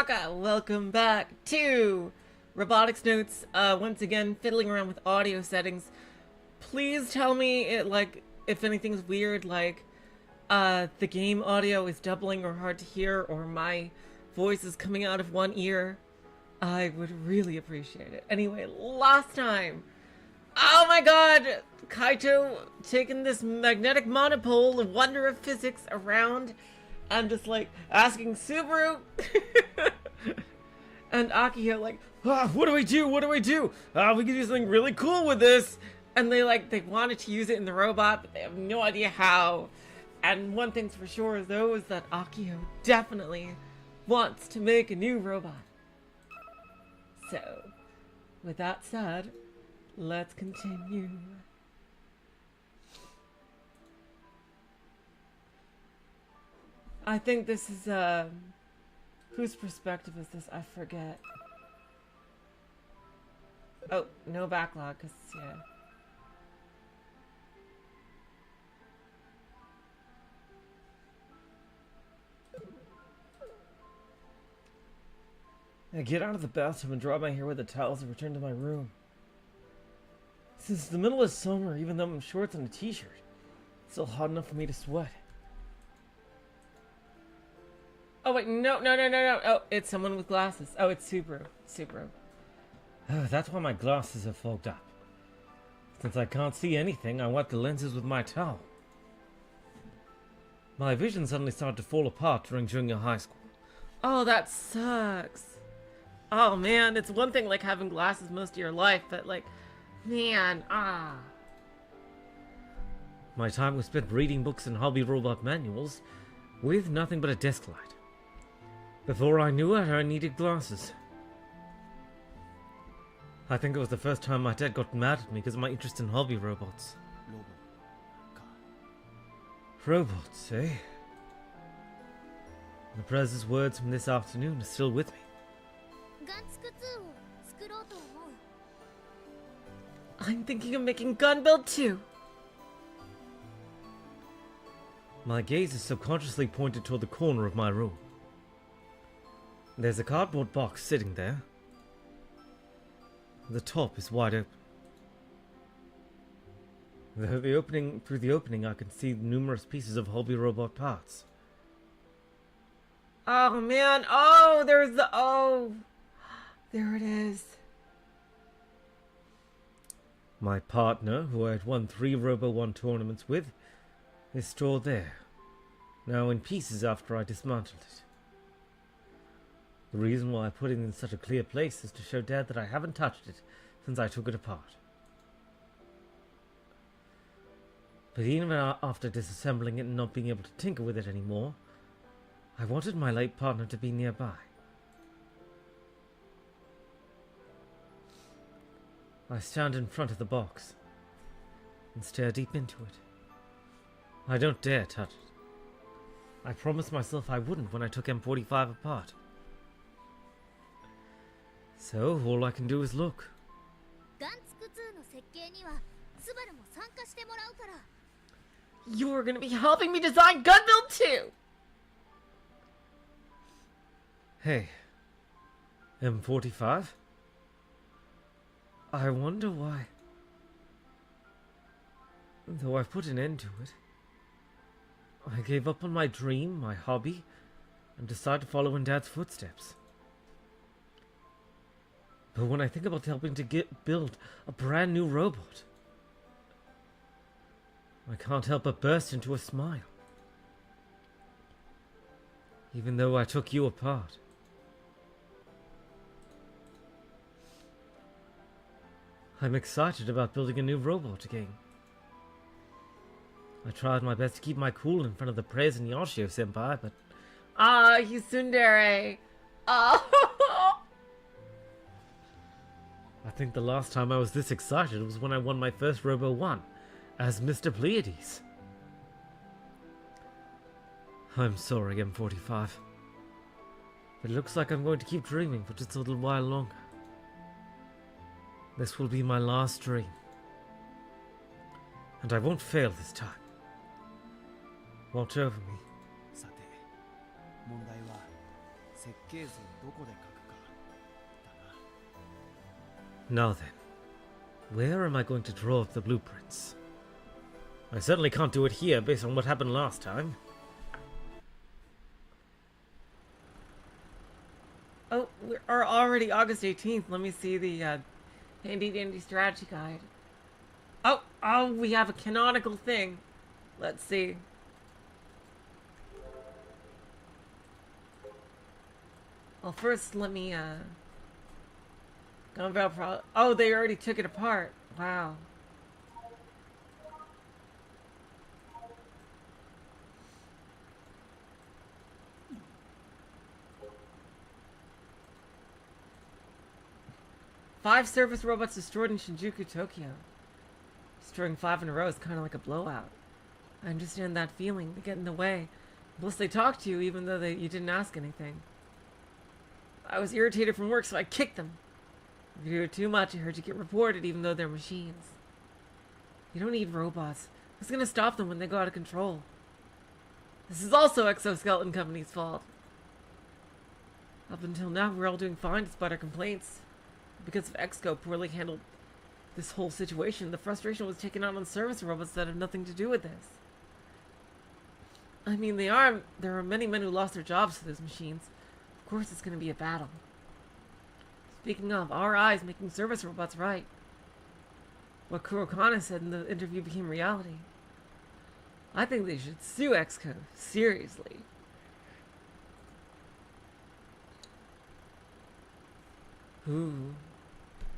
Motherfucker! Welcome back to Robotics Notes. Once again, fiddling around with audio settings. Please tell me if anything's weird, the game audio is doubling or hard to hear, or my voice is coming out of one ear. I would really appreciate it. Anyway, last time, oh my god, Kaito taking this magnetic monopole, the wonder of physics, around and just asking Subaru and Akiho what do we do? What do we do? We can do something really cool with this. And they wanted to use it in the robot, but they have no idea how. And one thing's for sure though is that Akiho definitely wants to make a new robot. So, with that said, let's continue. I think this is, whose perspective is this? I forget. Oh, no backlog, because, yeah. I get out of the bathtub and dry my hair with the towels and return to my room. Since it's the middle of summer, even though I'm in shorts and a t-shirt, it's still hot enough for me to sweat. Oh wait, no. Oh, it's someone with glasses. Oh, it's Subaru. Oh, that's why my glasses are fogged up. Since I can't see anything, I wipe the lenses with my towel. My vision suddenly started to fall apart during junior high school. Oh, that sucks. Oh man, it's one thing having glasses most of your life, but man, My time was spent reading books and hobby robot manuals with nothing but a desk light. Before I knew it, I needed glasses. I think it was the first time my dad got mad at me because of my interest in hobby robots. Robots, eh? The Prez's words from this afternoon are still with me. I'm thinking of making Gun Build 2. My gaze is subconsciously pointed toward the corner of my room. There's a cardboard box sitting there. The top is wide open. Through the opening, I can see numerous pieces of hobby robot parts. Oh man! Oh, there it is. My partner, who I had won 3 Robo 1 tournaments with, is stored there, now in pieces after I dismantled it. The reason why I put it in such a clear place is to show Dad that I haven't touched it since I took it apart. But even after disassembling it and not being able to tinker with it anymore, I wanted my late partner to be nearby. I stand in front of the box and stare deep into it. I don't dare touch it. I promised myself I wouldn't when I took M45 apart. So, all I can do is look. You're gonna be helping me design Gun Build 2! Hey, M45? I wonder why. Though I've put an end to it, I gave up on my dream, my hobby, and decided to follow in Dad's footsteps. But when I think about helping to build a brand new robot, I can't help but burst into a smile. Even though I took you apart. I'm excited about building a new robot again. I tried my best to keep my cool in front of the Prez and Yoshio-senpai, but... he's tsundere! I think the last time I was this excited was when I won my first Robo 1 as Mr. Pleiades. I'm sorry, M45. But it looks like I'm going to keep dreaming for just a little while longer. This will be my last dream. And I won't fail this time. Watch over me. Now then, where am I going to draw up the blueprints? I certainly can't do it here based on what happened last time. Oh, we're already August 18th. Let me see the handy dandy strategy guide. Oh, we have a canonical thing. Let's see. Well, first let me go about oh, they already took it apart. Wow. Five service robots destroyed in Shinjuku, Tokyo. Destroying 5 in a row is kind of like a blowout. I understand that feeling. They get in the way. Plus they talk to you even though you didn't ask anything. I was irritated from work, so I kicked them. If you do it too much, I heard you get reported even though they're machines. You don't need robots. Who's gonna stop them when they go out of control? This is also Exoskeleton Company's fault. Up until now, we're all doing fine despite our complaints. Because of Exco poorly handled this whole situation, the frustration was taken out on service robots that have nothing to do with this. I mean, there are many men who lost their jobs to those machines. Of course it's going to be a battle. Speaking of, our eyes making service robots right. What Kurokana said in the interview became reality. I think they should sue Exco. Seriously. Ooh.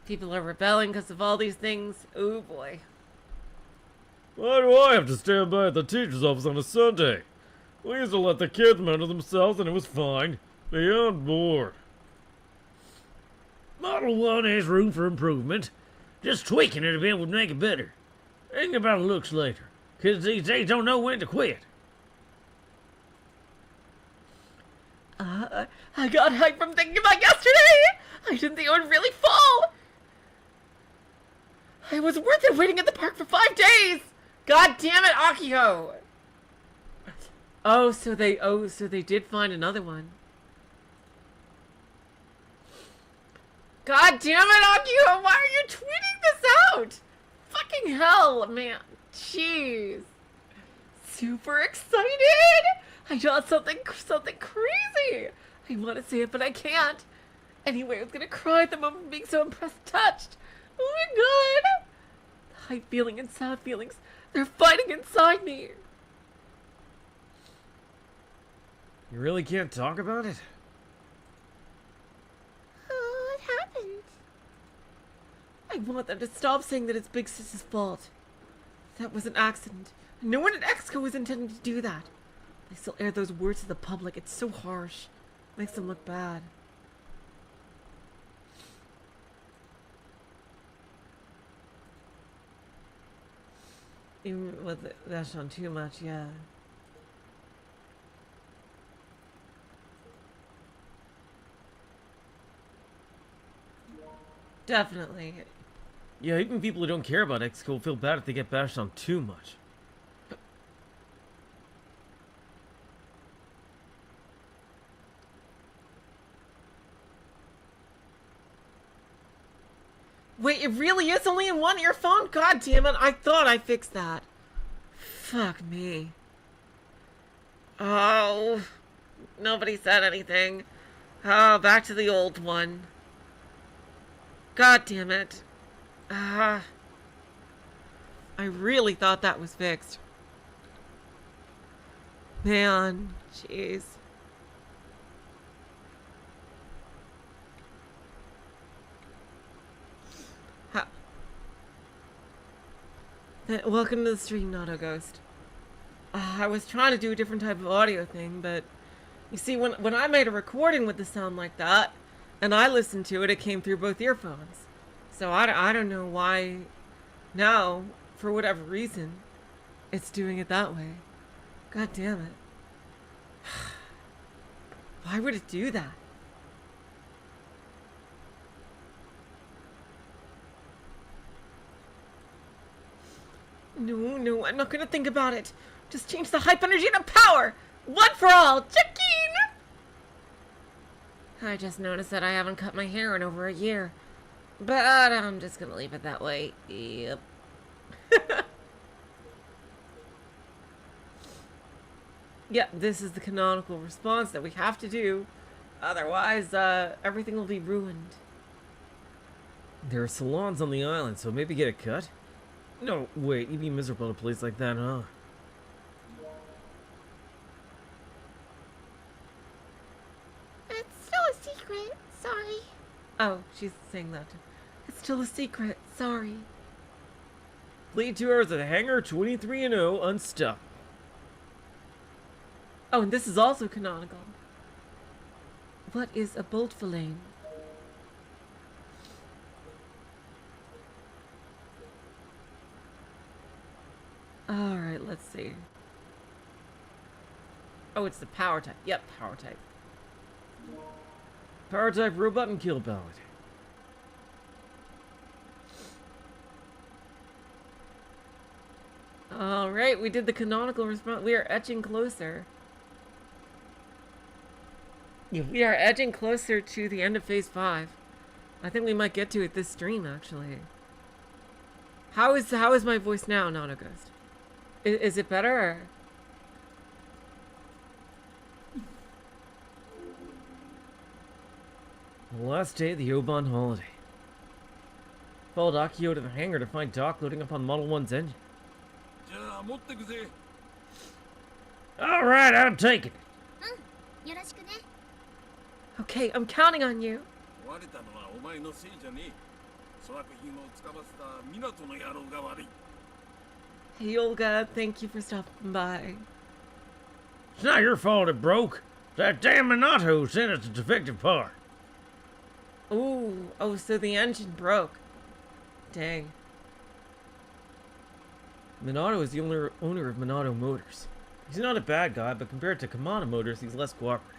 People are rebelling because of all these things. Oh boy. Why do I have to stand by at the teacher's office on a Sunday? We used to let the kids manage themselves and it was fine. Beyond bored. Model 1 has room for improvement. Just tweaking it a bit would make it better. Think about looks later. Kids these days don't know when to quit. I got hyped from thinking about yesterday! I didn't think it would really fall! It was worth it waiting at the park for 5 days! God damn it, Akiho! Oh, so they did find another one. God damn it, Akiho! Why are you tweeting this out? Fucking hell, man. Jeez. Super excited! I got something crazy! I want to say it, but I can't. Anyway, I was gonna cry at the moment of being so impressed and touched. Oh my god! The hype feeling and sad feelings, they're fighting inside me. You really can't talk about it? Oh, what happened? I want them to stop saying that it's Big Sis's fault. That was an accident. No one at Exco was intending to do that. They still air those words to the public. It's so harsh. Makes them look bad. Even with that's on too much, yeah. Definitely. Yeah, even people who don't care about Exco feel bad if they get bashed on too much. Wait, it really is only in one earphone? God damn it, I thought I fixed that. Fuck me. Oh, nobody said anything. Oh, back to the old one. God damn it. I really thought that was fixed. Man, jeez. Welcome to the stream, Nato Ghost. I was trying to do a different type of audio thing, but you see, when I made a recording with the sound like that, and I listened to it, it came through both earphones. So I don't know why now, for whatever reason, it's doing it that way. God damn it. Why would it do that? No, I'm not gonna think about it. Just change the hype energy into power! One for all! Chicken! I just noticed that I haven't cut my hair in over a year. But I'm just gonna leave it that way. Yep. Yep, this is the canonical response that we have to do. Otherwise, everything will be ruined. There are salons on the island, so maybe get a cut? No, wait, you'd be miserable in a place like that, huh? It's still a secret. Sorry. Oh, she's saying that. It's still a secret. Sorry. Play 2 hours at the hangar, 23-0, unstuck. Oh, and this is also canonical. What is a bolt fillet? Alright, let's see. Oh, it's the power type. Yep, power type. Power type robot and kill ballot. Alright, we did the canonical response. We are edging closer. Yeah, we are edging closer to the end of phase 5. I think we might get to it this stream, actually. How is my voice now, Nano Ghost? Is it better? Or? The last day of the Oban holiday. Followed Akiho to the hangar to find Doc loading up on Model 1's engine. Alright, I'll take it. Okay, I'm counting on you. Hey, Olga, thank you for stopping by. It's not your fault it broke. That damn Minato sent us a defective part. Ooh, oh, so the engine broke. Dang. Minato is the owner of Minato Motors. He's not a bad guy, but compared to Kamada Motors, he's less cooperative.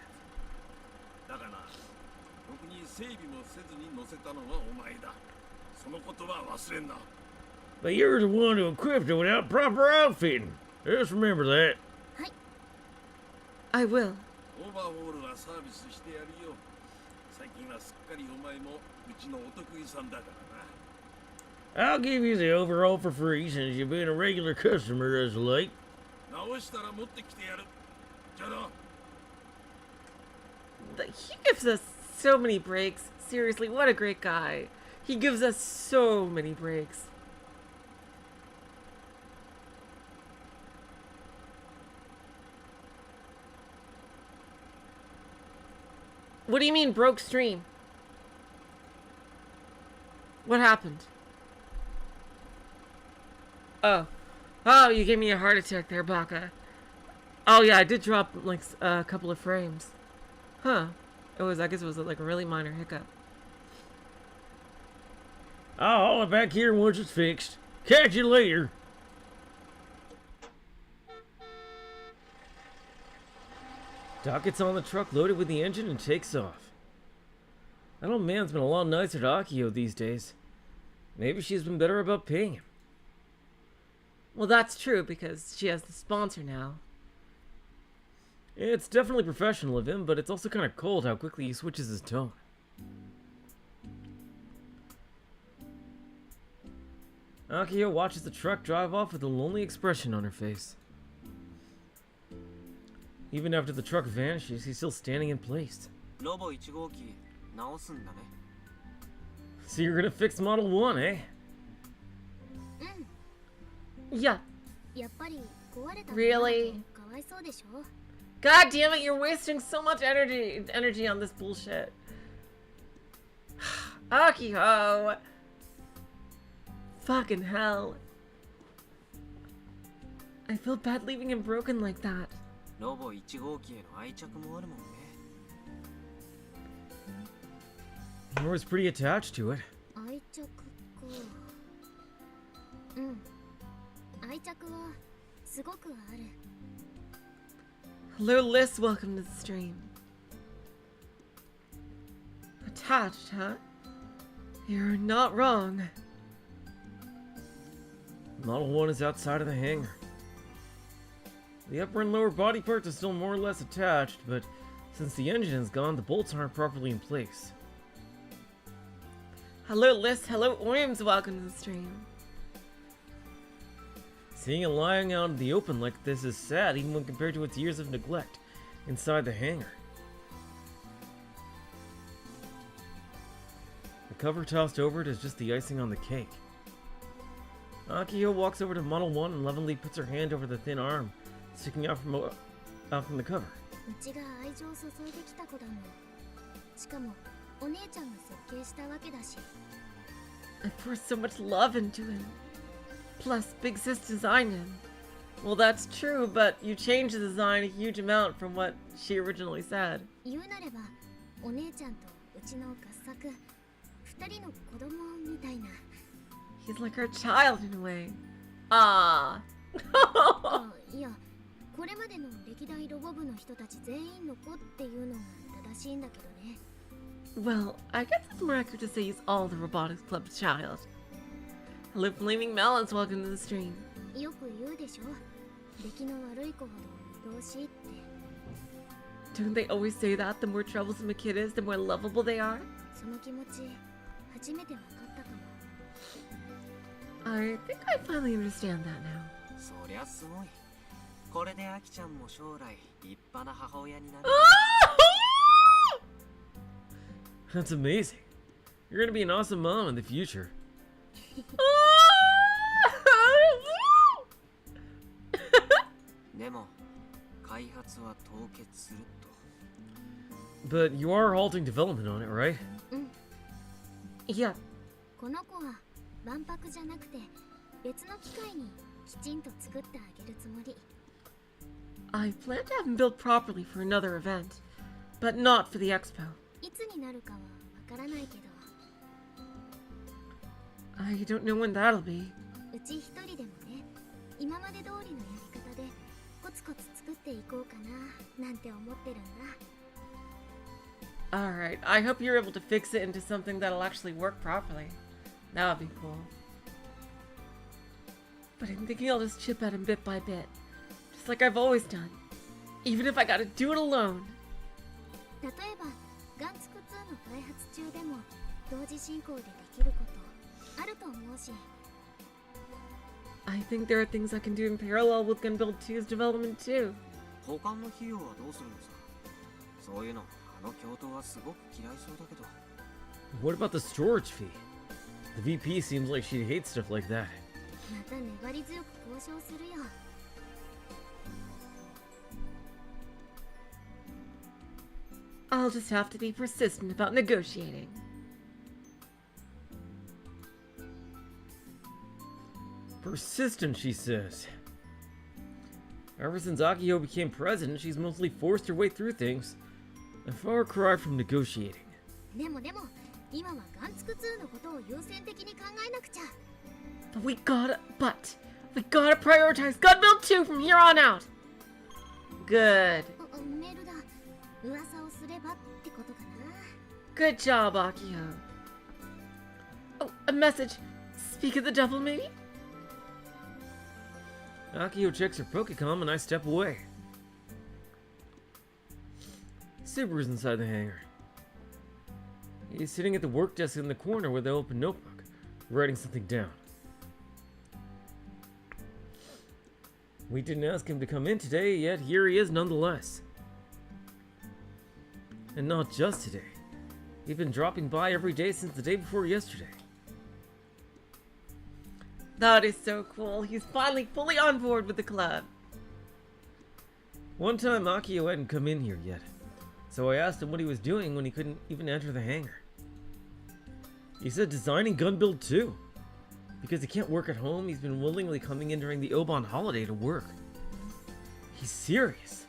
But you're the one who equipped it without proper outfitting. Just remember that. I will. I'll give you the overall for free since you've been a regular customer as of late. He gives us so many breaks. Seriously, what a great guy. He gives us so many breaks. What do you mean, broke stream? What happened? Oh. Oh, you gave me a heart attack there, Baka. Oh yeah, I did drop like a couple of frames. Huh. I guess it was like a really minor hiccup. I'll haul it back here once it's fixed. Catch you later. Doc gets on the truck loaded with the engine and takes off. That old man's been a lot nicer to Akiho these days. Maybe she's been better about paying him. Well, that's true because she has the sponsor now. It's definitely professional of him, but it's also kind of cold how quickly he switches his tone. Akiho watches the truck drive off with a lonely expression on her face. Even after the truck vanishes, he's still standing in place. So you're gonna fix Model 1, eh? Yeah. Really? God damn it, you're wasting so much energy on this bullshit. Akiho! Fucking hell. I feel bad leaving him broken like that. He was pretty attached to it. Hello, Liz. Welcome to the stream. Attached, huh? You're not wrong. Model 1 is outside of the hangar. The upper and lower body parts are still more or less attached, but Since the engine is gone, the bolts aren't properly in place. Hello, Liz. Hello, Orms. Welcome to the stream. Seeing it lying out in the open like this is sad, even when compared to its years of neglect inside the hangar. The cover tossed over it is just the icing on the cake. Akiho walks over to Model 1 and lovingly puts her hand over the thin arm sticking out from the cover. うちが愛情を注いできた子だもん。しかもお姉ちゃんが設計したわけだし。 I pour so much love into him. Plus, Big Sis designed him. Well, that's true, but you changed the design a huge amount from what she originally said. 言うなればお姉ちゃんとうちの合作、二人の子供みたいな。 He's like her child in a way. Ah. あ、いや、これまでの歴代ロボ部の人たち全員の子っていうのが正しいんだけどね。 Well, I guess it's more accurate to say he's all the Robotics Club's child. Hello, Flaming Melons. Welcome to the stream. よく言うでしょ。出来の悪い子ほど愛おしいって。 Don't they always say that? The more troublesome a kid is, the more lovable they are? その気持ち、初めて分かったかも。 I think I finally understand that now. そりゃすごい。これでアキちゃんも将来立派な母親になる。That's amazing. You're gonna be an awesome mom in the future. でも開発は凍結すると。 But you are halting development on it, right? Yeah. この子は万博じゃなくて別の機会にきちんと作ってあげるつもり。 I plan to have him built properly for another event, but not for the expo. いつになるかはわからないけど、 I don't know when that'll be. うち一人でもね、今まで通りのやり方でコツコツ作っていこうかななんて思ってるんだ。 Alright, I hope you're able to fix it into something that'll actually work properly. That would be cool. But I'm thinking I'll just chip at him bit by bit. Just like I've always done. Even if I gotta do it alone. 例えばガンツク2の開発中でも同時進行でできることあると思うし。 I think there are things I can do in parallel with Gun Build 2's development too. 保管の費用はどうするのさ。そういうのあの教頭はすごく嫌いそうだけど。 What about the storage fee? The VP seems like she'd hate stuff like that. また粘り強く交渉するよ。 I'll just have to be persistent about negotiating. Persistent, she says. Ever since Akiho became president, she's mostly forced her way through things. A far cry from negotiating. でも今はガンツク2のことを優先的に考えなくちゃ。 But we gotta prioritize Gun Build 2 from here on out. Good. メールだ。噂をすればってことかな。 Good job, Akiho. Oh, a message. Speak of the devil, maybe? Akiho checks her Pokecom and I step away. Subaru's inside the hangar. He's sitting at the work desk in the corner with an open notebook, writing something down. We didn't ask him to come in today, yet here he is nonetheless. And not just today. He's been dropping by every day since the day before yesterday. That is so cool. He's finally fully on board with the club. One time Akiho hadn't come in here yet, so I asked him what he was doing when he couldn't even enter the hangar. He said designing Gun Build 2. Because he can't work at home, he's been willingly coming in during the Obon holiday to work. He's serious.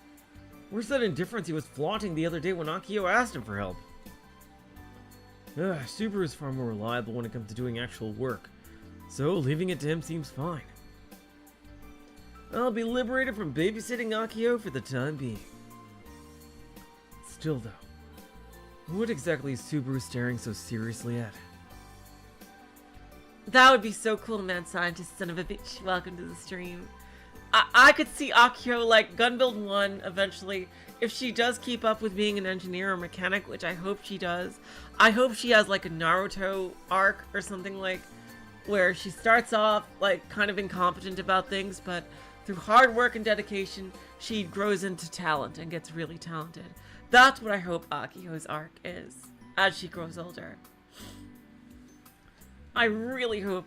Where's that indifference he was flaunting the other day when Akiho asked him for help? Subaru is far more reliable when it comes to doing actual work, so leaving it to him seems fine. I'll be liberated from babysitting Akiho for the time being. Still though, what exactly is Subaru staring so seriously at? That would be so cool, man scientist, son of a bitch. Welcome to the stream. I could see Akiho like gun build 1 eventually. If she does keep up with being an engineer or mechanic, which I hope she does. I hope she has like a Naruto arc or something, like where she starts off like kind of incompetent about things, but through hard work and dedication, she grows into talent and gets really talented. That's what I hope Akiho's arc is as she grows older. I really hope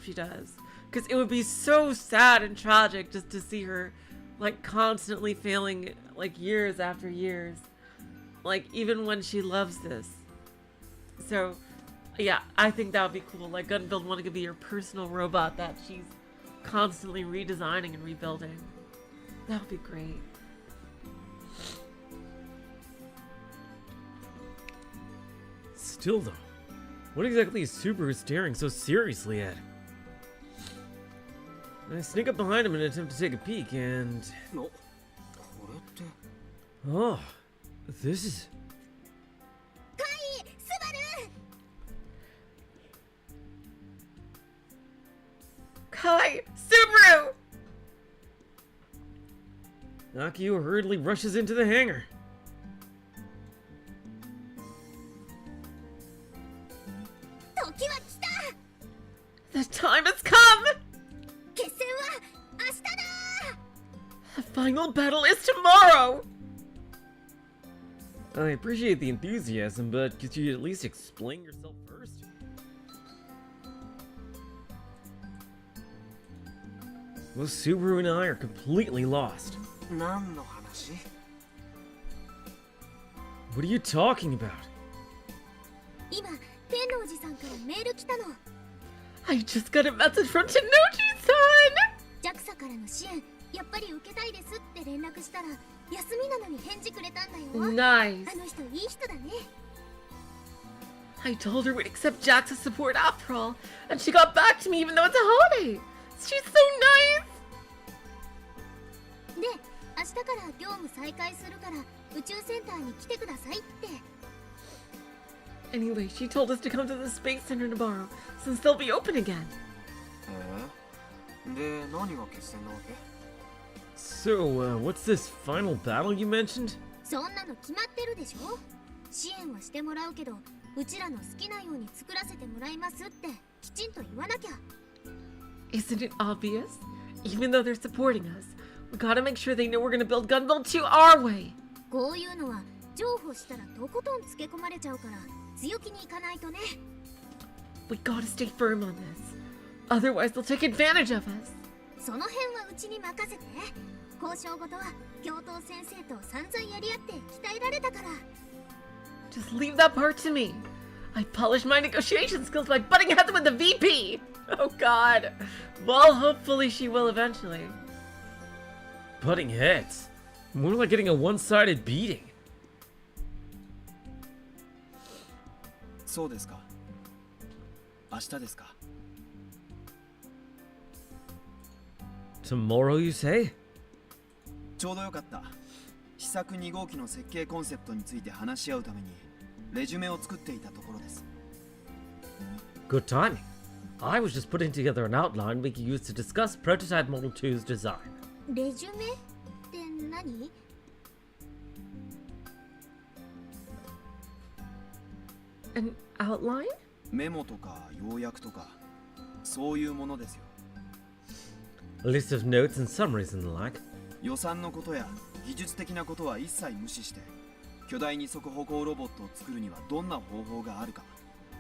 she does. Because it would be so sad and tragic just to see her, like, constantly failing, like, years after years. Like, even when she loves this. So, yeah, I think that would be cool. Like, Gun Build 1 could be your personal robot that she's constantly redesigning and rebuilding. That would be great. Still though, what exactly is Subaru staring so seriously at? I sneak up behind him and attempt to take a peek, and... お、これって Oh, this is... Kai! Subaru! Akiho hurriedly rushes into the hangar. The time has come! The final battle is tomorrow! I appreciate the enthusiasm, but could you at least explain yourself first? Well, Subaru and I are completely lost. 何の話 What are you talking about? 今天のおじさんからメール来たの。 I just got a message from Tanuchi-san! JAXA からの支援やっぱり受けたいですって連絡したら休みなのに返事くれたんだよ。 Nice. あの人いい人だね。 I told her we'd accept JAXA support after all, and she got back to me even though it's a holiday. She's so nice! で、明日から業務再開するから宇宙センターに来てくださいって。 Anyway, she told us to come to the Space Center tomorrow, since they'll be open again. で、何が決戦なわけ So, what's this final battle you mentioned? そんなの決まってるでしょ。支援はしてもらうけど、うちらの好きなように作らせてもらいますってきちんと言わなきゃ。 Isn't it obvious? Even though they're supporting us, we gotta make sure they know we're gonna build Gun Build 2 our way. こういうのは譲歩したらとことんつけ込まれちゃうから強気にいかないとね。 We gotta stay firm on this. Otherwise, they'll take advantage of us. その辺はうちに任せて。交渉事は教頭先生と散々やり合って鍛えられたから。 Just leave that part to me. I polished my negotiation skills by butting heads with the VP. Oh God. Well, hopefully she will eventually. Butting heads. More like getting a one-sided beating. そうですか明日ですか Tomorrow, you say? ちょうどよかった試作2号機の設計コンセプトについて話し合うためにレジュメを作っていたところです Good timing. I was just putting together an outline we could use to discuss prototype Model 2's design. レジュメって何？ An outline? メモとか要約とかそういうものですよ A list of notes and summaries and the like. 予算のことや技術的なことは一切無視して巨大二足歩行ロボットを作るにはどんな方法があるか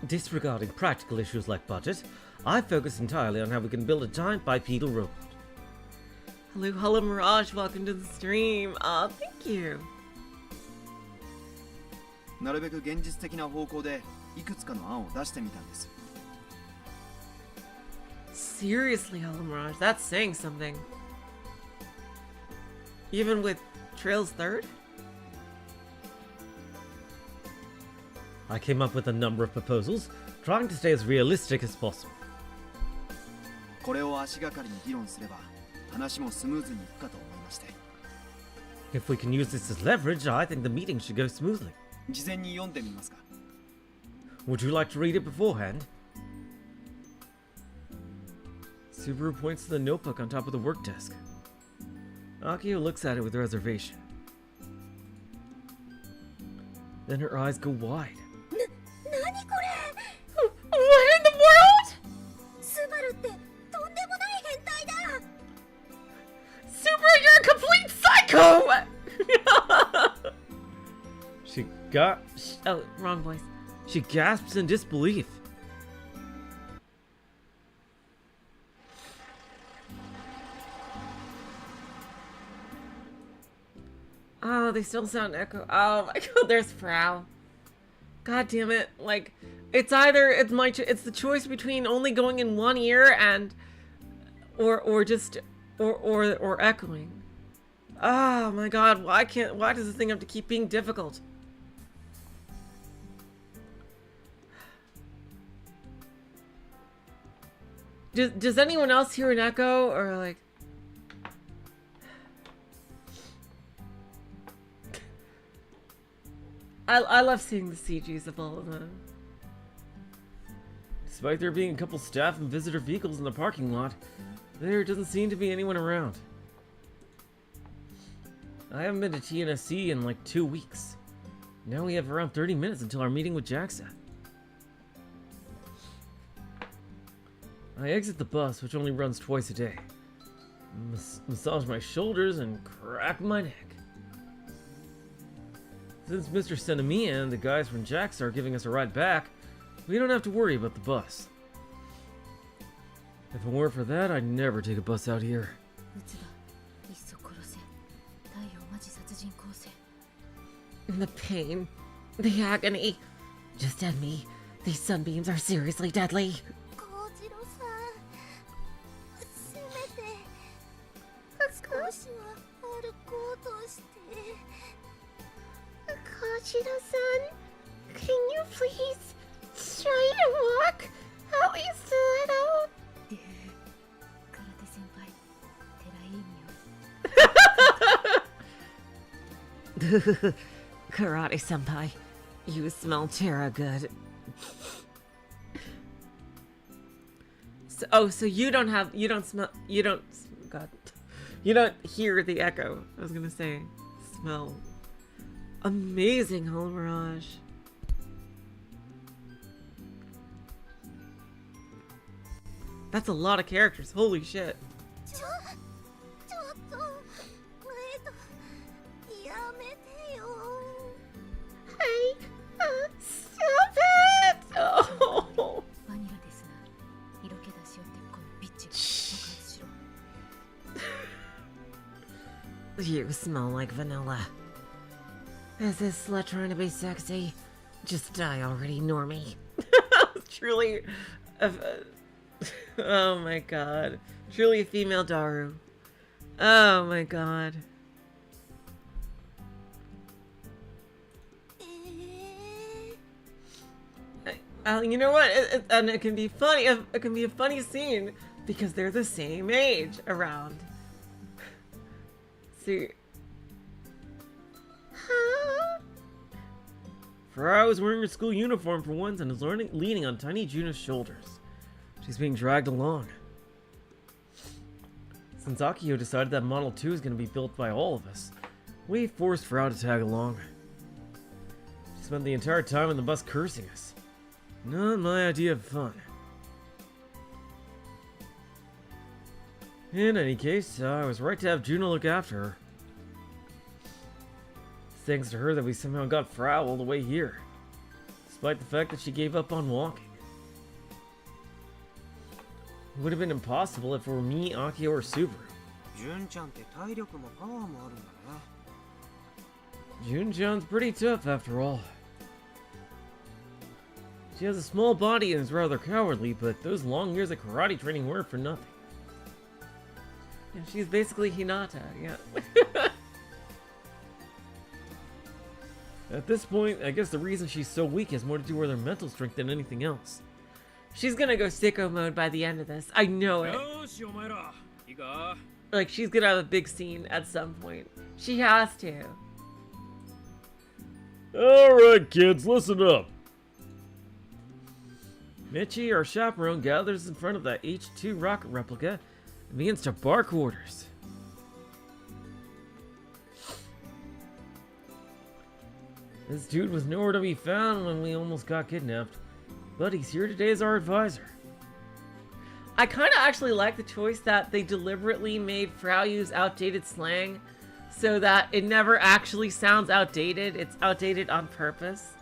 Disregarding practical issues like budget, I focus entirely on how we can build a giant bipedal robot. Hello, Mirage. Welcome to the stream. Aw, thank you. なるべく現実的な方向でいくつかの案を出してみたんです Seriously, Hello, Mirage. That's saying something. Even with Trail's third? I came up with a number of proposals, trying to stay as realistic as possible. これを足がかりに議論すれば話もスムーズにいくかと思いまして If we can use this as leverage, I think the meeting should go smoothly. 事前に読んでみますか Would you like to read it beforehand? Subaru points to the notebook on top of the work desk. Akiho looks at it with reservation. Then her eyes go wide. 何これ What in the world? スバルってとんでもない変態だ Subaru, you're a complete psycho! Oh, wrong voice. She gasps in disbelief. Oh, they still sound echo. Oh my god, there's Frau. God damn it. Like, it's either, it's the choice between only going in one ear and, or echoing. Oh my god, why does this thing have to keep being difficult? Does anyone else hear an echo, or like... I love seeing the CGs of all of them. Despite there being a couple staff and visitor vehicles in the parking lot, there doesn't seem to be anyone around. I haven't been to TNSC in like 2 weeks. Now we have around 30 minutes until our meeting with JAXA. I exit the bus, which only runs twice a day. Massage my shoulders and crack my neck. Since Mr. Senemiya and the guys from JAXA are giving us a ride back, we don't have to worry about the bus. If it weren't for that, I'd never take a bus out here. The pain, the agony. Just tell me, these sunbeams are seriously deadly. コウジロさんせめて少しは歩こうとして Kojiro-san, can you please try to walk at least a little? 空手先輩寺いい匂い Karate-senpai, you smell Terra good. So you don't hear the echo. I was gonna say, smell. Amazing, Hall Mirage. That's a lot of characters, holy shit. ちょっとやめてよ Hey, stop it! Oh. バニラですな色気出しよってこのビッチが爆発しろ You smell like vanilla. Is this slut trying to be sexy? Just die already, normie. Truly, oh my god. Truly a female Daru. Oh my god. You know what? And it can be funny. It can be a funny scene because they're the same age around. See. Frau is wearing her school uniform for once and is leaning on tiny Juna's shoulders. She's being dragged along. Since Akiho decided that Model 2 is going to be built by all of us, we forced Frau to tag along. She spent the entire time in the bus cursing us. Not my idea of fun. In any case, I was right to have Juna look after her. Thanks to her that we somehow got Frau all the way here, despite the fact that she gave up on walking. It would have been impossible if it were me, Akiho, or Subaru. 純ちゃんって体力もパワーもあるんだね Jun-chan's pretty tough after all. She has a small body and is rather cowardly, but those long years of karate training weren't for nothing. Yeah, she's basically Hinata, yeah. At this point, I guess the reason she's so weak has more to do with her mental strength than anything else. She's gonna go sicko mode by the end of this. I know it. Like, she's gonna have a big scene at some point. She has to. Alright kids, listen up. Michi, our chaperone, gathers in front of that H-2 rocket replica and begins to bark orders. This dude was nowhere to be found when we almost got kidnapped, but he's here today as our advisor. I kind of actually like the choice that they deliberately made Frau use outdated slang so that it never actually sounds outdated. It's outdated on purpose.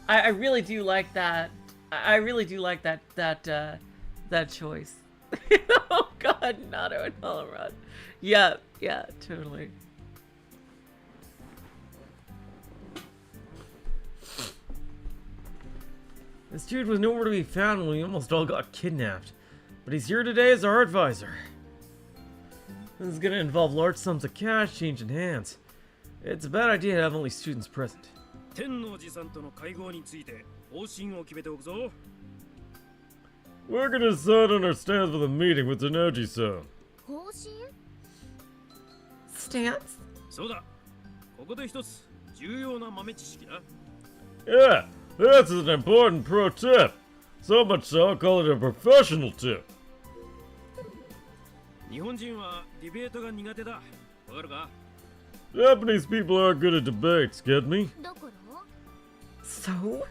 I really do like that. I really do like that choice. Oh god, Nato and Holorod. Yeah, totally. This dude was nowhere to be found when we almost all got kidnapped, but he's here today as our advisor. This is gonna involve large sums of cash changing hands. It's a bad idea to have only students present. We're gonna decide on our stance for the meeting with Tenoji-san. 方針 Stance? Yeah, this is an important pro tip. So much so, I'll call it a professional tip. Japanese people aren't good at debates, get me? だから So?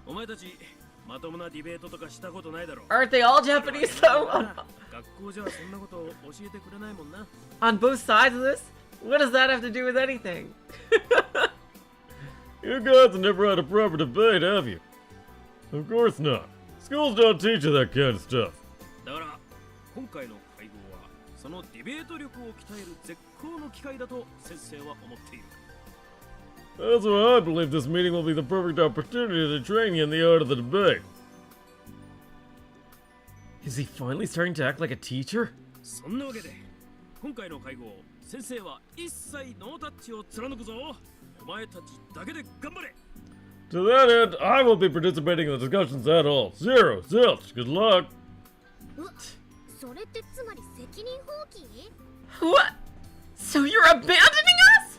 お前たちまともなディベートとかしたことないだろ Aren't they all Japanese though? 学校じゃそんなことを教えてくれないもんな On both sides of this? What does that have to do with anything? You guys have never had a proper debate, have you? Of course not. Schools don't teach you that kind of stuff. だから今回の会合はそのディベート力を鍛える絶好の機会だと先生は思っている That's why I believe this meeting will be the perfect opportunity to train you in the art of the debate. Is he finally starting to act like a teacher? そんなわけで今回の会合先生は一切ノータッチを貫くぞお前たちだけで頑張れ To that end, I won't be participating in the discussions at all. Zero, zilch, good luck. うわそれってつまり責任放棄 What? So you're abandoning us?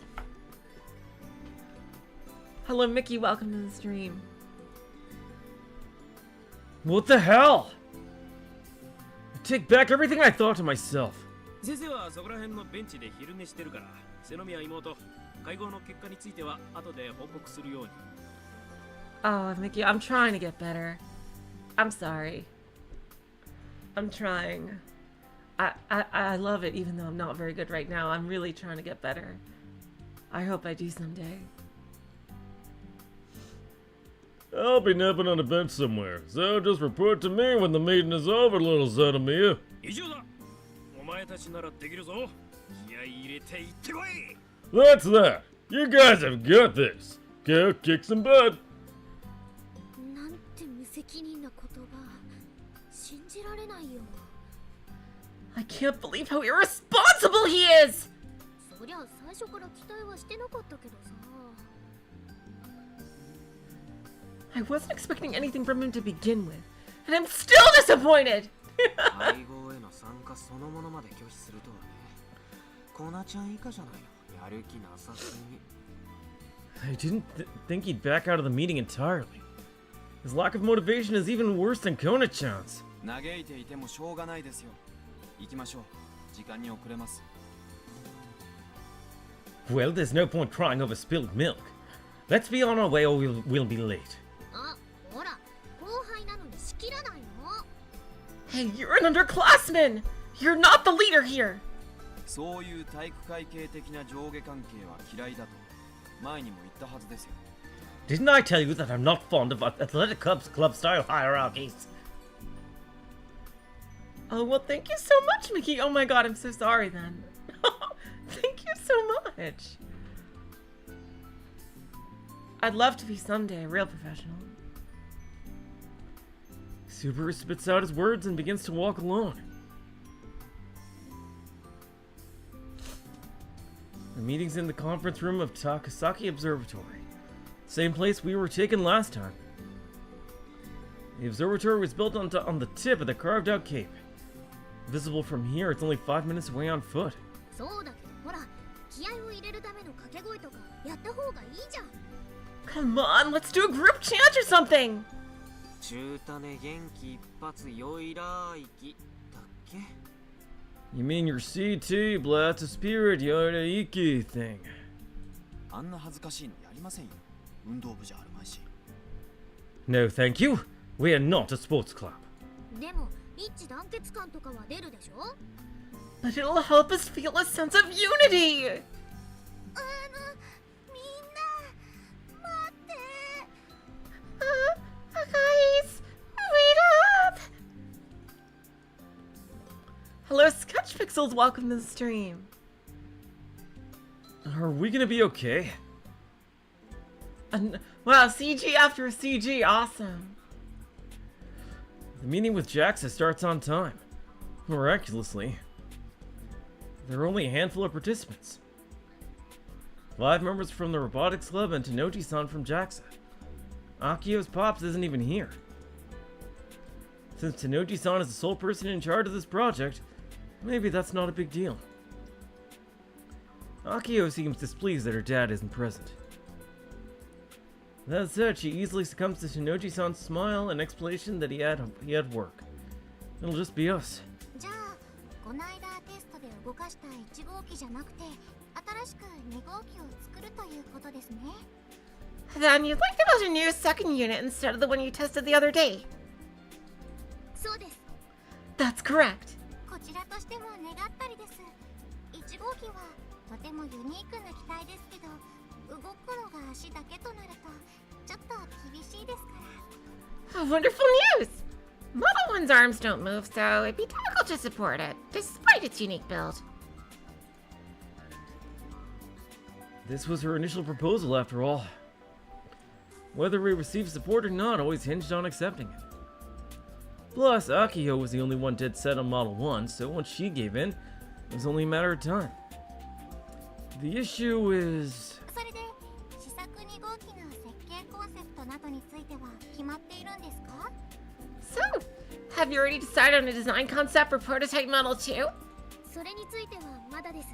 Hello, Mickey. Welcome to the stream. What the hell? I take back everything I thought to myself. 先生はそこら辺のベンチで昼寝してるから瀬宮妹会合の結果については後で報告するように Oh, Mickey, I'm trying to get better. I'm sorry. I'm trying. I love it, even though I'm not very good right now. I'm really trying to get better. I hope I do someday. I'll be napping on a bench somewhere, so just report to me when the meeting is over, little Zenomiya. 以上だお前たちならできるぞ気合い入れていってこい That's that. You guys have got this. Go kick some butt. なんて無責任な言葉信じられないよ I can't believe how irresponsible he is! そりゃ最初から期待はしてなかったけどさ I wasn't expecting anything from him to begin with, and I'm still disappointed! 会合への参加そのものまで拒否するとはねコナちゃん以下じゃないのやる気なさすぎ I didn't think he'd back out of the meeting entirely. His lack of motivation is even worse than Kona-chan's. 嘆いていてもしょうがないですよ行きましょう時間に遅れます Well, there's no point crying over spilled milk. Let's be on our way or we'll be late. あほら後輩なのに仕切らないの Hey, you're an underclassman! You're not the leader here! そういう体育会系的な上下関係は嫌いだと前にも言ったはずですよ Didn't I tell you that I'm not fond of athletic club-style hierarchies? Oh, well, thank you so much, Mickey. Oh my god, I'm so sorry then. Thank you so much. I'd love to be someday a real professional. Subaru spits out his words and begins to walk alone. The meeting's in the conference room of Takasaki Observatory. Same place we were taken last time. The observatory was built on the tip of the carved-out cape. Visible from here, it's only 5 minutes away on foot. そうだけどほら気合を入れるための掛け声とかやった方がいいじゃん Come on, let's do a group chant or something! 中種元気一発よいらいきだっけ You mean your CT, blast a spirit, yada iki thing. あんな恥ずかしいのやりませんよ運動部じゃあるまいし。 No, thank you. We are not a sports club. でも一致団結感とかは出るでしょ。 But it'll help us feel a sense of unity! みんな待って。 Guys, wait up! Hello, Sketch Pixels, welcome to the stream. Are we gonna be okay? Wow, CG after CG, awesome. The meeting with JAXA starts on time. Miraculously. There are only a handful of participants. 5 members from the Robotics Club and Tenochi-san from JAXA. Akiho's Pops isn't even here. Since Tenochi-san is the sole person in charge of this project, maybe that's not a big deal. Akiho seems displeased that her dad isn't present. That said, she easily succumbs to Tenochi-san's smile and explanation that he had work. It'll just be us. じゃあこの間テストで動かした1号機じゃなくて新しく2号機を作るということですね。 Then you'd like to build a new second unit instead of the one you tested the other day. そうです。 That's correct. こちらとしても願ったりです。1号機はとてもユニークな機体ですけど、動くのが足だけとなるとちょっと厳しいですから。 Wonderful news! Model 1's arms don't move, so it'd be difficult to support it, despite its unique build. This was her initial proposal after all. Whether we received support or not always hinged on accepting it. Plus, Akiho was the only one dead set on Model 1, so once she gave in, it was only a matter of time. The issue is... それで試作2号機の設計コンセプトなどについては決まっているんですか？ So, have you already decided on a design concept for prototype Model 2? それについてはまだです。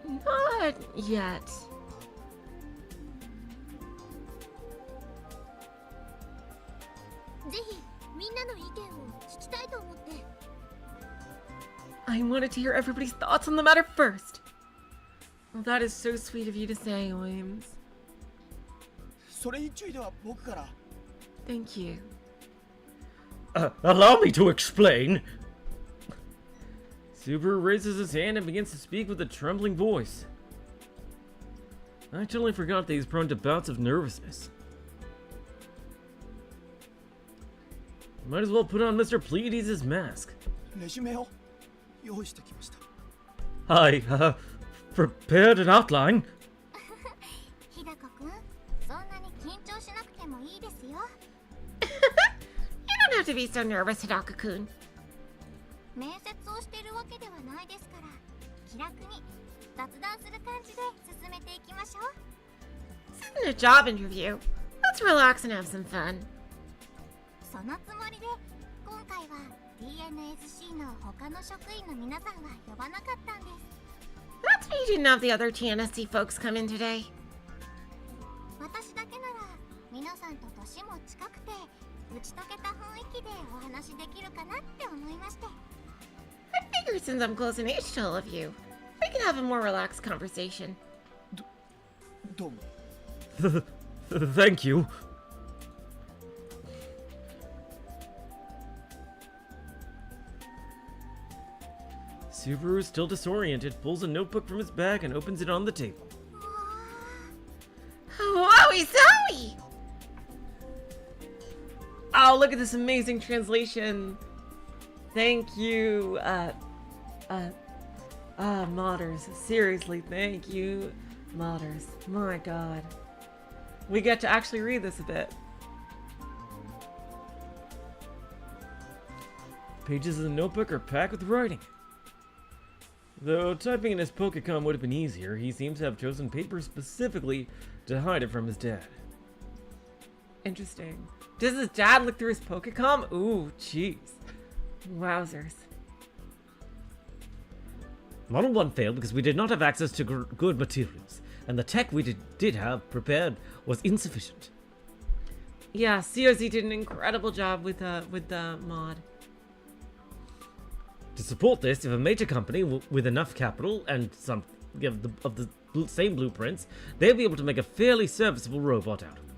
Not yet. ぜひみんなの意見を聞きたいと思って。 I wanted to hear everybody's thoughts on the matter first. Well, that is so sweet of you to say, Williams. それについては僕から。 Thank you. Allow me to explain! Subaru raises his hand and begins to speak with a trembling voice. I totally forgot that he's prone to bouts of nervousness. Might as well put on Mr. Pleiades' mask. レジュメを用意してきました。 I, prepared an outline. 日高くん、そんなに緊張しなくてもいいですよ。 You don't have to be so nervous, Hidaka-kun. 面接をしているわけではないですから、気楽に雑談する感じで進めていきましょう。 This isn't a job interview. Let's relax and have some fun. そのつもりで、今回は DNSC の他の職員の皆さんは呼ばなかったんです。 That's why you didn't have the other TNSC folks come in today. 私だけなら皆さんと年も近くて打ち解けた雰囲気でお話できるかなって思いまして。 I figured since I'm close in age to all of you, we could have a more relaxed conversation. どうも。 Thank you. Subaru, still disoriented, pulls a notebook from his bag and opens it on the table. Wowie zowie! Oh, look at this amazing translation. Thank you, modders. Seriously, thank you, modders. My god. We get to actually read this a bit. Pages of the notebook are packed with writing. Though typing in his Pokecom would have been easier, he seems to have chosen paper specifically to hide it from his dad. Interesting. Does his dad look through his Pokecom? Ooh, jeez. Wowzers. Model 1 failed because we did not have access to good materials, and the tech we did have prepared was insufficient. Yeah, COZ did an incredible job with the mod. To support this, if a major company with enough capital and same blueprints, they'll be able to make a fairly serviceable robot out of them.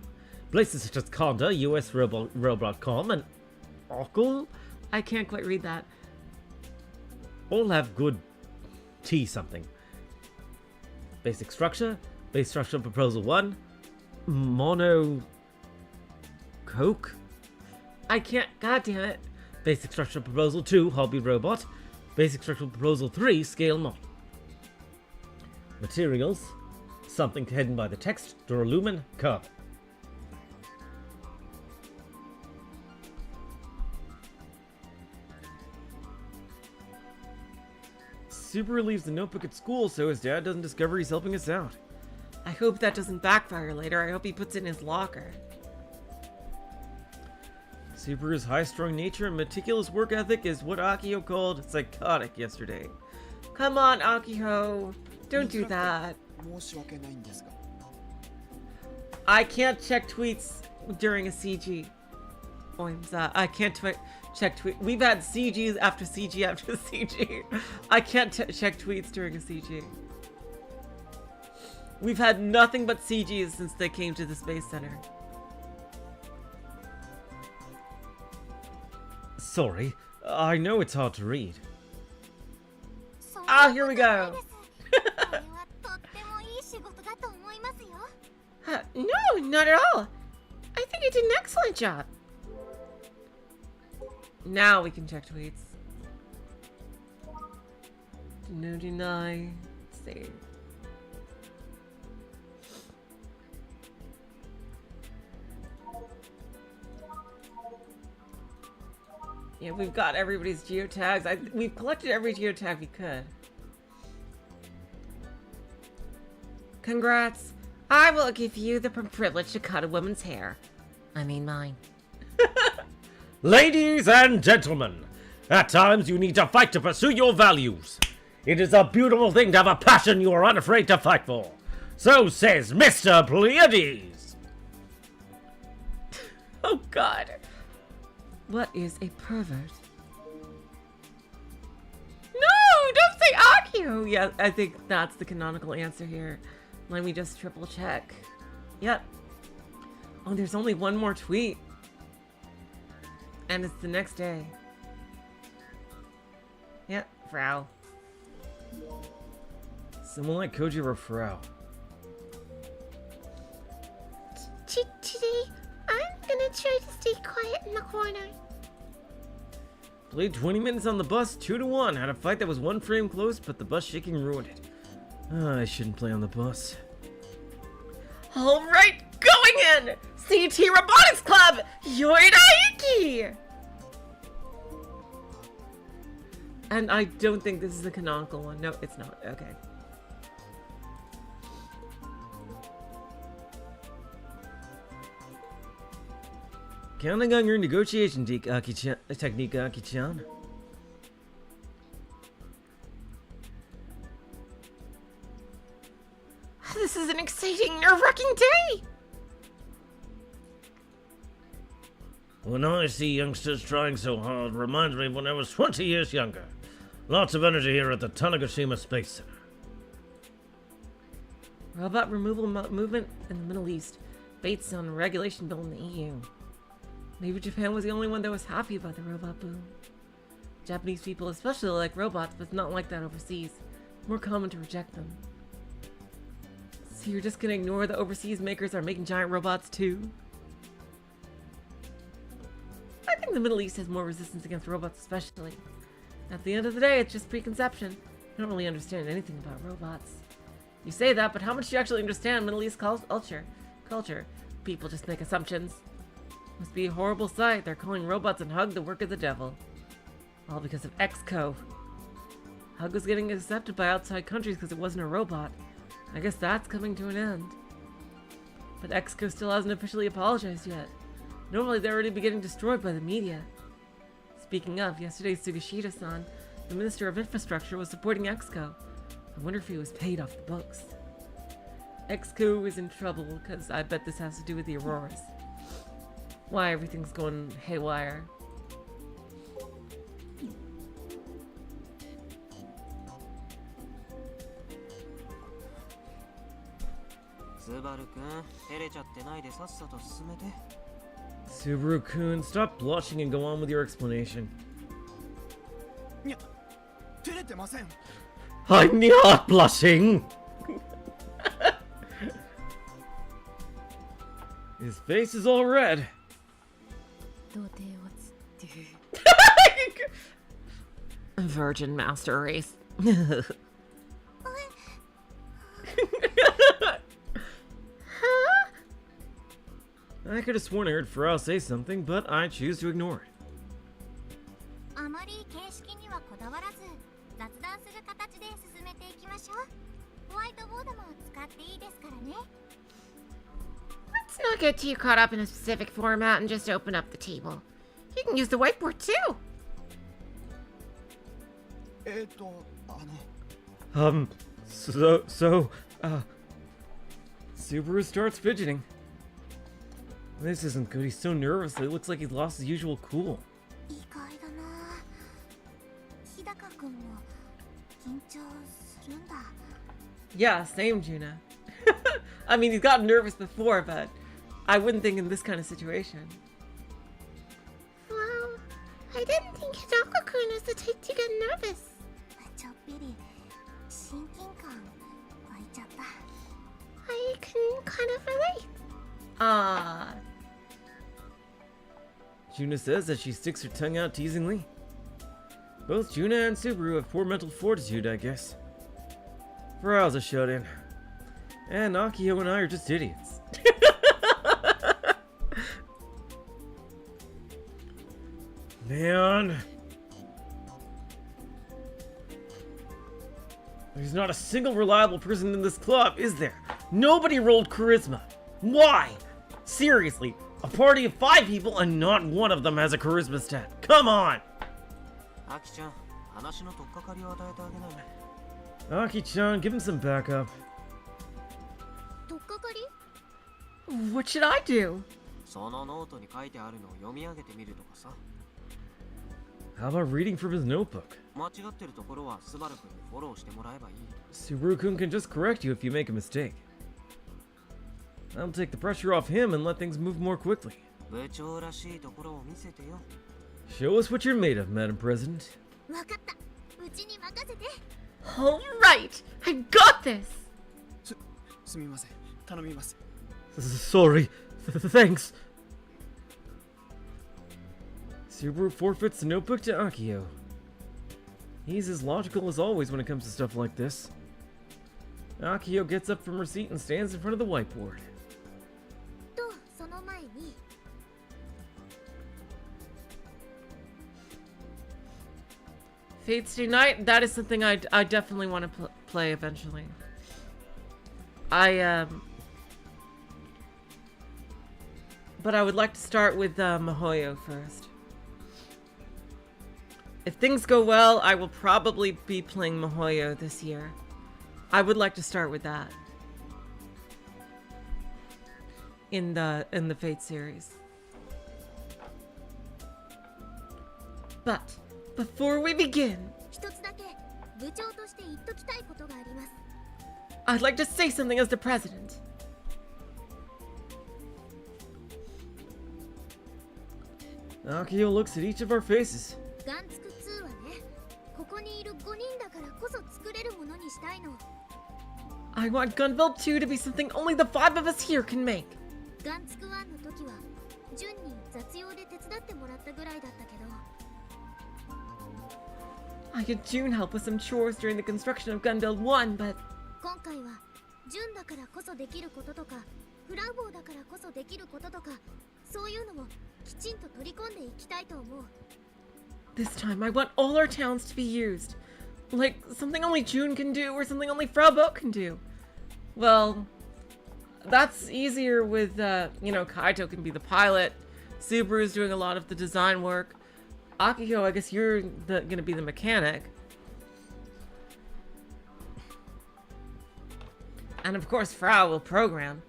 Places such as Conda, US Robot.com, and Oracle, I can't quite read that. all have good T something. Basic structure proposal 1, mono coke. I can't. God damn it. Basic structure proposal 2, hobby robot. Basic structural proposal 3, scale model. Materials, something hidden by the text, duralumin, carbon. Subaru leaves the notebook at school so his dad doesn't discover he's helping us out. I hope that doesn't backfire later. I hope he puts it in his locker. Subaru's high-strung nature and meticulous work ethic is what Akiho called psychotic yesterday. Come on, Akiho. Don't do that. 申し訳ないんですが I can't check tweets during a CG. I can't check tweets. We've had CGs after CG after CG. I can't check tweets during a CG. We've had nothing but CGs since they came to the Space Center. Sorry, I know it's hard to read. Ah, here we go. これはとってもいい仕事だと思いますよ No, not at all. I think you did an excellent job. Now we can check tweets. No deny. Save. Yeah, we've got everybody's geotags. We've collected every geotag we could. Congrats. I will give you the privilege to cut a woman's hair. I mean mine. Ladies and gentlemen, at times you need to fight to pursue your values. It is a beautiful thing to have a passion you are unafraid to fight for. So says Mr. Pleiades. Oh God. What is a pervert? No, don't say Akiho. Yeah, I think that's the canonical answer here. Let me just triple check. Yep. Oh, there's only one more tweet. And it's the next day. Yep, Frau. Someone like Koji or Frau. Today, I'm gonna try to stay quiet in the corner. Played 20 minutes on the bus, 2-1. Had a fight that was one frame close, but the bus shaking ruined it. I shouldn't play on the bus. All right, going in! CT Robotics Club! Yoidaiki! And I don't think this is the canonical one. No, it's not. Okay. Counting on your negotiation technique, Aki-chan. This is an exciting, nerve-wracking day! When I see youngsters trying so hard, it reminds me of when I was 20 years younger. Lots of energy here at the Tanegashima Space Center. Robot removal movement in the Middle East. Bates on regulation bill in the EU. Maybe Japan was the only one that was happy about the robot boom. Japanese people especially like robots, but it's not like that overseas. More common to reject them. So you're just gonna ignore the overseas makers are making giant robots too? I think the Middle East has more resistance against robots especially. At the end of the day, it's just preconception. You don't really understand anything about robots. You say that, but how much do you actually understand Middle East culture? People just make assumptions. Must be a horrible sight. They're calling robots and Hug the work of the devil. All because of XCO. Hug was getting accepted by outside countries because it wasn't a robot. I guess that's coming to an end. But XCO still hasn't officially apologized yet. Normally they're already be getting destroyed by the media. Speaking of, yesterday's Sugashita-san, the Minister of Infrastructure, was supporting XCO. I wonder if he was paid off the books. XCO is in trouble because I bet this has to do with the Auroras. Why everything's going haywire. スバルくん、照れちゃってないでさっさと進めて。 Subaru-kun, stop blushing and go on with your explanation. いや照れてません。 I'm not blushing! His face is all red. 童貞をつって Virgin Master Race. I could have sworn I heard Farrell say something, but I choose to ignore it. あまり形式にはこだわらず雑談する形で進めていきましょう。ホワイトボードも使っていいですからね。 Let's not get too caught up in a specific format and just open up the table. You can use the whiteboard too. Subaru starts fidgeting. This isn't good. He's so nervous. It looks like he's lost his usual cool. 意外だな。日高くんも緊張するんだ。 Yeah, same, Juna. I mean, he's gotten nervous before, but I wouldn't think in this kind of situation. Well, I didn't think Hidaka-kun was the type to get nervous. ちょっぴり親近感湧いちゃった。I can kind of relate. Ah. Juna says as she sticks her tongue out teasingly. Both Juna and Subaru have poor mental fortitude, I guess. Farrell's a shut-in. And Akiho and I are just idiots. Man. There's not a single reliable person in this club, is there? Nobody rolled charisma. Why? Seriously, a party of 5 people and not one of them has a charisma stat. Come on! アキちゃん、話の取っかかりを与えてあげない。 Aki-chan, give him some backup. とっかかり？ What should I do? そのノートに書いてあるのを読み上げてみるとかさ。 How about reading from his notebook? 間違ってるところはスバル君にフォローしてもらえばいい。 Subaru-kun can just correct you if you make a mistake. That'll take the pressure off him and let things move more quickly. 部長らしいところを見せてよ。 Show us what you're made of, Madam President. わかった。うちに任せて。 All right, I got this. すみません。頼みます。 Sorry. Thanks. Subaru forfeits the notebook to Akiho. He's as logical as always when it comes to stuff like this. Akiho gets up from her seat and stands in front of the whiteboard. と、その前に。 Fates Unite, that is something I definitely want to play eventually. But I would like to start with Mihoyo first. If things go well, I will probably be playing Mihoyo this year. I would like to start with that. In the Fate series. But before we begin, 一つだけ部長として言っときたいことがあります。 I'd like to say something as the president. Akiho looks at each of our faces. ガンツク2はね、ここにいる5人だからこそ作れるものにしたいの。 I want Gunbuild 2 to be something only the 5 of us here can make. ガンツク1の時は、ジュンに雑用で手伝ってもらったぐらいだったけど。 I had June help with some chores during the construction of Gunbuild 1, but 今回は、ジュンだからこそできることとか、フラウボーだからこそできることとか、そういうのをきちんと取り込んでいきたいと思う。 this time I want all our talents to be used. Like something only June can do or something only Frau Boat can do. Well, that's easier with, Kaito can be the pilot. Subaru's doing a lot of the design work. Akiho, I guess you're gonna be the mechanic. And of course, Frau will program.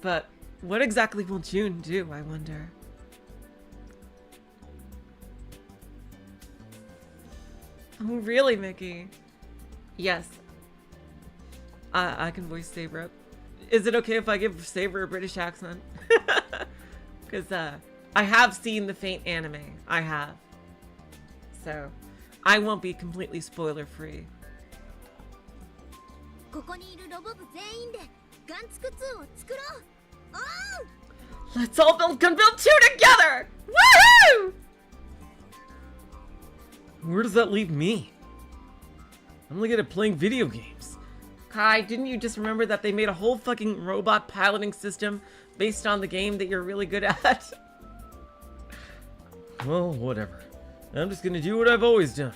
But what exactly will June do, I wonder? Oh, really, Mickey? Yes. I can voice Saber. Is it okay if I give Saber a British accent? Because I have seen the Fate anime. I have. So, I won't be completely spoiler free. ここにいるロボ部全員でガンツク2を作ろう。お Let's all build Gun Build 2 together! Woohoo! Where does that leave me? I'm only good at playing video games. Kai, didn't you just remember that they made a whole fucking robot piloting system based on the game that you're really good at? Well, whatever. I'm just gonna do what I've always done.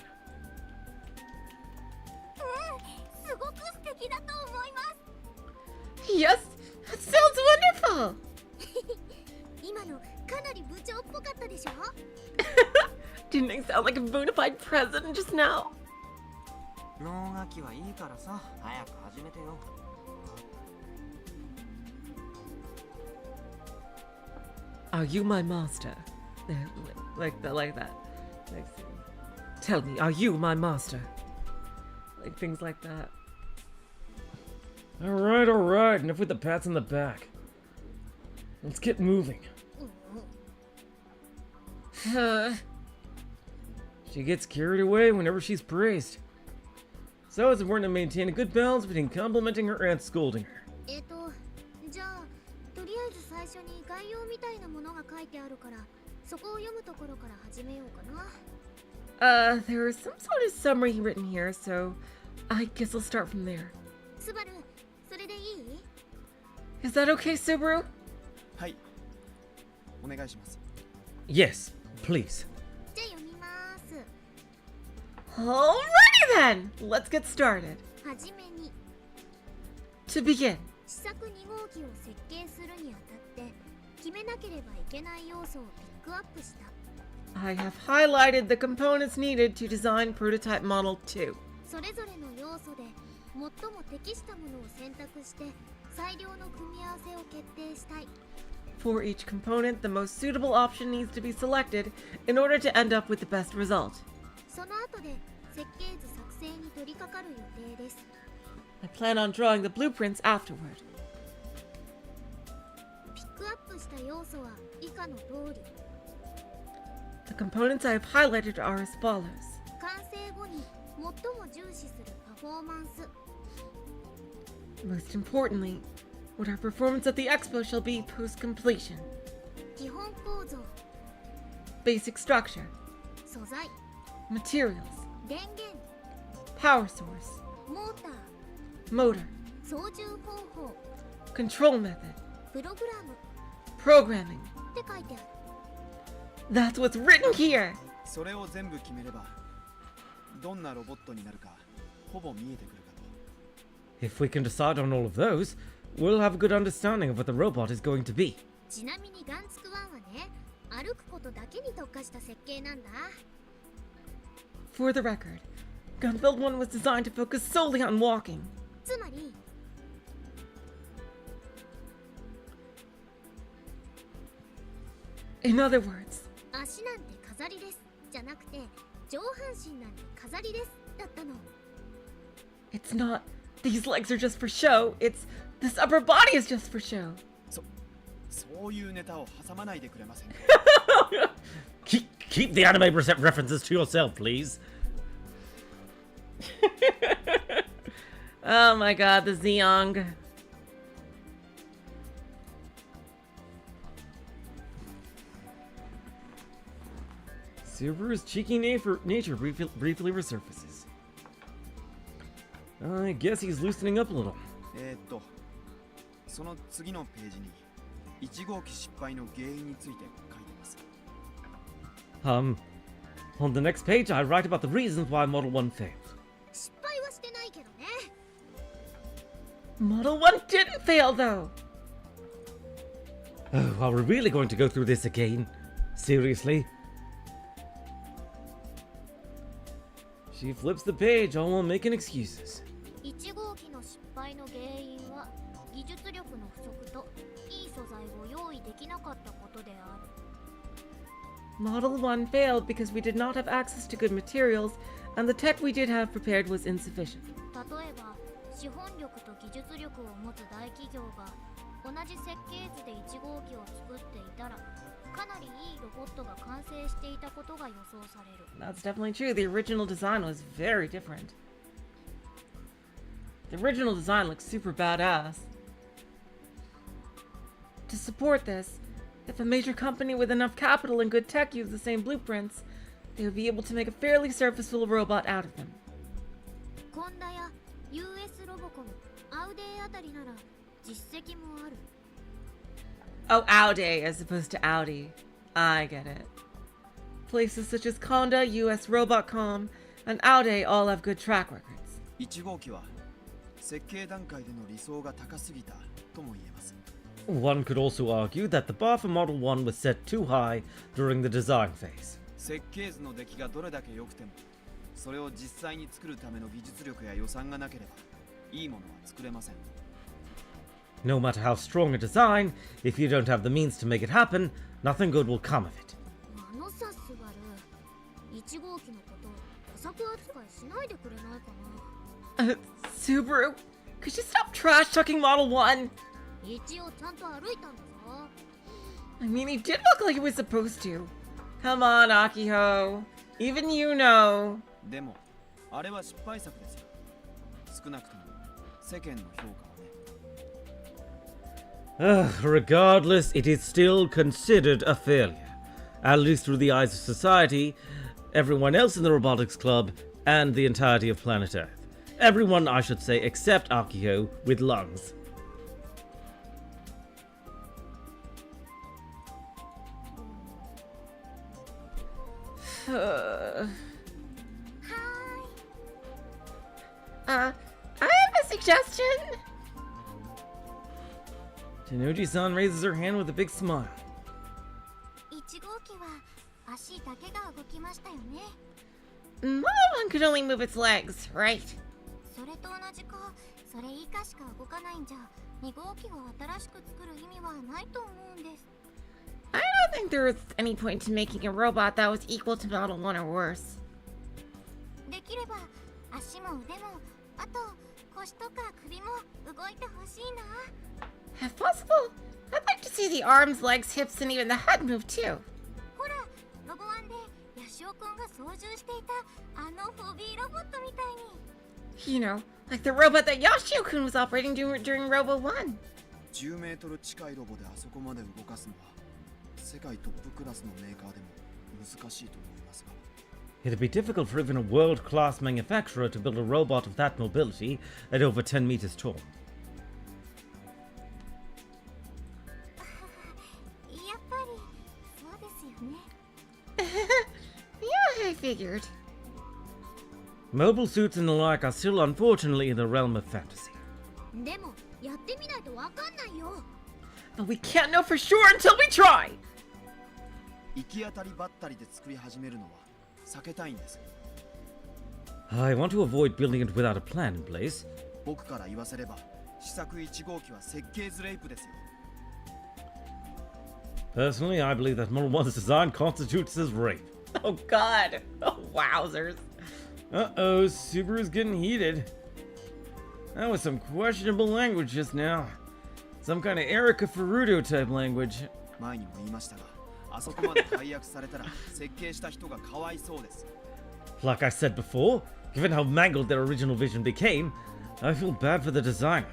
すごく素敵だと思います。 Yes! That sounds wonderful! 今のかなり部長っぽかったでしょ Didn't I sound like a bona fide president just now? 脳書きはいいからさ、早く始めてよ。Are you my master? Like that. Like, tell me, are you my master? Like things like that. Alright, enough with the pats on the back. Let's get moving. She gets carried away whenever she's praised. So it's important to maintain a good balance between complimenting her and scolding her. じゃあとりあえず最初に概要みたいなものが書いてあるからそこを読むところから始めようかな。There is some sort of summary written here, so I guess I'll start from there. スバル、それでいい？ Is that okay, Subaru? はい、お願いします。 Yes, please. じゃあ読みます。 Alrighty then! Let's get started. はじめに To begin, 試作2号機を設計するにあたって決めなければいけない要素をピックアップした。 I have highlighted the components needed to design prototype model 2. それぞれの要素で最も適したものを選択して最良の組み合わせを決定したい。 For each component, the most suitable option needs to be selected in order to end up with the best result. その後で設計図作成に取り掛かる予定です。 I plan on drawing the blueprints afterward. ピックアップした要素は以下の通り。 The components I have highlighted are as follows. 完成後に最も重視するパフォーマンス。 Most importantly, what our performance at the expo shall be post-completion. 基本構造、 Basic structure, 素材、 materials, 電源、 power source, モーター、 motor, 操縦方法、 control method, プログラム programming. って書いてある。 That's what's written here! それを全部決めれば、どんなロボットになるかほぼ見えてくるかと。 If we can decide on all of those, we'll have a good understanding of what the robot is going to be. ちなみにガンツク1はね、歩くことだけに特化した設計なんだ。 For the record, Gunbuild 1 was designed to focus solely on walking. つまり In other words, 足なんて飾りですじゃなくて上半身なんて飾りですだったの。 it's not these legs are just for show, it's this upper body is just for show. そういうネタを挟まないでくれませんか。Keep the anime references to yourself, please. Oh my god, the Zeong. Subaru's cheeky nature briefly resurfaces. I guess he's loosening up a little. その次のページに1号機失敗の原因について書いてます。 On the next page, I write about the reasons why Model 1 failed. 失敗はしてないけどね。 Model 1 didn't fail though. Oh, are we really going to go through this again? Seriously? She flips the page, all while making excuses. 1号機の失敗の原因は技術力の不足といい素材を用意できなかったことである。 Model 1 failed because we did not have access to good materials, and the tech we did have prepared was insufficient. 例えば資本力と技術力を持つ大企業が同じ設計図で1号機を作っていたらかなりいいロボットが完成していたことが予想される。 That's definitely true. The original design was very different. The original design looks super badass. To support this, if a major company with enough capital and good tech used the same blueprints, they would be able to make a fairly serviceable robot out of them. ホンダや US ロボコン、アウデーあたりなら実績もある。 Oh, Audi as opposed to Audi. I get it. Places such as Honda, US Robotcom, and Audi all have good track records. 1号機は設計段階での理想が高すぎたとも言えます。 One could also argue that the bar for Model 1 was set too high during the design phase. 設計図の出来がどれだけ良くても、それを実際に作るための技術力や予算がなければ、いいものは作れません。 No matter how strong a design, if you don't have the means to make it happen, nothing good will come of it. あのさ、スバル、1号機のことお作扱いしないでくれないかな。 Subaru, could you stop trash talking Model 1? 一応ちゃんと歩いたんだぞ。 I mean, he did look like he was supposed to. Come on, Akiho. Even you know. でも、あれは失敗作ですよ。少なくとも世間の評価はね。 Regardless, it is still considered a failure. At least through the eyes of society, everyone else in the Robotics Club, and the entirety of planet Earth. Everyone, I should say, except Akiho with lungs. I have a suggestion. Tenoji-san raises her hand with a big smile. 1号機は足だけが動きましたよね。 Model 1 could only move its legs, right? それと同じか、それ以下しか動かないんじゃ、2号機を新しく作る意味はないと思うんです。 I don't think there was any point to making a robot that was equal to Model 1 or worse. できれば足も腕も、あと腰とか首も動いてほしいな。 If possible, I'd like to see the arms, legs, hips, and even the head move too. ほら、ロボワンでヤシオくんが操縦していたあのホビーロボットみたいに。 You know, like the robot that Yoshio-kun was operating during Robo 1. 10メートル近いロボであそこまで動かすのは世界トップクラスのメーカーでも難しいと思いますが。 It'd be difficult for even a world-class manufacturer to build a robot of that mobility at over 10 meters tall. やっぱりそうですよね。 Yeah, I figured. Mobile suits and the like are still unfortunately in the realm of fantasy. でもやってみないとわかんないよ。 But we can't know for sure until we try. 行き当たりばったりで作り始めるのは避けたいんです。 I want to avoid building it without a plan in place. 僕から言わせれば試作1号機は設計図レイプですよ。 Personally, I believe that Model 1's design constitutes as rape. Oh God. Oh wowzers. Uh-oh, Subaru's getting heated. That was some questionable language just now. Some kind of Erica Ferrudo type language. 前にも言いましたが、あそこまで解約されたら設計した人がかわいそうです。 Like I said before, given how mangled their original vision became, I feel bad for the designer.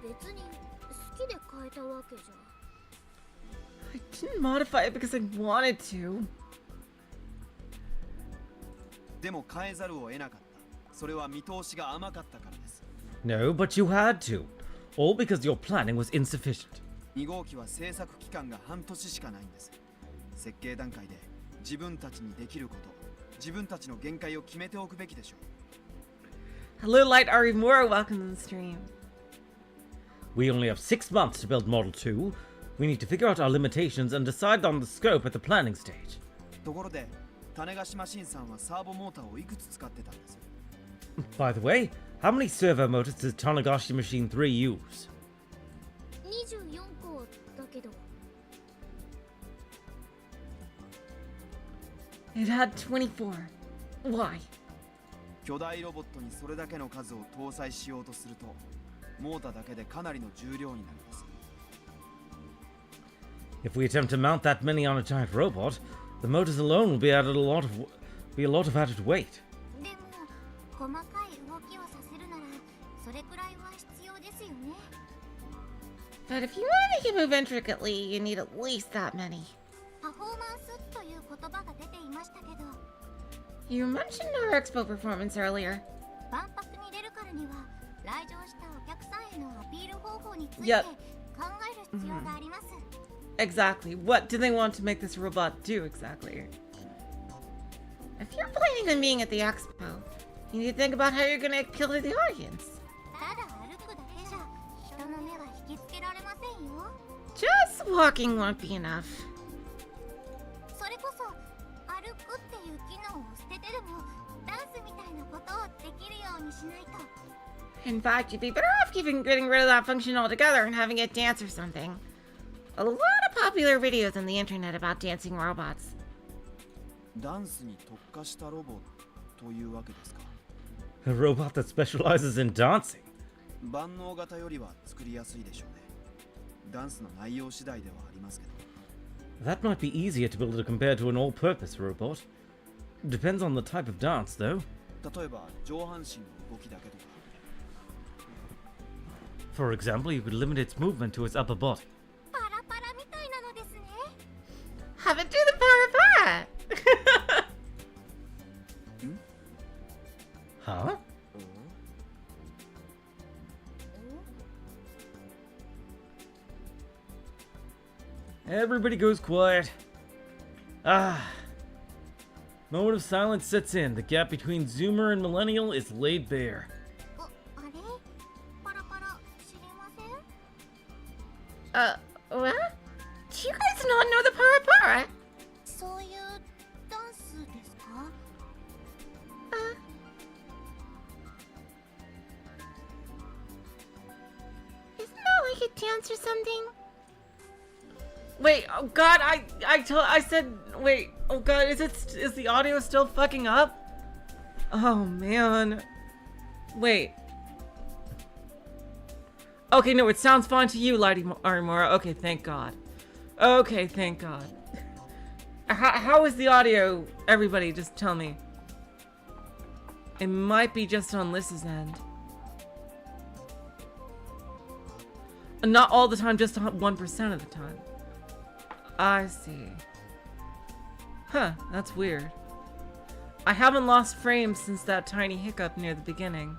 別に好きで変えたわけじゃ。 I didn't modify it because I wanted to. でも変えざるを得なかった。それは見通しが甘かったからです。 No, but you had to. All because your planning was insufficient. 2号機は制作期間が半年しかないんです。設計段階で自分たちにできること、自分たちの限界を決めておくべきでしょう。 Hello, Light Arimura. Welcome to the stream. We only have 6 months to build Model 2. We need to figure out our limitations and decide on the scope at the planning stage. ところで、種子島新さんはサーボモーターをいくつ使ってたんです？ By the way, how many servo motors does Tanagashi Machine 3 use? 24個だけど。 It had 24. Why? 巨大ロボットにそれだけの数を搭載しようとするとモーターだけでかなりの重量になります。 If we attempt to mount that many on a giant robot, the motors alone will be a lot of added weight. でも細かい動きをさせるならそれくらいは必要ですよね。 But if you want to make it move intricately, you need at least that many. パフォーマンスという言葉が出ていましたけど、 You mentioned our expo performance earlier. 万博に出るからには来場したお客さんへのアピール方法について Yep. 考える必要があります。 Exactly. What do they want to make this robot do exactly? If you're planning on being at the expo, you need to think about how you're going to appeal to the audience. ただ歩くだけじゃ人の目は引きつけられませんよ。 Just walking won't be enough. それこそ歩くっていう機能を捨ててでもダンスみたいなことをできるようにしないと。 In fact, you'd be better off getting rid of that function altogether and having it dance or something. A lot of popular videos on the internet about dancing robots. ダンスに特化したロボというわけですか。 A robot that specializes in dancing. 万能型よりは作りやすいでしょうね。ダンスの内容次第ではありますけど。 That might be easier to build compared to an all-purpose robot. Depends on the type of dance, though. 例えば上半身の動きだけとか。 For example, you could limit its movement to its upper body. パラパラみたいなのですね。 Have it do the para. Huh? Everybody goes quiet. Ah. Moment of silence sets in. The gap between Zoomer and Millennial is laid bare. あれパラパラ知りません？ What? Do you guys not know the para? そういうダンスですか？ Isn't that like a dance or something? Wait, oh god, I said, wait, oh god, is the audio still fucking up? Oh man. Wait. Okay, no, it sounds fine to you, Lady Arimura. Okay, thank god. Okay, thank god. How is the audio, everybody? Just tell me. It might be just on Lys's end. Not all the time, just 1% of the time. I see. Huh, that's weird. I haven't lost frames since that tiny hiccup near the beginning.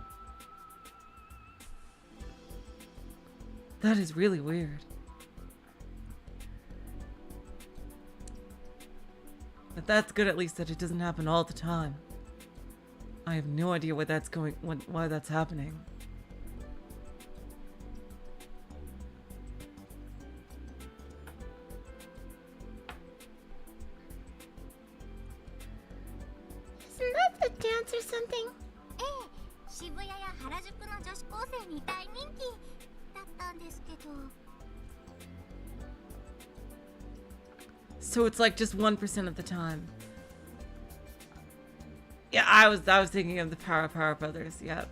That is really weird. But that's good at least that it doesn't happen all the time. I have no idea why that's happening. Isn't that the dance or something? ええ、渋谷や原宿の女子高生に大人気だったんですけど。 So it's like just 1% of the time. Yeah, I was thinking of the Power Brothers, yep.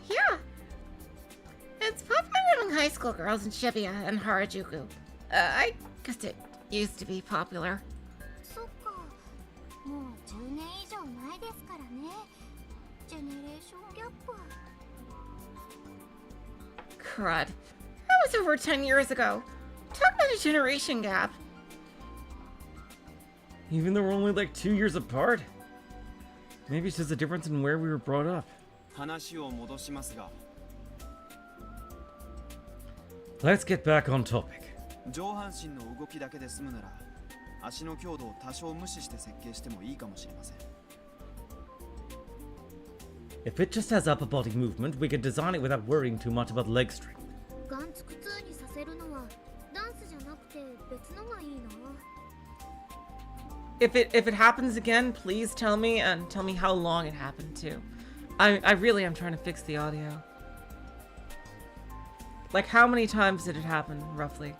Yeah. It's popular among high school girls in Shibuya and Harajuku. I guess it used to be popular. そっか、もう10年以上前ですからね。ジェネレーションギャップ。 Crud. That was over 10 years ago. Talk about a generation gap. Even though we're only like 2 years apart? Maybe it's just a difference in where we were brought up. 話を戻しますが、 Let's get back on topic. 上半身の動きだけで済むなら足の強度を多少無視して設計してもいいかもしれません。 If it just has upper body movement, we can design it without worrying too much about leg strength. ガンツクツーにさせるのはダンスじゃなくて別のがいいな。 If it happens again, please tell me and tell me how long it happened to. I really am trying to fix the audio. Like how many times did it happen, roughly?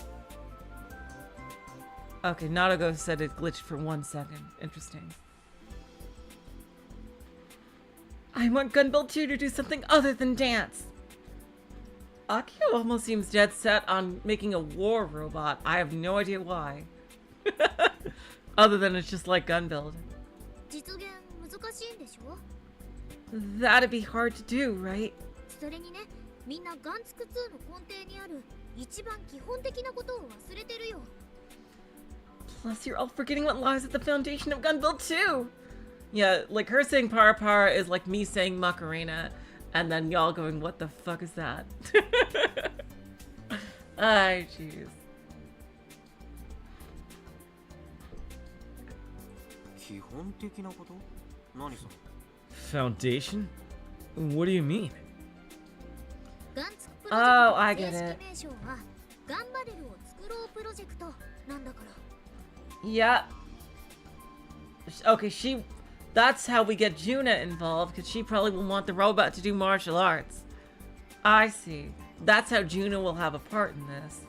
Okay, Nadago said it glitched for 1 second. Interesting. I want Gunbuild 2 to do something other than dance. Akiho almost seems dead set on making a war robot. I have no idea why. Other than it's just like Gunbuild. 実現難しいんでしょ That'd be hard to do, right? それにね、みんなガンツク2の根底にある一番基本的なことを忘れてるよ。 Plus, you're all forgetting what lies at the foundation of Gunbuild 2! Yeah, like her saying Para Para is like me saying Macarena, and then y'all going, what the fuck is that? Ay, jeez. 基本的なこと？何それ？ Foundation? What do you mean? ガンツクプロジ Oh, ェ I クト get の it. 正式名称はガンバレルを作ろうプロジェクトなんだから。 Yeah. Okay, that's how we get Juna involved, because she probably will want the robot to do martial arts. I see. That's how Juna will have a part in this.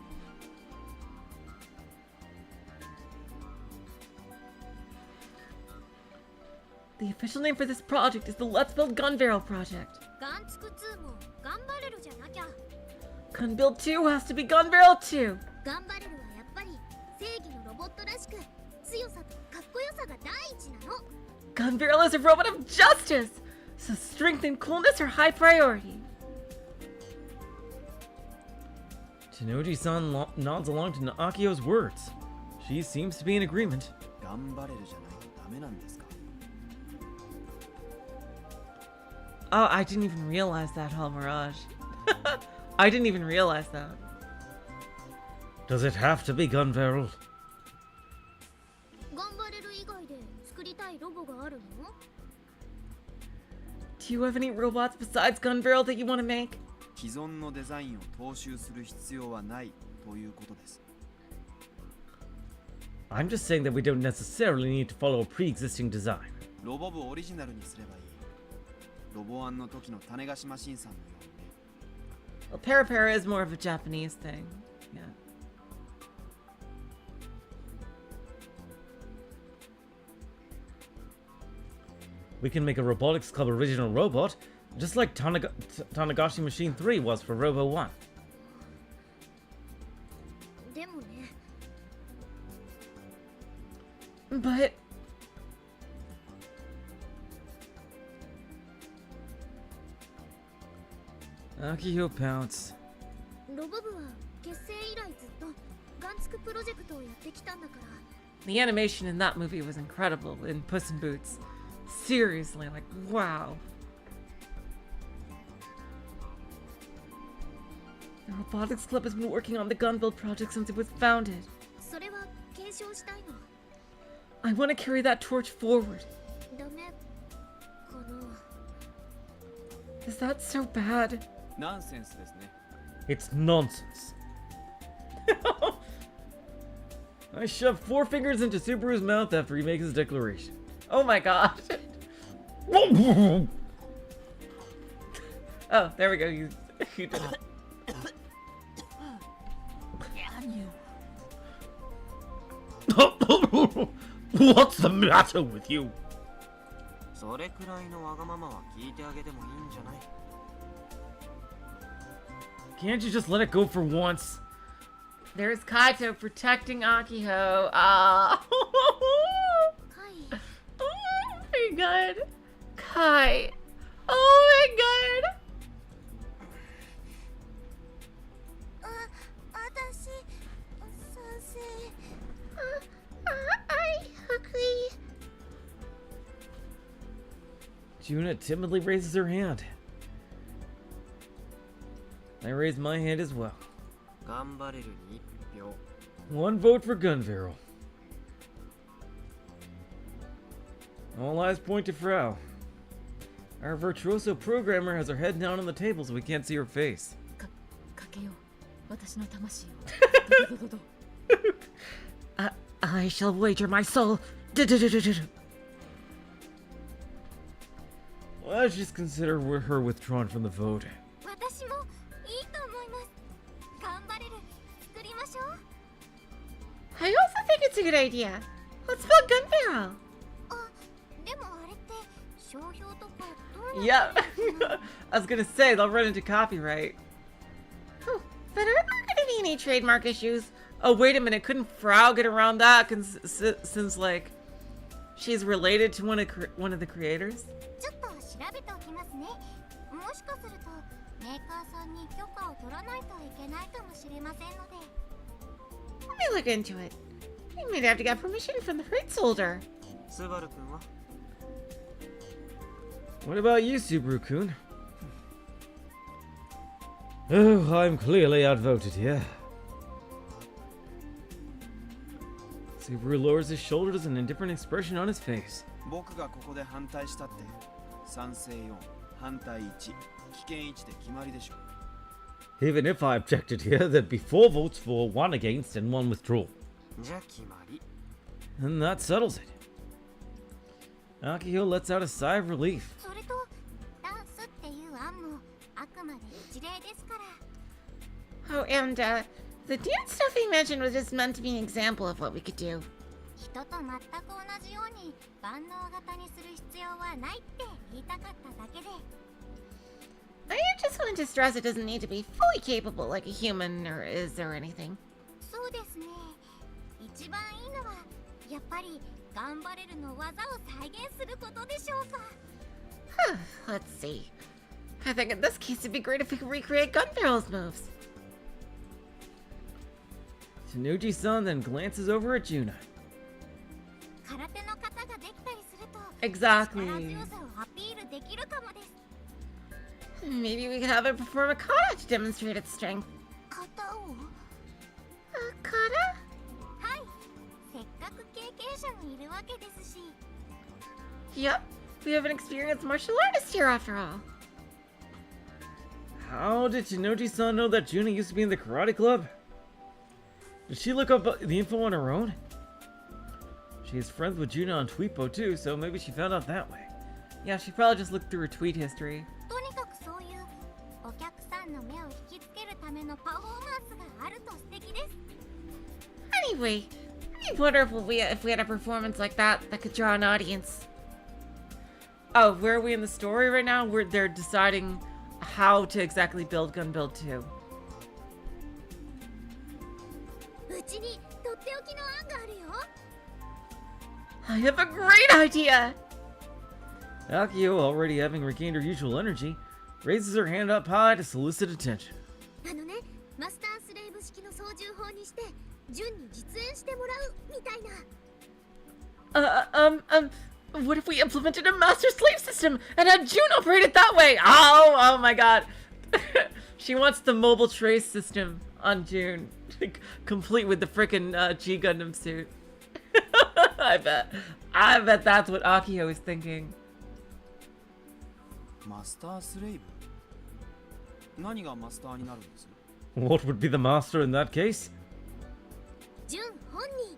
The official name for this project is the Let's Build Gun Barrel Project. ガンツク2もガンバレルじゃなきゃ。 Gun Build 2 has to be Gun Barrel 2. ガンバレルはやっぱり正義のロボットらしく強さとかっこよさが第一なの。 Gun Barrel is a robot of justice, so strength and coolness are high priority. Tenoji-san nods along to Akiho's words. She seems to be in agreement. 頑張れるじゃないとダメなんですか？ Oh, I didn't even realize that, Hall Mirage. I didn't even realize that. Does it have to be gun barrel? ガンバレル以外で作りたいロボがあるの？ Do you have any robots besides Gun Barrel that you want to make? 既存のデザインを踏襲する必要はないということです。 I'm just saying that we don't necessarily need to follow a pre-existing design. ロボ部オリジナルにすればいい。ロボアンの時の種子島新さんのようにね。 Well, Para Para is more of a Japanese thing. Yeah. We can make a Robotics Club original robot, just like Tanagashi Machine 3 was for Robo 1. でもね。 But... Akiho pouts. ロボ部は結成以来ずっとガンツクプロジェクトをやってきたんだから。 The animation in that movie was incredible in Puss in Boots. Seriously, like, wow. The Robotics Club has been working on the gun build project since it was founded. それは継承したいの。 I want to carry that torch forward. ダメかな。 Is that so bad? ナンセンスですね。 It's nonsense. I shoved 4 fingers into Subaru's mouth after he makes his declaration. Oh my god. Oh, there we go. You did it. What's the matter with you? それくらいのわがままは聞いてあげてもいいんじゃない？ Can't you just let it go for once? There's Kaito protecting Akiho. Ah. はい。 Oh my god. Kai. Oh my god. 私賛成。I agree. Juna timidly raises her hand. I raise my hand as well. 頑張れるに1票。 One vote for Gun Barrel. All eyes point to Frau. Our virtuoso programmer has her head down on the table so we can't see her face. かけよう。私の魂を。 I shall wager my soul. Let's just consider her withdrawn from the vote. 私もいいと思います。頑張れる。作りましょう。 I also think it's a good idea. Let's build gun barrel. あ、でもあれって商標とかどうな Yeah. ってるのかな I was gonna say, they'll run into copyright. Oh, but are there gonna be any trademark issues? Oh, wait a minute. Couldn't Frau get around that since like, she's related to one of the creators? ちょっと調べておきますね。もしかするとメーカーさんに許可を取らないといけないかもしれませんので。Let me look into it. We might have to get permission from the rights holder. スバル君は What about you, Subaru-kun? Oh, I'm clearly outvoted here. Subaru lowers his shoulders, an indifferent expression on his face. 僕がここで反対したって賛成4反対1危険1で決まりでしょ。 Even if I objected here, there'd be 4 votes for, 1 against, and 1 withdrawal. じゃあ決まり And that settles it. Akiho lets out a sigh of relief. それとダンスっていう案もあくまで一例ですから。 Oh, and the dance stuff he mentioned was just meant to be an example of what we could do. 人と全く同じように万能型にする必要はないって言いたかっただけで。 I just wanted to stress it doesn't need to be fully capable like a human, or is there anything? そうですね。一番いいのはやっぱり頑張れるの技を再現することでしょうか。Let's see. I think in this case it'd be great if we could recreate gun barrel's moves. Tanuji-san then glances over at Juna. 空手の型ができたりすると Exactly. 力強さをアピールできるかもです。 Maybe we could have it perform a kata to demonstrate its strength. 型を A kata? はい。せっかく経験者がいるわけですし。 Yep. We have an experienced martial artist here after all. How did Tanuji-san know that Juna used to be in the karate club? Did she look up the info on her own? She is friends with Juna on Tweepo too, so maybe she found out that way. Yeah, she probably just looked through her tweet history. とにかくそういうお客さんの目を引きつけるためのパフォーマンスがあると素敵です。 Anyway, I wonder if we had a performance like that could draw an audience. Oh, where are we in the story right now? They're deciding how to exactly build Gun Build 2. うちにとっておきの案があるよ。 I have a great idea! Akiho, already having regained her usual energy, raises her hand up high to solicit attention. あのね、マスタースレイブ式の操縦法にして順に実演してもらうみたいな。What if we implemented a master slave system and had June operate it that way? Oh my god. She wants the mobile trace system on June, complete with the frickin' G Gundam suit. I bet that's what Akiho is thinking. マスタースレイブ何がマスターになるんです？ What would be the master in that case? 順本人。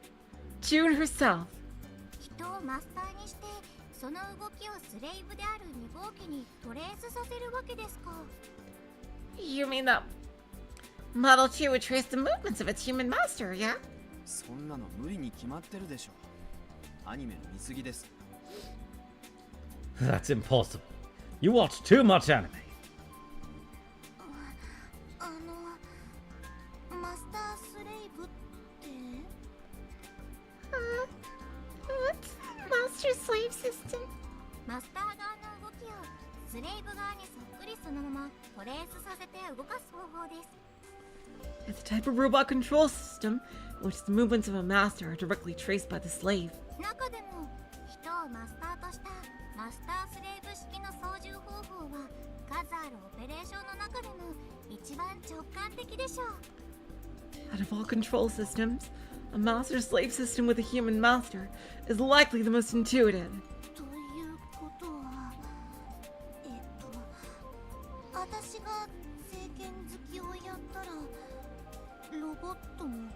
June herself. 人をマスターにしてその動きをスレイブである2号機にトレースさせるわけですか。 You mean that Model 2 would trace the movements of its human master, yeah? そんなの無理に決まってるでしょ。アニメの見過ぎです。 That's impossible. You watch too much anime. マスタースレイブって What's master slave system? マスター側の動きをスレイブ側にそっくりそのままトレースさせて動かす方法です。 It's a type of robot control system in which the movements of a master are directly traced by the slave. 中でも人をマスターとしたマスタースレイブ式の操縦方法は数あるオペレーションの中でも一番直感的でしょう。 Out of all control systems, a master slave system with a human master is likely the most intuitive. ということは私が聖剣好きをやったらロボットも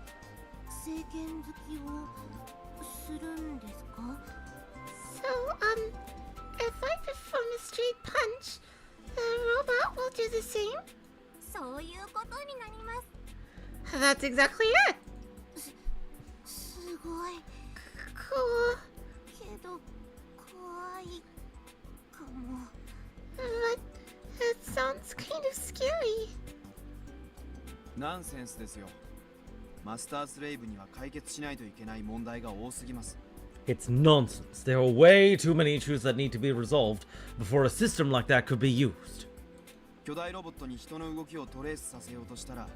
聖剣好きをするんですか？ So, if I perform a straight punch, the robot will do the same? そういうことになります。 That's exactly it. すごい Cool. けど怖いかも。 That sounds kind of scary. ナンセンスですよ。マスタースレイブには解決しないといけない問題が多すぎます。 It's nonsense. There are way too many issues that need to be resolved before a system like that could be used. 巨大ロボットに人の動きをトレースさせようとしたら、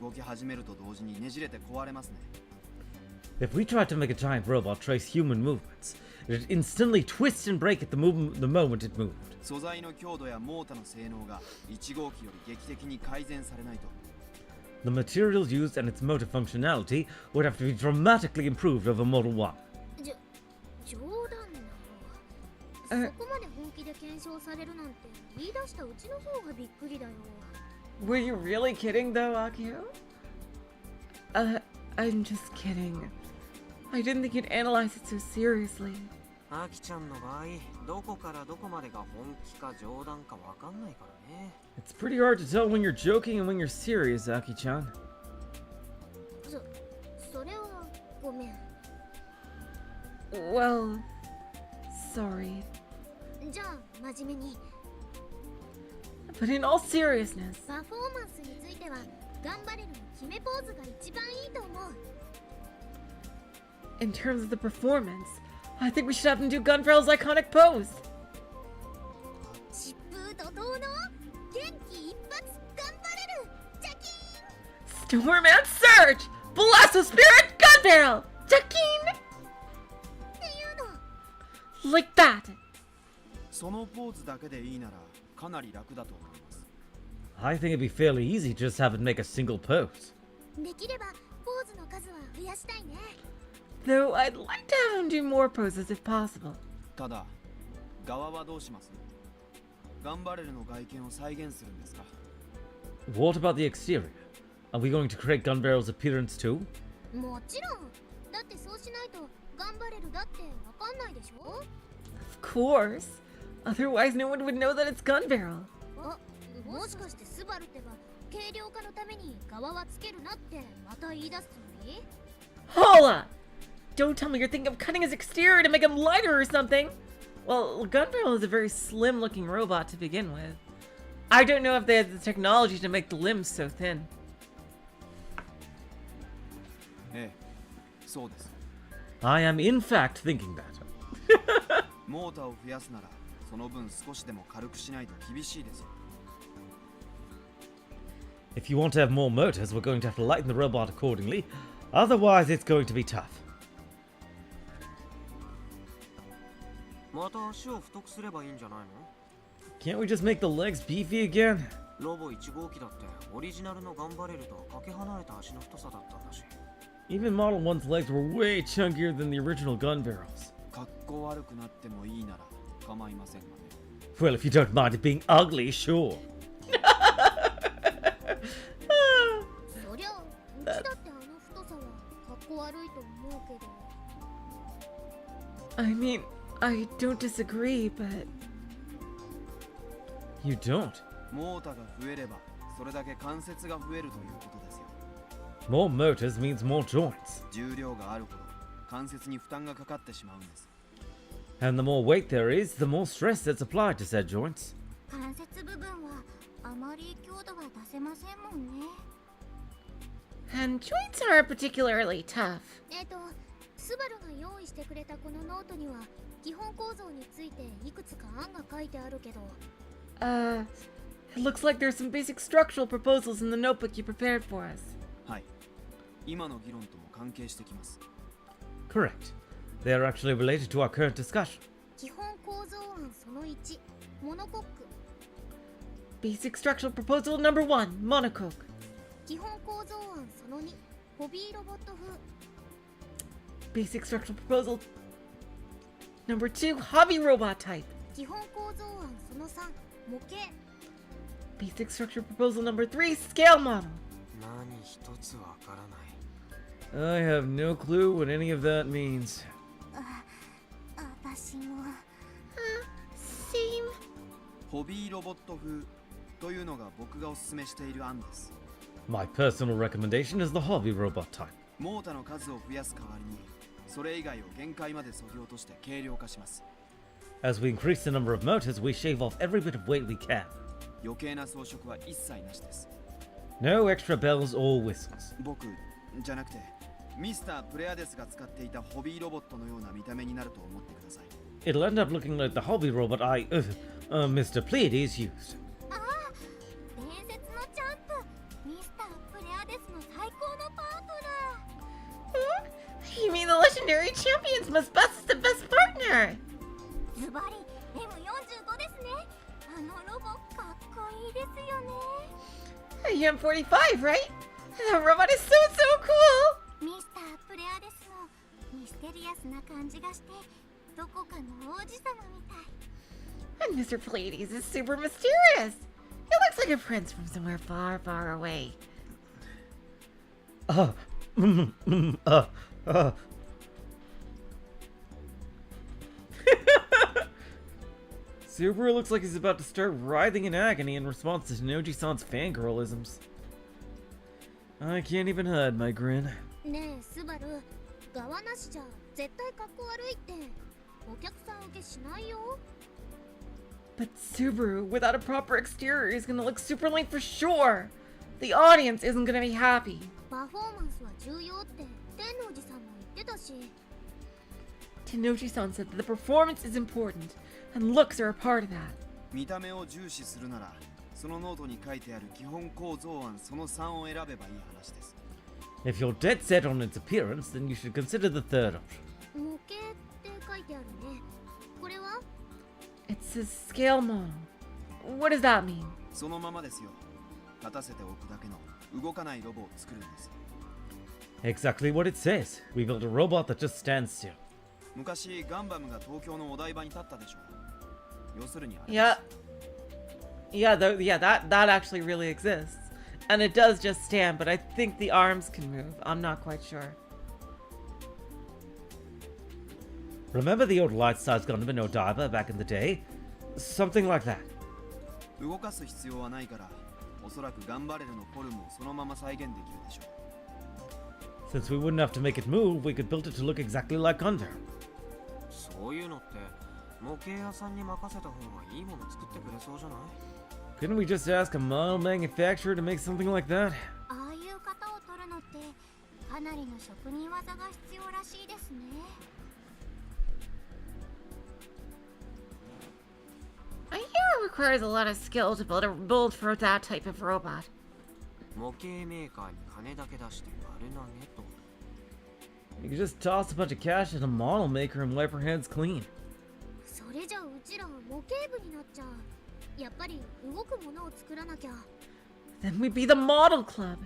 動き始めると同時にねじれて壊れますね。 If we tried to make a giant robot trace human movements, it'd instantly twist and break at the moment it moved. 素材の強度やモータの性能が1号機より劇的に改善されないと。 The materials used and its motor functionality would have to be dramatically improved over Model 1. 冗談なの。そこまで本気で検証されるなんて言い出したうちの方がびっくりだよ。 Were you really kidding though, Akiho? I'm just kidding. I didn't think you'd analyze it so seriously. アキちゃんの場合、どこからどこまでが本気か冗談かわかんないからね。 It's pretty hard to tell when you're joking and when you're serious, Aki-chan. それはごめん。 Well, sorry. じゃあ真面目に。 But in all seriousness, パフォーマンスについては頑張れる決めポーズが一番いいと思う。 in terms of the performance, I think we should have him do Gunbarrel's iconic pose. 疾風怒涛の元気一発頑張れるジャキーン Storm and Surge! Blast of Spirit Gunbarrel! Jakin! っていうの。 Like that! そのポーズだけでいいならかなり楽だと思います。 I think it'd be fairly easy to just have it make a single pose. できればポーズの数は増やしたいね。 Though I'd like to have him do more poses if possible. ただ、側はどうします？ガンバレルの外見を再現するんですか？ What about the exterior? Are we going to create Gunbarrel's appearance too? もちろん。だってそうしないと頑張れるだってわかんないでしょ。 Of course. Otherwise, no one would know that it's Gunbarrel. あ、もしかしてスバルってば軽量化のために側はつけるなってまた言い出すつもり？ Hola! Don't tell me you're thinking of cutting his exterior to make him lighter or something! Well, Gunbarrel is a very slim-looking robot to begin with. I don't know if they have the technology to make the limbs so thin. ええ、そうです。 I am in fact thinking that. モーターを増やすなら、その分少しでも軽くしないと厳しいですよ。 If you want to have more motors, we're going to have to lighten the robot accordingly. Otherwise, it's going to be tough. また足を太くすればいいんじゃないの？ Can't we just make the legs beefy again? ロボ1号機だってオリジナルのガンバレルとはかけ離れた足の太さだったんだし。 Even Model 1's legs were way chunkier than the original Gunbarrel's. 格好悪くなってもいいなら構いませんがね。 Well, if you don't mind it being ugly, sure. そりゃうちだってあの太さはかっこ悪いと思うけど。 I mean, I don't disagree, but... You don't. モーターが増えれば、それだけ関節が増えるということですよ。 More motors means more joints. 重量があるほど関節に負担がかかってしまうんです。 And the more weight there is, the more stress that's applied to said joints. 関節部分はあまり強度は出せませんもんね。 And joints aren't particularly tough. スバルが用意してくれたこのノートには基本構造についていくつか案が書いてあるけど。It looks like there's some basic structural proposals in the notebook you prepared for us. はい。今の議論とも関係してきます。 Correct. They are actually related to our current discussion. 基本構造案その1、モノコック。 Basic structural proposal number 1, monocoque. 基本構造案その2、ホビーロボット風。 Basic structural proposal number 2, hobby robot type. 基本構造案その3、模型。 Basic structural proposal number 3, scale model. 何一つわからない。 I have no clue what any of that means. 私も。Same. ホビーロボット風というのが僕がおすすめしている案です。 My personal recommendation is the hobby robot type. モーターの数を増やす代わりにそれ以外を限界まで削ぎ落として軽量化します。 As we increase the number of motors, we shave off every bit of weight we can. 余計な装飾は一切なしです。 No extra bells or whistles. 僕じゃなくてミスタープレアデスが使っていたホビーロボットのような見た目になると思ってください。 It'll end up looking like the hobby robot Mr. Pleiades used. ああ、伝説のチャンプ、ミスタープレアデスの最高のパートナー。 You mean the legendary champions must bust the best partner? ズバリ M45 ですね。あのロボかっこいいですよね。M45, right? The robot is so cool! ミスタープレアデスのミステリアスな感じがしてどこかの王子様みたい。 And Mr. Pleiades is super mysterious. He looks like a prince from somewhere far, far away. Subaru looks like he's about to start writhing in agony in response to Noji-san's fangirlisms. I can't even hide my grin. ねえスバル、側なしじゃ絶対かっこ悪いってお客さん受けしないよ。 But Subaru, without a proper exterior, is gonna look super lame for sure. The audience isn't gonna be happy. パフォーマンスは重要って天のおじさんも言ってたし。 Tenochi-san said that the performance is important, and looks are a part of that. 見た目を重視するならそのノートに書いてある基本構造案その3を選べばいい話です。 If you're dead set on its appearance, then you should consider the third option. 模型って書いてあるね。これは It says scale model. What does that mean? そのままですよ。立たせておくだけの動かないロボを作るんです。 Exactly what it says. We built a robot that just stands still. 昔ガンバムが東京のお台場に立ったでしょう。要するにあれ Yeah. That actually really exists. And it does just stand, but I think the arms can move. I'm not quite sure. Remember the old light-sized Gundam in Odaiba back in the day? Something like that. 動かす必要はないからおそらくガンバレルのフォルムをそのまま再現できるでしょう。 Since we wouldn't have to make it move, we could build it to look exactly like Gundam. そういうのって模型屋さんに任せた方がいいもの作ってくれそうじゃない？ Couldn't we just ask a model manufacturer to make something like that? ああいう型を取るのってかなりの職人技が必要らしいですね。 I hear it requires a lot of skill to build for that type of robot. 模型メーカーに金だけ出して丸投げと。 You could just toss a bunch of cash at a model maker and wipe her hands clean. それじゃうちら模型部になっちゃう。やっぱり動くものを作らなきゃ。 Then we'd be the model club.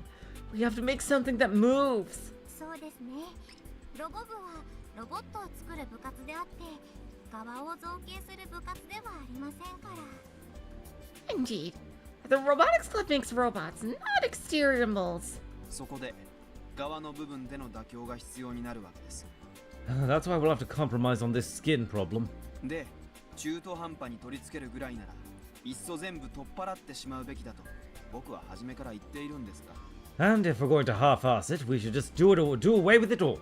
We have to make something that moves. そうですね。ロボ部はロボットを作る部活であって側を造形する部活ではありませんから。 Indeed. The Robotics Club makes robots, not exterior molds. そこで側の部分での妥協が必要になるわけです。 That's why we'll have to compromise on this skin problem. で、中途半端に取り付けるぐらいならいっそ全部取っ払ってしまうべきだと僕は初めから言っているんですが。 And if we're going to half-ass it, we should just do away with it all.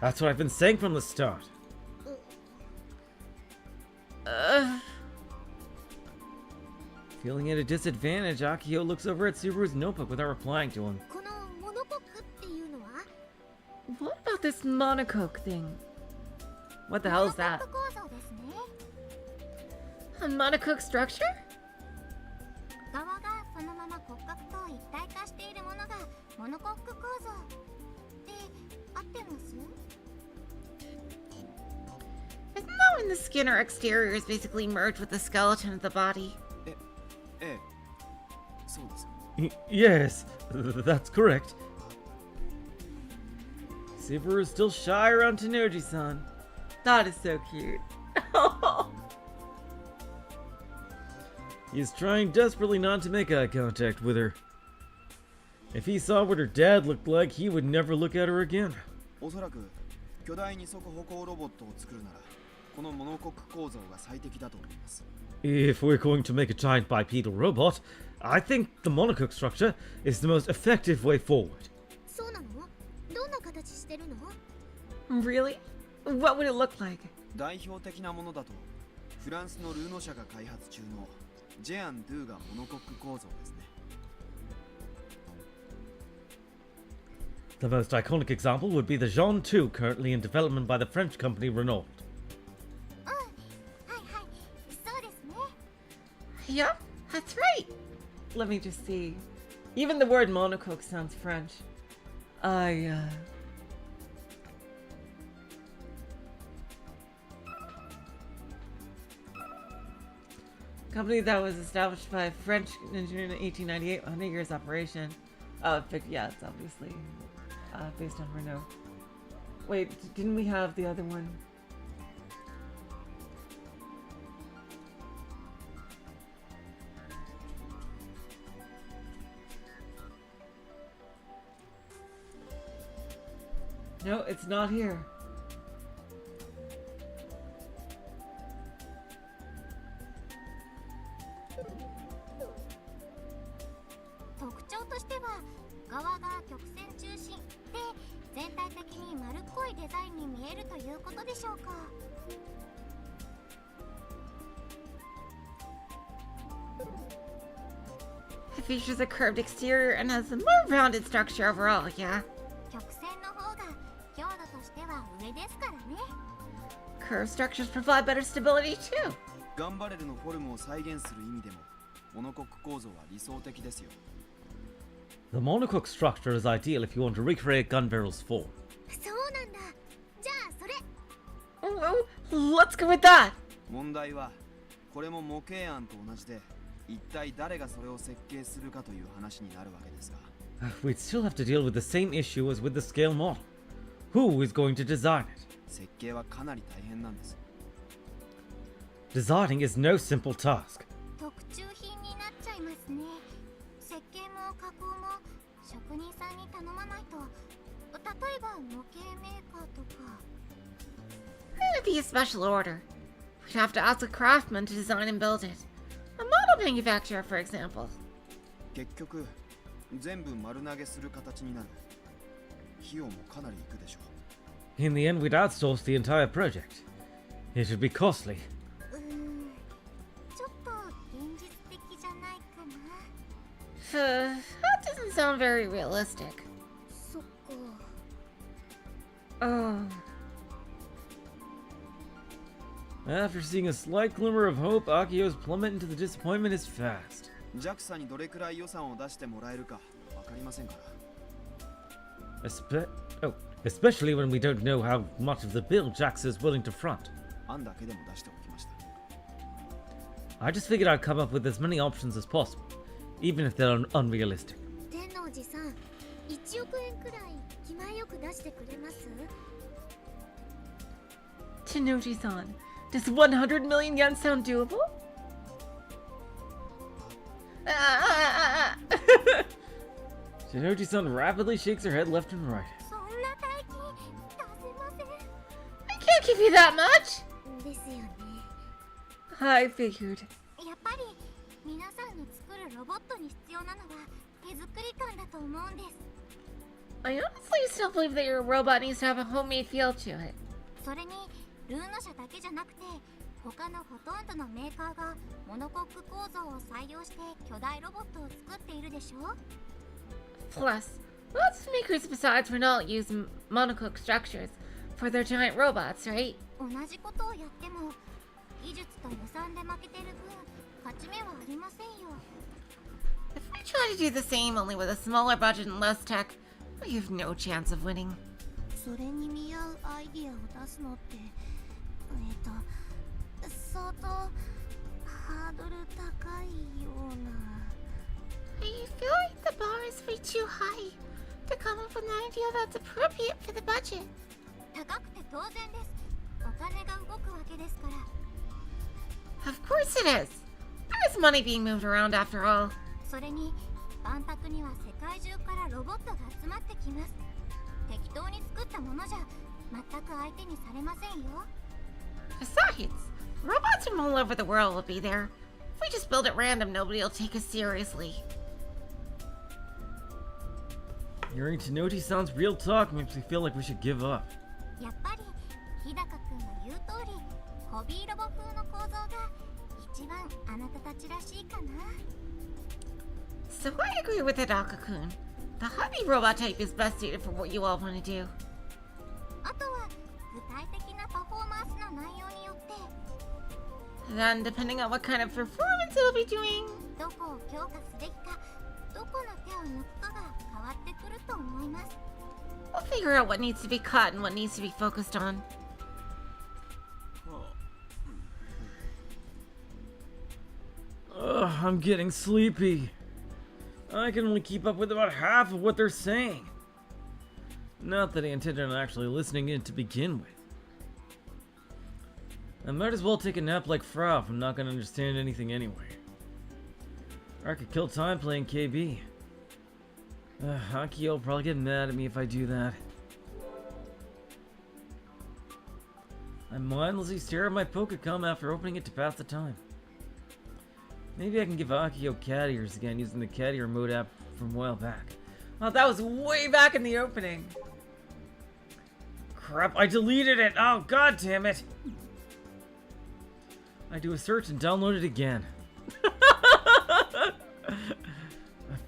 That's what I've been saying from the start. Feeling at a disadvantage, Akiho looks over at Subaru's notebook without replying to him. このモノコックっていうのは What about this monocoque thing? What the hell is モノ that? コック構造ですね。 A monocoque structure? 側がそのまま骨格と一体化しているものがモノコック構造で合ってます？ Isn't that when the skin or exterior is basically merged with the skeleton of the body? ええ、そうです。 Yes, that's correct. Subaru's still shy around Tenoji-san. That is so cute. He's trying desperately not to make eye contact with her. If he saw what her dad looked like, he would never look at her again. おそらく巨大二足歩行ロボットを作るならこのモノコック構造が最適だと思います。 If we're going to make a giant bipedal robot, I think the monocoque structure is the most effective way forward. そうなの？どんな形してるの？ Really? What would it look like? 代表的なものだとフランスのルーノ社が開発中のジェアン・ドゥがモノコック構造ですね。 The most iconic example would be the Jean 2 currently in development by the French company Renault. はいはい、そうですね。 Yep, that's right. Let me just see. Even the word monocoque sounds French. Company that was established by a French engineer in 1898, 100 years operation. But yeah, it's obviously based on Renault. Wait, didn't we have the other one? No, it's not here. 特徴としては側が曲線中心で全体的に丸っこいデザインに見えるということでしょうか。 It features a curved exterior and has a more rounded structure overall, yeah? 曲線の方が強度としては上ですからね。 Curved structures provide better stability too. ガンバレルのフォルムを再現する意味でもモノコック構造は理想的ですよ。 The monocoque structure is ideal if you want to recreate gun barrel's form. そうなんだ。じゃあそれ。 Oh, let's go with that. 問題はこれも模型案と同じで一体誰がそれを設計するかという話になるわけですが。 We'd still have to deal with the same issue as with the scale model. Who is going to design it? 設計はかなり大変なんです。 Designing is no simple task. 特注品になっちゃいますね。設計も加工も職人さんに頼まないと。例えば模型メーカーとか。 It'd be a special order. We'd have to ask a craftsman to design and build it. A model manufacturer, for example. 結局全部丸投げする形になる。費用もかなりいくでしょう。 In the end, we'd outsource the entire project. It would be costly. ちょっと現実的じゃないかな。 That doesn't sound very realistic. そっか。 Oh. After seeing a slight glimmer of hope, Akiho's plummet into the disappointment is fast. JAXA にどれくらい予算を出してもらえるかわかりませんから。 Especially when we don't know how much of the bill JAXA is willing to front. 案だけでも出しておきました。 I just figured I'd come up with as many options as possible, even if they're unrealistic. 天王寺さん、1億円くらい気前よく出してくれます？ Tenochi-san, does 100 million yen sound doable? Shinoji-san rapidly shakes her head left and right. そんな大金出せません。 I can't give you that much! ですよね。 I figured. やっぱり皆さんの作るロボットに必要なのは手作り感だと思うんです。 I honestly still believe that your robot needs to have a homemade feel to it. それにルーノ社だけじゃなくて他のほとんどのメーカーがモノコック構造を採用して巨大ロボットを作っているでしょ。 Plus, lots of makers besides Renault use monocoque structures for their giant robots, right? 同じことをやっても技術と予算で負けてる分勝ち目はありませんよ。 If we try to do the same only with a smaller budget and less tech, we have no chance of winning. それに見合うアイディアを出すのって相当ハードル高いような。 I feel like the bar is way too high to come up with an idea that's appropriate for the budget. 高くて当然です。お金が動くわけですから。 Of course it is. There is money being moved around after all. それに万博には世界中からロボットが集まってきます。適当に作ったものじゃ全く相手にされませんよ。 Besides, robots from all over the world will be there. If we just build at random, nobody will take us seriously. Hearing Tenochi-san's real talk makes me feel like we should give up. やっぱり日高くんの言う通りホビーロボ風の構造が一番あなたたちらしいかな。 So I agree with Hidaka-kun. The hobby robot type is best suited for what you all want to do. あとは具体的なパフォーマンスの内容によって Then, depending on what kind of performance it'll be doing, どこを強化すべきかどこの手を抜くかが変わってくると思います。 we'll figure out what needs to be cut and what needs to be focused on. Ugh, I'm getting sleepy. I can only keep up with about half of what they're saying. Not that I intended on actually listening in to begin with. I might as well take a nap like Frau if I'm not going to understand anything anyway. Or I could kill time playing KB. Akiho will probably get mad at me if I do that. I mindlessly stare at my Pokecom after opening it to pass the time. Maybe I can give Akiho cat ears again using the cat ear mode app from a while back. Oh, that was way back in the opening. Crap, I deleted it! Oh, god damn it! I do a search and download it again. I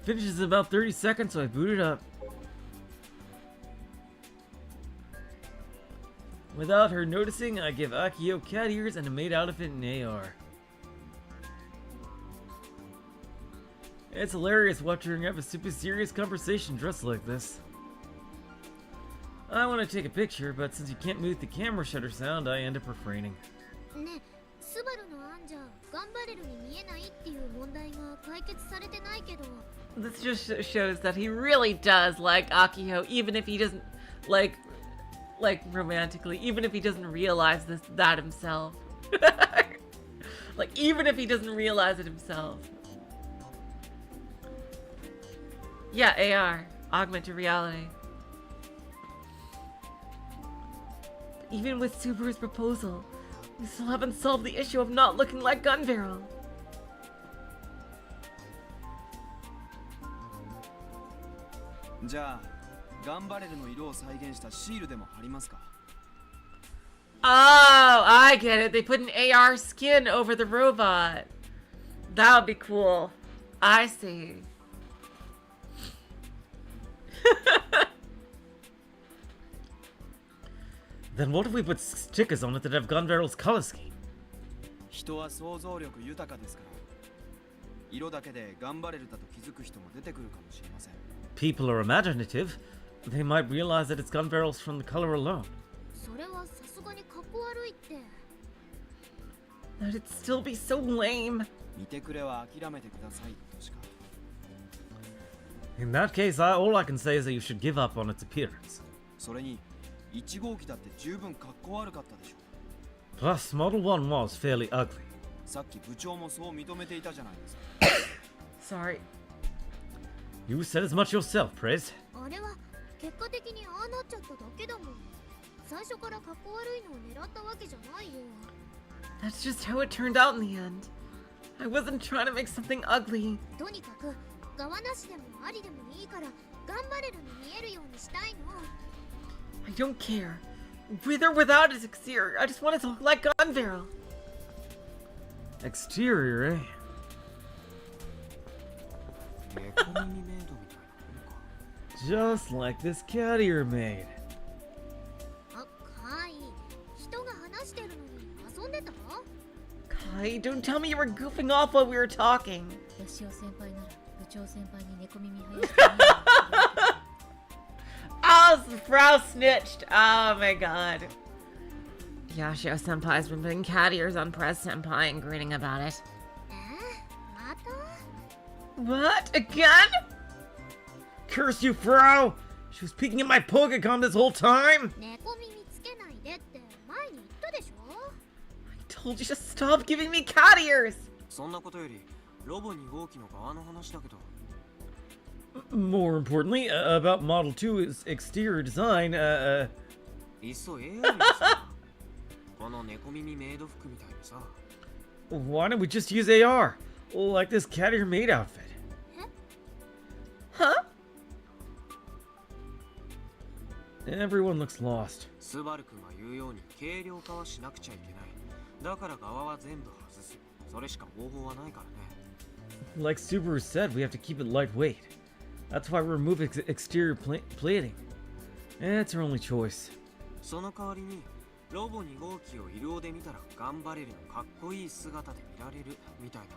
finishes in about 30 seconds, so I boot it up. Without her noticing, I give Akiho cat ears and a maid outfit in AR. It's hilarious watching her have a super serious conversation dressed like this. I want to take a picture, but since you can't mute the camera shutter sound, I end up refraining. ね、スバルの案じゃ頑張れるに見えないっていう問題が解決されてないけど This just shows that he really does like Akiho, even if he doesn't like romantically, even if he doesn't realize that himself. Like, even if he doesn't realize it himself. Yeah, AR, augmented reality. Even with Subaru's proposal, we still haven't solved the issue of not looking like Gun Barrel. Oh, I get it. They put an AR skin over the robot. That would be cool. I see. Then what if we put stickers on it that have Gun Barrel's color scheme? 人は想像力豊かですから色だけで頑張れるだと気づく人も出てくるかもしれません People are imaginative. They might realize that it's Gun Barrels from the color alone. それはさすがにかっこ悪いって That'd still be so lame. 見てくれは諦めてくださいとしか In that case, all I can say is that you should give up on its appearance. それに1号機だって十分かっこ悪かったでしょ Plus, Model 1 was fairly ugly. さっき部長もそう認めていたじゃないですか Sorry. You said as much yourself, Prez. あれは結果的にああなっちゃっただけだもん最初からかっこ悪いのを狙ったわけじゃないよ That's just how it turned out in the end. I wasn't trying to make something ugly. とにかく側なしでもありでもいいから頑張れるに見えるようにしたいの I don't care. With or without its exterior, I just want it to look like Gun Barrel. Exterior, eh? 猫耳メイドみたいなもんか Just like this cat ear maid. あ、かい人が話してるのに遊んでた Kai, don't tell me you were goofing off while we were talking. よしお先輩なら部長先輩に猫耳生やしてみよう Oh, Frau snitched. Oh my god. Yashio Senpai's been putting cat ears on Press Senpai and grinning about it. また What? Again? Curse you, Frau! She was peeking at my Pokecom this whole time! 猫耳つけないでって前に言ったでしょ I told you to stop giving me cat ears! そんなことよりロボ2号機の側の話だけど More importantly, about Model 2's exterior design, いっそ AI にさこの猫耳メイド服みたいにさ why don't we just use AR? Like this cat ear maid outfit. Huh? Everyone looks lost. スバル君が言うように軽量化はしなくちゃいけない。だから側は全部外す。それしか方法はないからね。Like Subaru said, we have to keep it lightweight. That's why we remove exterior plating. It's our only choice. その代わりにロボ2号機をイルオで見たら頑張れるのかっこいい姿で見られるみたいだ。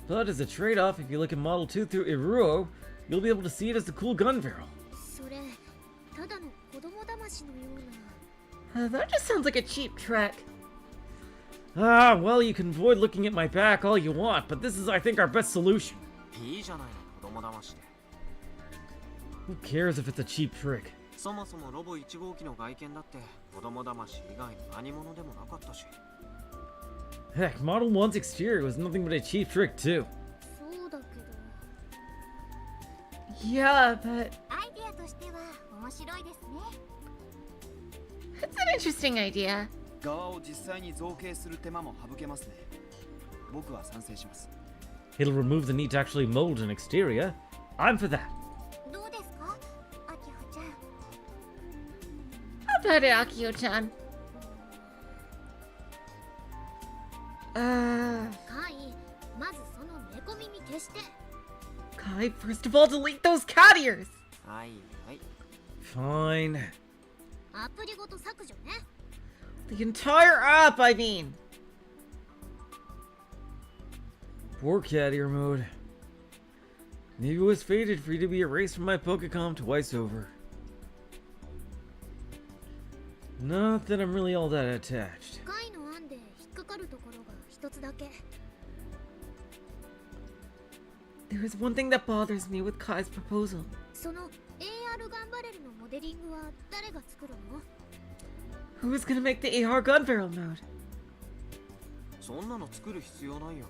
But as a trade-off, if you look at Model 2 through Iruo, you'll be able to see it as the cool gun barrel. それただの子供騙しのような。 That just sounds like a cheap trick. Ah, well, you can avoid looking at my back all you want, but this is, I think, our best solution. いいじゃないの子供騙しで。 Who cares if it's a cheap trick? そもそもロボ1号機の外見だって子供騙し以外の何者でもなかったし。 Heck, Model 1's exterior was nothing but a cheap trick, too. そうだけど。 Yeah, but アイデアとしては面白いですね。 it's an interesting idea. 側を実際に造形する手間も省けますね。僕は賛成します。 It'll remove the need to actually mold an exterior. I'm for that. どうですか、アキホちゃん。 How about it, Akiho-chan? カイ、まずその猫耳消して。 Kai, first of all, delete those cat ears. はいはい。 Fine. アプリごと削除ね。 The entire app, I mean. Poor cat ear mode. Maybe it was fated for you to be erased from my Pokecom twice over. Not that I'm really all that attached. カイの案で引っかかるところが一つだけ。 There is one thing that bothers me with Kai's proposal. その AR ガンバレルのモデリングは誰が作るの？ Who's gonna make the AR gun barrel mode? そんなの作る必要ないよ。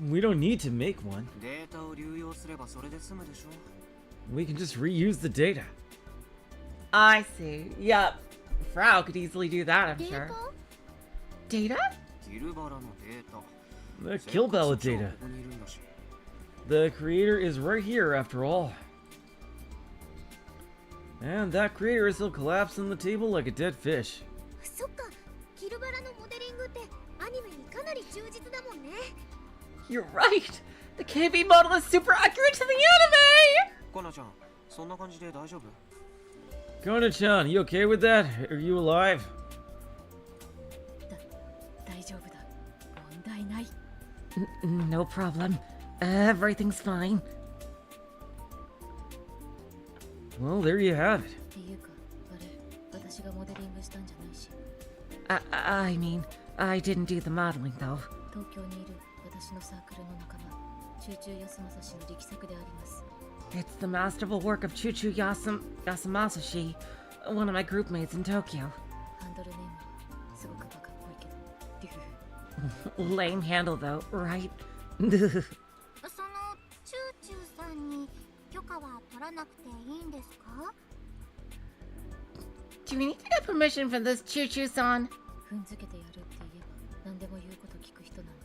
We don't need to make one. データを流用すればそれで済むでしょ。 We can just reuse the data. I see. Yep. Frau could easily do that, I'm デー sure. タ？ Data? ギルバラのデータ。 The kill ballot せっ data. かくここにいるんだし。 The creator is right here after all. And that creator is still collapsed on the table like a dead fish. そっか、ギルバラのモデリングってアニメにかなり忠実だもんね。 You're right. The KB model is super accurate to the anime. コナちゃん、そんな感じで大丈夫？ Kona-chan, you okay with that? Are you alive? 大丈夫だ。問題ない。 No problem. Everything's fine. Well, there you have it. っていうか、あれ、私がモデリングしたんじゃないし。 I mean, I didn't do the modeling though. 東京にいる私のサークルの仲間、チューチュー安正氏の力作であります。 It's the masterful work of Chuchu Yasamasashi, one of my group mates in Tokyo. ハンドルネームはすごくバカっぽいけど。Lame handle though, right? そのチューチューさんに許可は取らなくていいんですか？ Do we need to get permission from this Chuchu-san? 踏んづけてやるって言えば何でも言うこと聞く人なんで。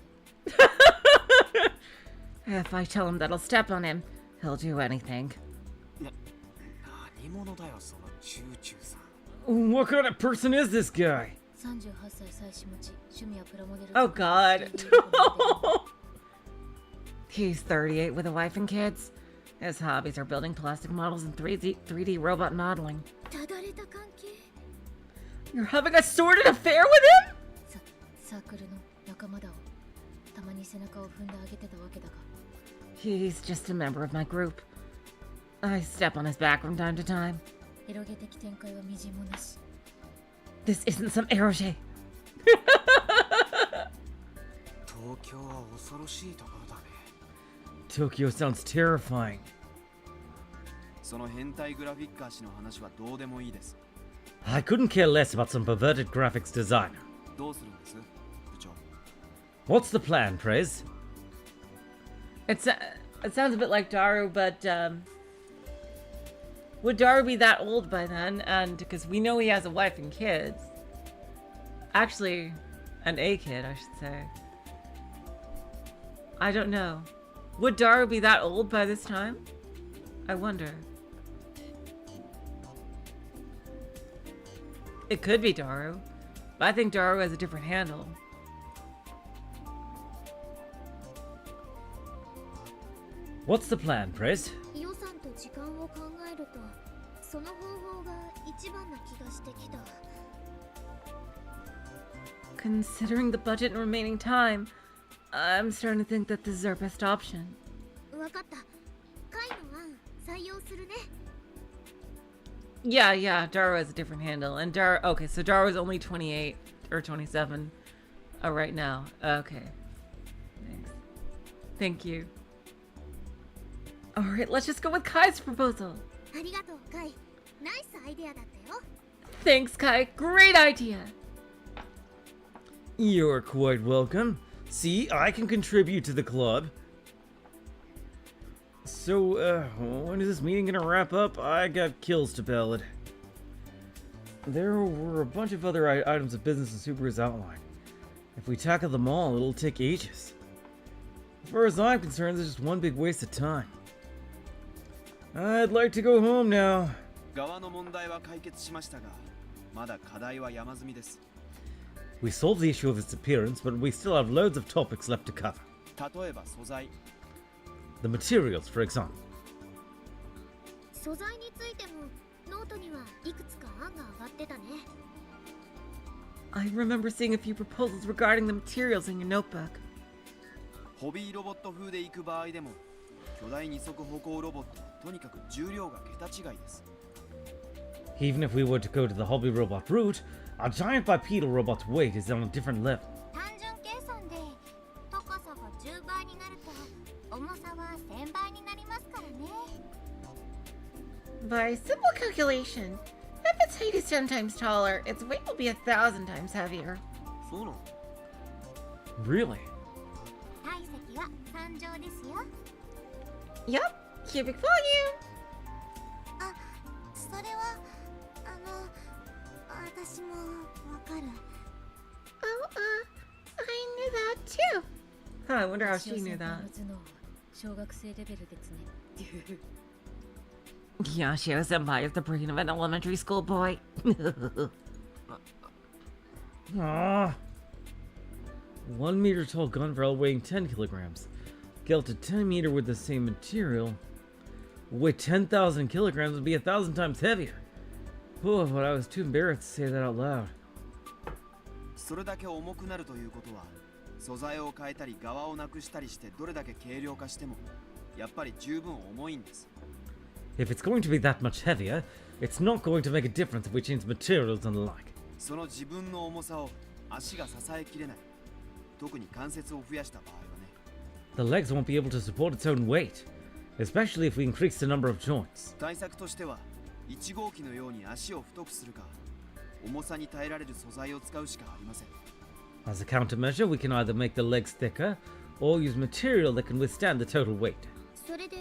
If I tell him that I'll step on him, he'll do anything. 何者だよそのチューチューさん。 What kind of person is this guy? 38歳妻子持ち、趣味はプラモデル。 Oh god. He's 38 with a wife and kids. His hobbies are building plastic models and 3D robot modeling. ただれた関係。 You're having a sordid affair with him? サークルの仲間だをたまに背中を踏んであげてたわけだが。 He's just a member of my group. I step on his back from time to time. エロゲ的展開はみじんもなし。 This isn't some eroge. 東京は恐ろしいところだね。 Tokyo sounds terrifying. その変態グラフィッカー氏の話はどうでもいいです。 I couldn't care less about some perverted graphics designer. どうするんです部長？ What's the plan, Prez? It sounds a bit like Daru, but would Daru be that old by then? And because we know he has a wife and kids. Actually, a kid, I should say. I don't know. Would Daru be that old by this time? I wonder. It could be Daru, but I think Daru has a different handle. What's the plan, Prez? 予算と時間を考えるとその方法が一番な気がしてきた。 Considering the budget and remaining time, I'm starting to think that this is our best option. わかった。カイの案採用するね。 Yeah, Daru has a different handle. And okay, so Daru's only 28 or 27 right now. Okay. Thanks. Thank you. Alright, let's just go with Kai's proposal. ありがとうカイ。ナイスアイデアだったよ。 Thanks, Kai. Great idea. You're quite welcome. See, I can contribute to the club. So, when is this meeting gonna wrap up? I got kills to ballad. There were a bunch of other items of business in Subaru's outline. If we tackle them all, it'll take ages. As far as I'm concerned, it's just one big waste of time. I'd like to go home now. 側の問題は解決しましたが、まだ課題は山積みです。 We solved the issue of its appearance, but we still have loads of topics left to cover. 例えば素材、 The materials, for example. 素材についてもノートにはいくつか案が上がってたね。 I remember seeing a few proposals regarding the materials in your notebook. ホビーロボット風で行く場合でも、巨大二足歩行ロボットはとにかく重量が桁違いです。 Even if we were to go to the hobby robot route, our giant bipedal robot's weight is on a different level. 単純計算で高さが10倍になると重さは1000倍になりますからね。 By simple calculation, if its height is 10 times taller, its weight will be 1,000 times heavier. そうなの？ Really? 体積は3乗ですよ。 Yup, cubic volume. あ、それは私もわかる。 Oh, I knew that too. Huh, I wonder how she knew that. 小学生レベルですね。 Yeah, Shio Senpai is the brain of an elementary school boy. Ah. 1 meter tall gun barrel weighing 10 kilograms. Scaled to 10 meter with the same material. Weigh 10,000 kilograms would be 1,000 times heavier. Oh, but I was too embarrassed to say that out loud. それだけ重くなるということは、素材を変えたり側をなくしたりしてどれだけ軽量化しても、やっぱり十分重いんです。 If it's going to be that much heavier, it's not going to make a difference if we change materials and the like. その自分の重さを足が支えきれない。特に関節を増やした場合はね。 The legs won't be able to support its own weight, especially if we increase the number of joints. 対策としては、1号機のように足を太くするか、重さに耐えられる素材を使うしかありません。 As a countermeasure, we can either make the legs thicker or use material that can withstand the total weight. それで、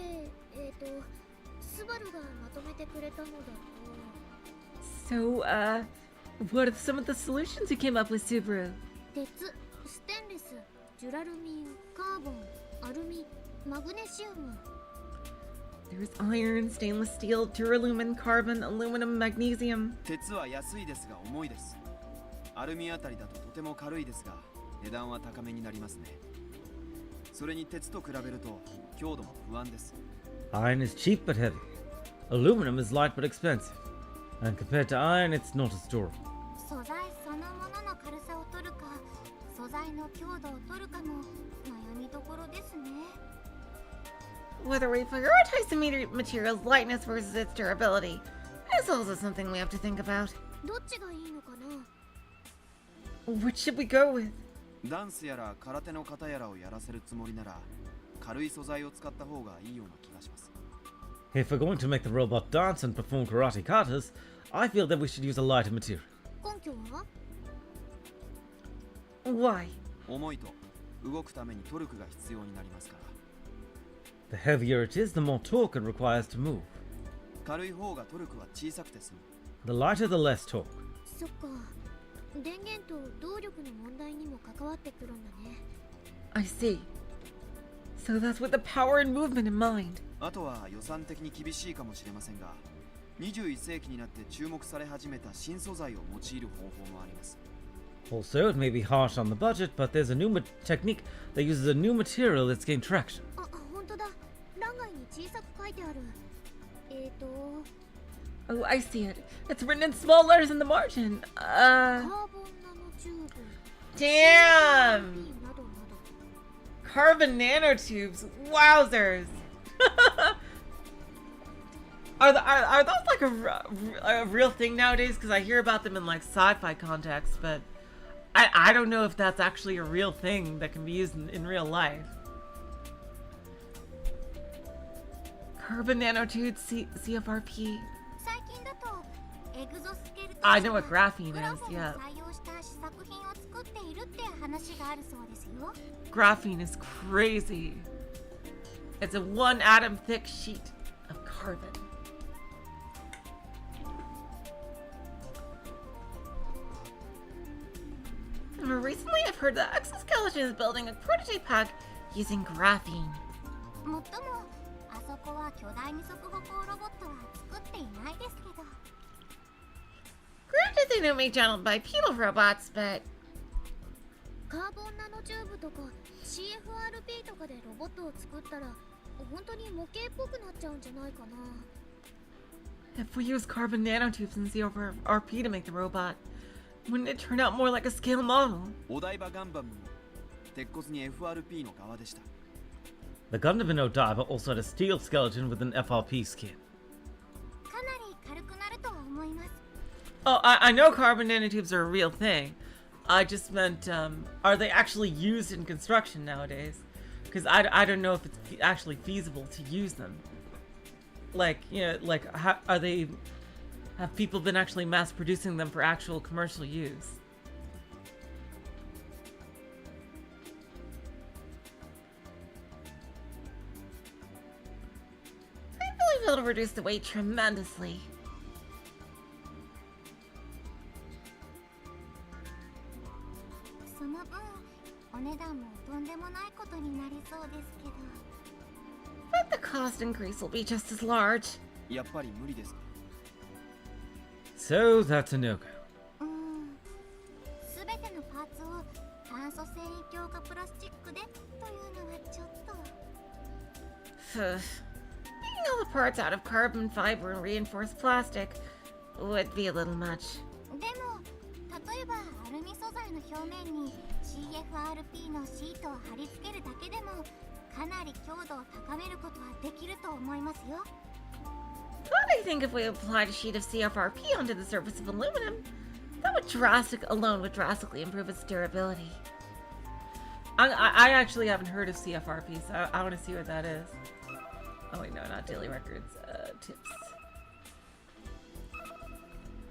スバルがまとめてくれたのだと。 So, what are some of the solutions you came up with, Subaru? 鉄、ステンレス、ジュラルミン、カーボン、アルミ、マグネシウム。 There's iron, stainless steel, duralumin, carbon, aluminum, magnesium. 鉄は安いですが重いです。アルミあたりだととても軽いですが、値段は高めになりますね。それに鉄と比べると強度も不安です。 Iron is cheap but heavy. Aluminum is light but expensive. And compared to iron, it's not as durable. 素材そのものの軽さを取るか、素材の強度を取るかも悩みどころですね。 Whether we prioritize the material's lightness versus its durability is also something we have to think about. どっちがいいのかな。 Which should we go with? ダンスやら空手の型やらをやらせるつもりなら、軽い素材を使った方がいいような気がします。 If we're going to make the robot dance and perform karate katas, I feel that we should use a lighter material. 根拠は？ Why? 重いと動くためにトルクが必要になりますから。 The heavier it is, the more torque it requires to move. 軽い方がトルクは小さくて済む。 The lighter, the less torque. そっか。電源と動力の問題にも関わってくるんだね。 I see. So that's with the power and movement in mind. あとは予算的に厳しいかもしれませんが、21世紀になって注目され始めた新素材を用いる方法もあります。 Also, it may be harsh on the budget, but there's a new technique that uses a new material that's gained traction. あ、本当だ。欄外に小さく書いてある。Oh, I see it. It's written in small letters in the margin. カーボンナノチューブ。 Damn! などなど。 Carbon nanotubes. Wowzers. Are those like a real thing nowadays? Because I hear about them in like sci-fi contexts, but I don't know if that's actually a real thing that can be used in real life. Carbon nanotubes, CFRP. 最近だとエグゾスケルトン I know what graphene グラ is, フォンを yeah. 採用した試作品を作っているって話があるそうですよ。 Graphene is crazy. It's a one atom thick sheet of carbon. Recently, I've heard that Exoskeleton is building a prototype pack using graphene. もっともあそこは巨大二足歩行ロボットは作っていないですけど。 Granted, they don't make giant bipedal robots, but カーボンナノチューブとか CFRP とかでロボットを作ったら本当に模型っぽくなっちゃうんじゃないかな。 if we use carbon nanotubes and CFRP to make the robot, wouldn't it turn out more like a scale model? お台場ガンバムも鉄骨に FRP の側でした。 The Gundam in Odaiba also had a steel skeleton with an FRP skin. かなり軽くなるとは思います。 Oh, I know carbon nanotubes are a real thing. I just meant, are they actually used in construction nowadays? Because I don't know if it's actually feasible to use them. Like, you know, like, how, have people been actually mass producing them for actual commercial use? I believe it'll reduce the weight tremendously. その分お値段もとんでもないことになりそうですけど。 But the cost increase will be just as large. やっぱり無理ですか。 So that's a no-go. すべてのパーツを炭素繊維強化プラスチックでというのはちょっと。 Making all the parts out of carbon fiber and reinforced plastic would be a little much. でも例えばアルミ素材の表面に CFRP のシートを貼り付けるだけでもかなり強度を高めることはできると思いますよ。 But I think if we applied a sheet of CFRP onto the surface of aluminum, that would drastically improve its durability. I actually haven't heard of CFRP, so I want to see what that is. Oh wait, no, not Daily Records. Tips.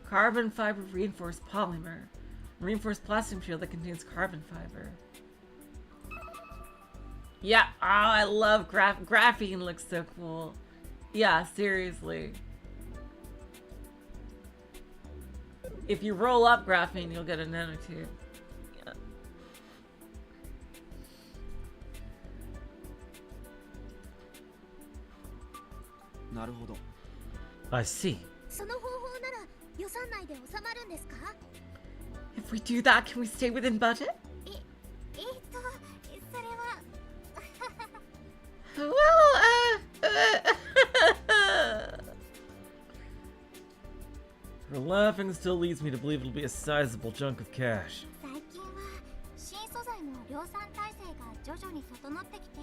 Carbon fiber reinforced polymer. Reinforced plastic material that contains carbon fiber. Yeah, oh, I love graphene. Looks so cool. Yeah, seriously. If you roll up graphene, you'll get a nanotube. Yeah. なるほど。 I see. その方法なら予算内で収まるんですか？ If we do that, can we stay within budget? それは Well, Her laughing still leads me to believe it'll be a sizable chunk of cash. 最近は新素材の量産体制が徐々に整ってきて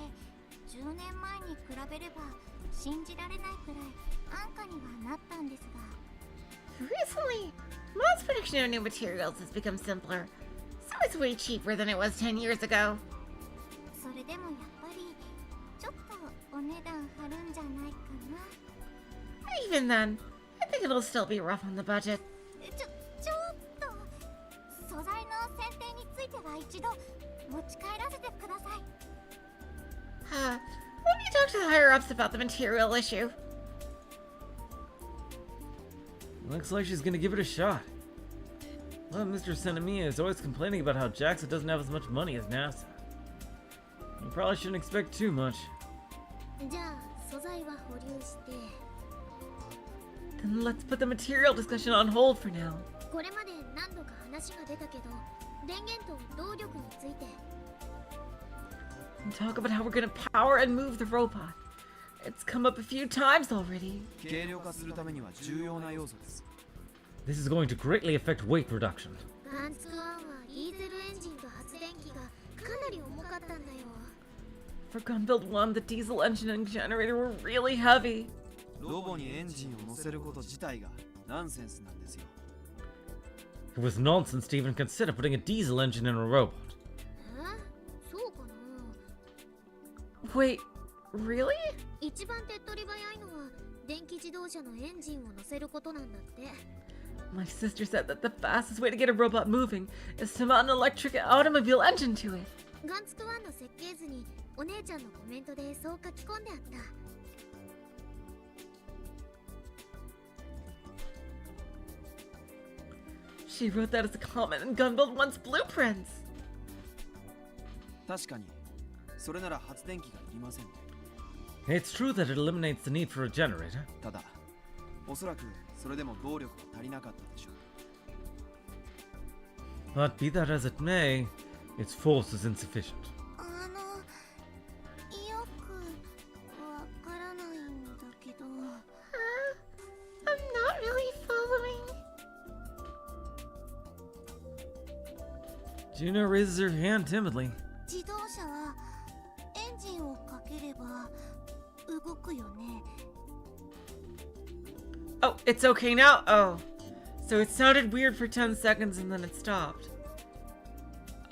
10年前に比べれば信じられないくらい安価にはなったんですが recently, mass production of new materials has become simpler, so it's way cheaper than it was 10 years ago. それでもやっぱりちょっとお値段張るんじゃないかな。 Even then, I think it'll still be rough on the budget. ちょっと素材の選定については一度持ち帰らせてください。 Let me talk to the higher-ups about the material issue. Looks like she's gonna give it a shot. Well, Mr. Senemiya is always complaining about how JAXA doesn't have as much money as NASA. You probably shouldn't expect too much. じゃあ素材は保留して。Then let's put the material discussion on hold for now. これまで何度か話が出たけど、電源と動力について。 And talk about how we're gonna power and move the robot. It's come up a few times already. 軽量化するためには重要な要素です。 This is going to greatly affect weight reduction. ガンツク1はディーゼルエンジンと発電機がかなり重かったんだよ。 For Gun Build 1, the diesel engine and generator were really heavy. ロボにエンジンを乗せること自体がナンセンスなんですよ。 It was nonsense to even consider putting a diesel engine in a robot. そうかな。 Wait, really? 一番手っ取り早いのは電気自動車のエンジンを乗せることなんだって。 My sister said that the fastest way to get a robot moving is to mount an electric automobile engine to it. ガンツク1の設計図にお姉ちゃんのコメントでそう書き込んであった。 She wrote that as a comment in Gun Build 1's blueprints. 確かに、それなら発電機がいりませんね。 It's true that it eliminates the need for a generator. ただ、おそらくそれでも動力が足りなかったでしょう。 But be that as it may, its force is insufficient. よくわからないんだけど。I'm not really following. Juno raises her hand timidly. 自動車はエンジンをかければ動くよね。 Oh, it's okay now? Oh. So it sounded weird for 10 seconds and then it stopped.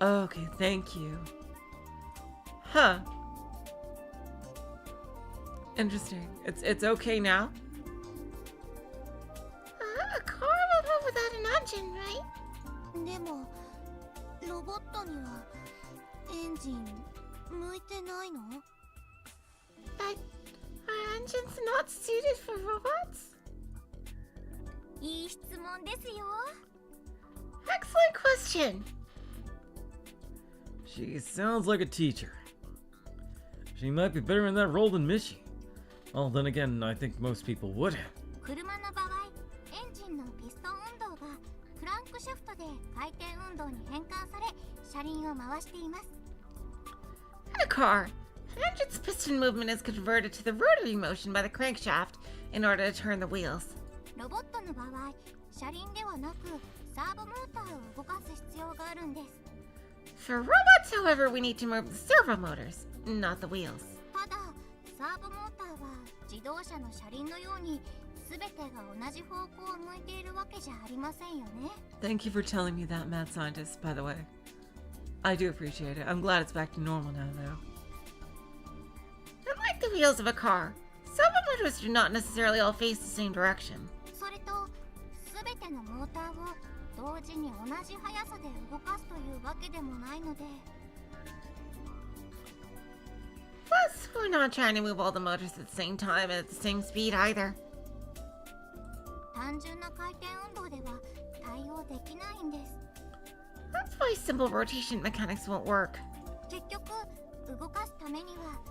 Okay, thank you. Huh. Interesting. It's okay now? A car will move without an engine, right? でも、ロボットにはエンジン向いてないの？ But are engines not suited for robots? いい質問ですよ。 Excellent question. She sounds like a teacher. She might be better in that role than Mishi. Well, then again, I think most people would. 車の場合、エンジンのピストン運動がクランクシャフトで回転運動に変換され、車輪を回しています。 In a car, an engine's piston movement is converted to the rotary motion by the crankshaft in order to turn the wheels. ロボットの場合、車輪ではなくサーボモーターを動かす必要があるんです。 For robots, however, we need to move the servo motors, not the wheels. ただ、サーボモーターは自動車の車輪のように全てが同じ方向を向いているわけじゃありませんよね。 Thank you for telling me that, mad scientist, by the way. I do appreciate it. I'm glad it's back to normal now, though. Unlike the wheels of a car, servo motors do not necessarily all face the same direction. それと、全てのモーターを同時に同じ速さで動かすというわけでもないので。 Plus, we're not trying to move all the motors at the same time and at the same speed either. 単純な回転運動では対応できないんです。 That's why simple rotation mechanics won't work. 結局、動かすためには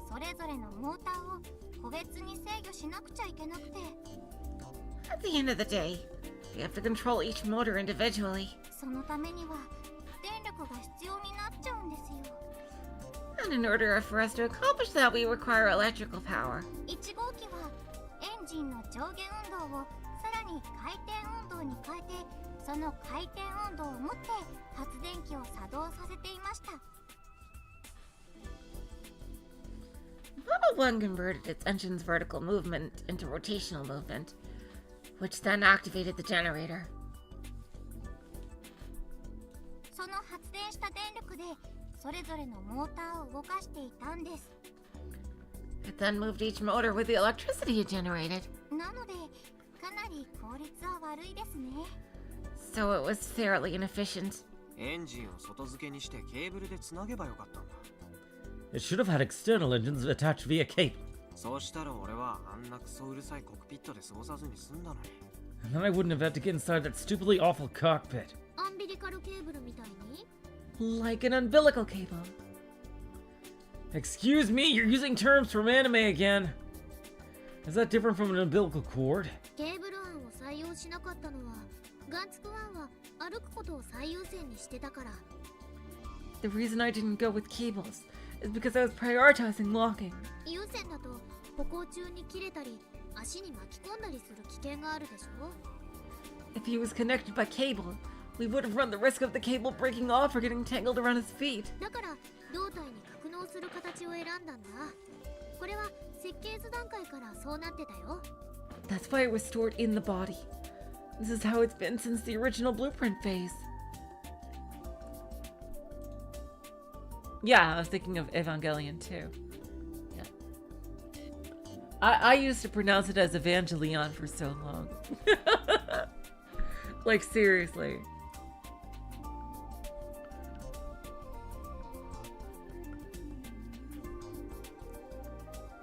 それぞれのモーターを個別に制御しなくちゃいけなくて。 At the end of the day, we have to control each motor individually. そのためには電力が必要になっちゃうんですよ。 And in order for us to accomplish that, we require electrical power. 1号機はエンジンの上下運動をさらに回転運動に変えて、その回転運動を持って発電機を作動させていました。 Model 1 converted its engine's vertical movement into rotational movement, which then activated the generator. その発電した電力でそれぞれのモーターを動かしていたんです。 It then moved each motor with the electricity it generated. なのでかなり効率は悪いですね。 So it was fairly inefficient. エンジンを外付けにしてケーブルでつなげばよかったんだ。 It should have had external engines attached via cable. そうしたら俺はあんなクソうるさいコックピットで過ごさずに済んだのに。 And then I wouldn't have had to get inside that stupidly awful cockpit. アンビリカルケーブルみたいに Like an umbilical cable. Excuse me, you're using terms from anime again. Is that different from an umbilical cord? ケーブルをしなかったのはガンツクワンは歩くことを最優先にしてたから。 The reason I didn't go with cables is because I was prioritizing walking. 優先だと歩行中に切れたり足に巻き込んだりする危険があるでしょ。 If he was connected by cable, we would have run the risk of the cable breaking off or getting tangled around his feet. だから胴体に格納する形を選んだんだ。これは設計図段階からそうなってたよ。 That's why it was stored in the body. This is how it's been since the original blueprint phase. Yeah, I was thinking of Evangelion too. Yeah. I used to pronounce it as Evangelion for so long. Like, seriously.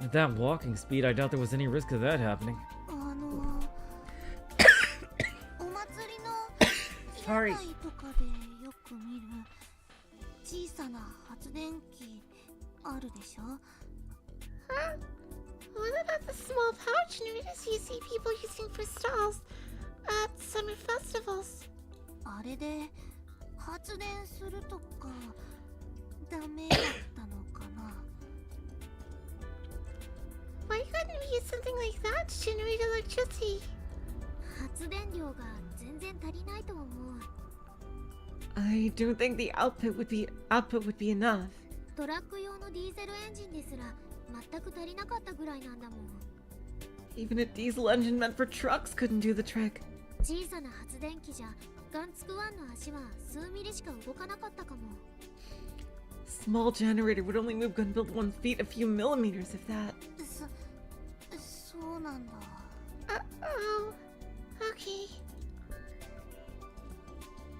At that walking speed, I doubt there was any risk of that happening. お祭りの Sorry. 屋台とかでよく見る小さな発電機あるでしょ。 What about the small power generators you see people using for stalls at summer festivals? あれで発電するとかダメだったのかな。 Why couldn't we use something like that to generate electricity? 発電量が全然足りないと思う。 I don't think the output would be enough. トラック用のディーゼルエンジンですら全く足りなかったぐらいなんだもん。 Even a diesel engine meant for trucks couldn't do the trick. 小さな発電機じゃガンツクワンの足は数ミリしか動かなかったかも。 Small generator would only move gun-built 1 feet a few millimeters, if that. そうなんだ。 Uh-oh. Okay.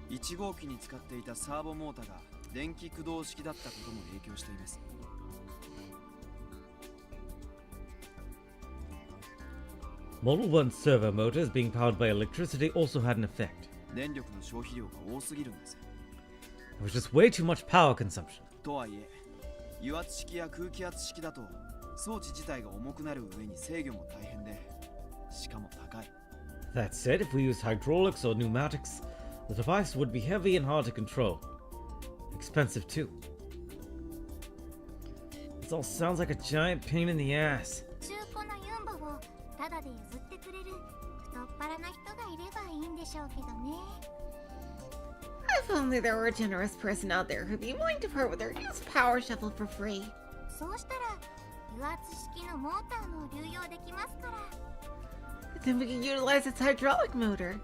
1号機に使っていたサーボモーターが電気駆動式だったことも影響しています。 Model 1's servo motors being powered by electricity also had an effect. 電力の消費量が多すぎるんです。 It was just way too much power consumption. とはいえ、油圧式や空気圧式だと装置自体が重くなる上に制御も大変で、しかも高い。 That said, if we used hydraulics or pneumatics, the device would be heavy and hard to control. Expensive too. This all sounds like a giant pain in the ass. 中古のユンボをタダで譲ってくれる太っ腹な人がいればいいんでしょうけどね。 If only there were a generous person out there who'd be willing to part with their used power shovel for free. そうしたら油圧式のモーターも流用できますから。 Then we can utilize its hydraulic motor.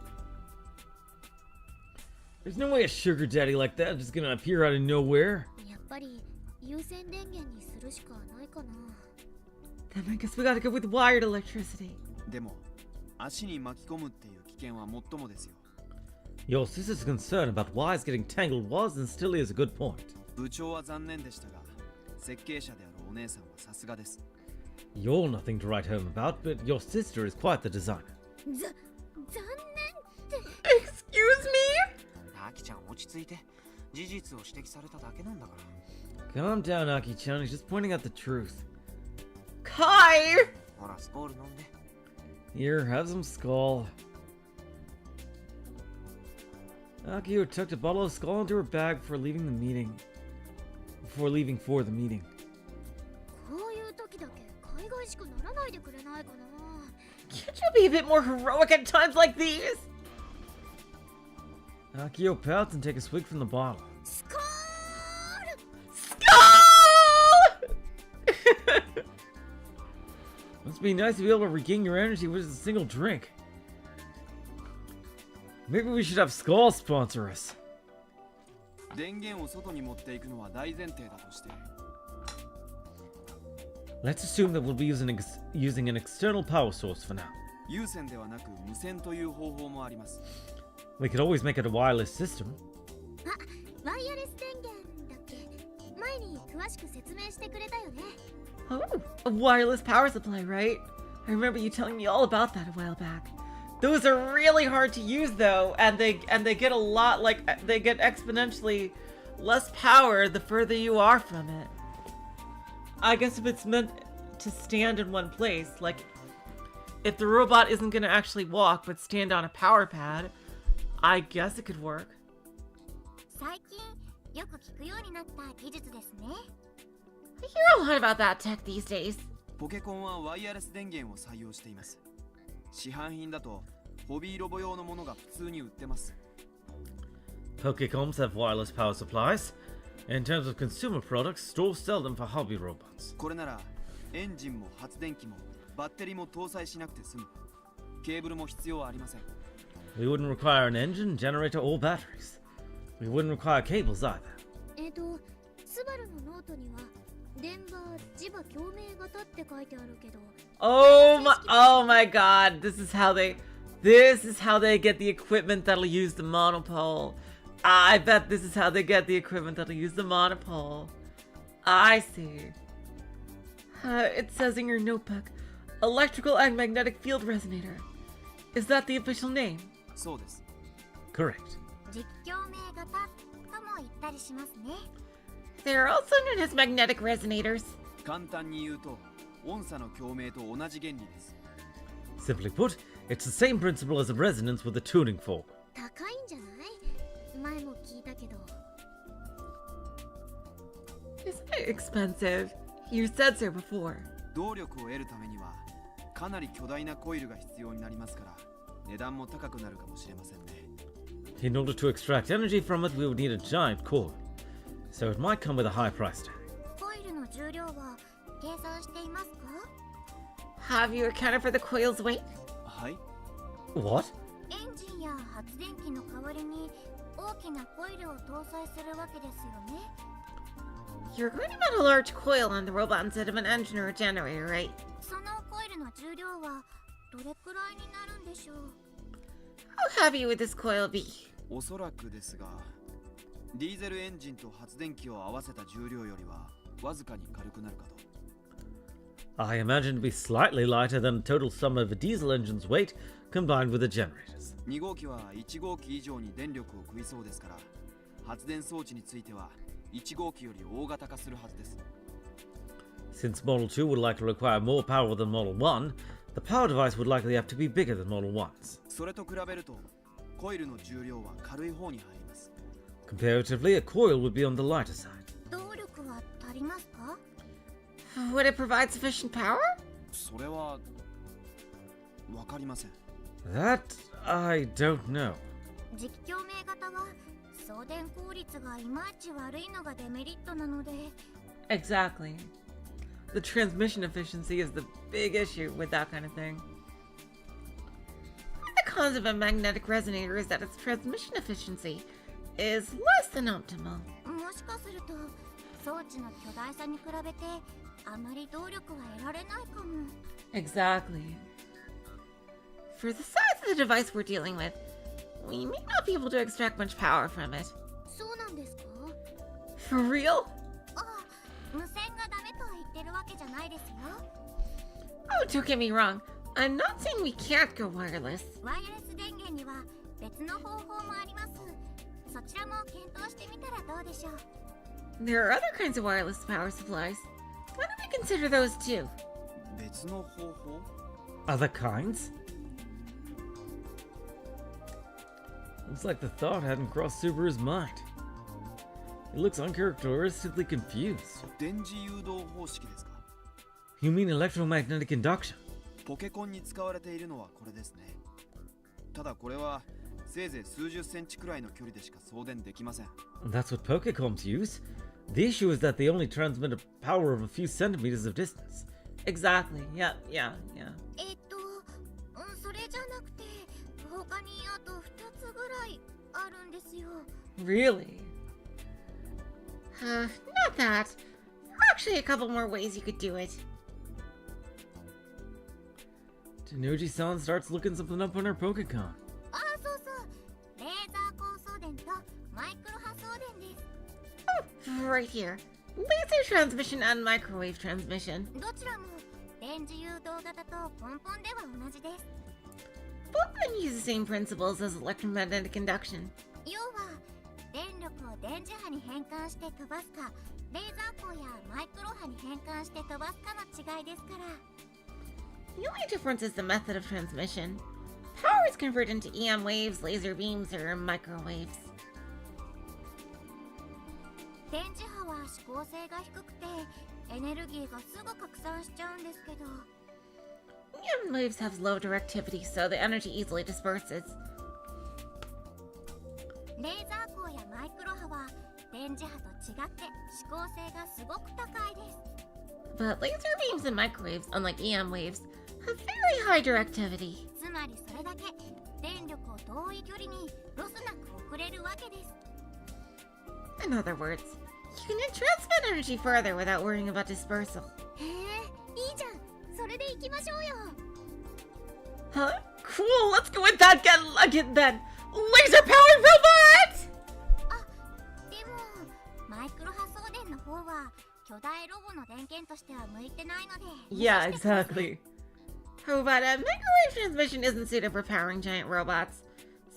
There's no way a sugar daddy like that is just gonna appear out of nowhere. やっぱり有線電源にするしかないかな。 Then I guess we gotta go with wired electricity. でも、足に巻き込むっていう危険は最もですよ。 Your sister's concern about wires getting tangled was and still is a good point. 部長は残念でしたが、設計者であるお姉さんはさすがです。 You're nothing to write home about, but your sister is quite the designer. 残念って。 Excuse me? アキちゃん落ち着いて。事実を指摘されただけなんだから。 Calm down, Aki-chan. He's just pointing out the truth. Kai! ほら、スコール飲んで。 Here, have some skull. Akiho tucked a bottle of skull into her bag before leaving the meeting. Before leaving for the meeting. こういう時だけ海外しくならないでくれないかな。 Can't you be a bit more heroic at times like these? Akiho pouts and takes a swig from the bottle. スコール。 Skull! Must be nice to be able to regain your energy with just a single drink. Maybe we should have Skull sponsor us. 電源を外に持っていくのは大前提だとして。 Let's assume that we'll be using an external power source for now. 有線ではなく無線という方法もあります。 We could always make it a wireless system. あ、ワイヤレス電源だっけ。前に詳しく説明してくれたよね。 Oh, a wireless power supply, right? I remember you telling me all about that a while back. Those are really hard to use though, and they get a lot, like, they get exponentially less power the further you are from it. I guess if it's meant to stand in one place, like if the robot isn't gonna actually walk but stand on a power pad, I guess it could work. 最近よく聞くようになった技術ですね。 I hear a lot about that tech these days. ポケコンはワイヤレス電源を採用しています。市販品だとホビーロボ用のものが普通に売ってます。 Pokecoms have wireless power supplies. In terms of consumer products, stores sell them for hobby robots. これならエンジンも発電機もバッテリーも搭載しなくて済む。ケーブルも必要はありません。 We wouldn't require an engine, generator, or batteries. We wouldn't require cables either. スバルのノートには電場磁場共鳴型って書いてあるけど。Oh my god, this is how they get the equipment that'll use the monopole. I bet this is how they get the equipment that'll use the monopole. I see. It says in your notebook, electrical and magnetic field resonator. Is that the official name? そうです。 Correct. 実共鳴型とも言ったりしますね。 They're also known as magnetic resonators. 簡単に言うと音差の共鳴と同じ原理です。 Simply put, it's the same principle as a resonance with a tuning fork. 高いんじゃない？前も聞いたけど。 Isn't it expensive? You said so before. 動力を得るためにはかなり巨大なコイルが必要になりますから値段も高くなるかもしれませんね。 In order to extract energy from it, we would need a giant coil. So it might come with a high price tag. コイルの重量は計算していますか？ Have you accounted for the coil's weight? はい。 What? エンジンや発電機の代わりに大きなコイルを搭載するわけですよね。 You're going to mount a large coil on the robot instead of an engine or a generator, right? そのコイルの重量はどれくらいになるんでしょう？ How heavy would this coil be? おそらくですが、ディーゼルエンジンと発電機を合わせた重量よりはわずかに軽くなるかと。 I imagine to be slightly lighter than the total sum of a diesel engine's weight combined with the generators. 2号機は1号機以上に電力を食いそうですから、発電装置については1号機より大型化するはずです。 Since Model 2 would likely require more power than Model 1, the power device would likely have to be bigger than Model 1's. それと比べると、コイルの重量は軽い方に入ります。 Comparatively, a coil would be on the lighter side. 動力は足りますか？ Would it provide sufficient power? それはわかりません。 That I don't know. 磁気共鳴型は送電効率がいまいち悪いのがデメリットなので。 Exactly. The transmission efficiency is the big issue with that kind of thing. The cons of a magnetic resonator is that its transmission efficiency is less than optimal. もしかすると装置の巨大さに比べてあまり動力は得られないかも。 Exactly. For the size of the device we're dealing with, we may not be able to extract much power from it. そうなんですか？ For real? あ、無線がダメとは言ってるわけじゃないですよ。 Oh, don't get me wrong. I'm not saying we can't go wireless. ワイヤレス電源には別の方法もあります。そちらも検討してみたらどうでしょう。 There are other kinds of wireless power supplies. Why don't we consider those too? 別の方法？ Other kinds? Looks like the thought hadn't crossed Subaru's mind. He looks uncharacteristically confused. 電磁誘導方式ですか？ You mean electromagnetic induction? ポケコンに使われているのはこれですね。ただこれはせいぜい数十センチくらいの距離でしか送電できません。 That's what Pokecoms use. The issue is that they only transmit a power of a few centimeters of distance. Exactly. Yeah. それじゃなくて他にあと2つぐらいあるんですよ。 Really? Not that. There are actually a couple more ways you could do it. Tenoji-san starts looking something up on her Pokecom. あ、そうそう。レーザー光送電とマイクロ波送電です。 Right here. Laser transmission and microwave transmission. どちらも電磁誘導型と根本では同じです。 Both of them use the same principles as electromagnetic induction. 要は電力を電磁波に変換して飛ばすか、レーザー光やマイクロ波に変換して飛ばすかの違いですから。The only difference is the method of transmission. Power is converted into EM waves, laser beams, or microwaves. 電磁波は指向性が低くてエネルギーがすぐ拡散しちゃうんですけど EM waves have low directivity, so the energy easily disperses. レーザー光やマイクロ波は電磁波と違って指向性がすごく高いです But laser beams and microwaves, unlike EM waves, have very high directivity. つまりそれだけ電力を遠い距離にロスなく送れるわけです In other words, you can transmit energy further without worrying about dispersal. へえいいじゃんそれで行きましょうよ Huh? Cool, let's go with that again then! Laser-powered robot! あでもマイクロ波送電の方は巨大ロボの電源としては向いてないので Yeah, exactly. But a microwave transmission isn't suited for powering giant robots,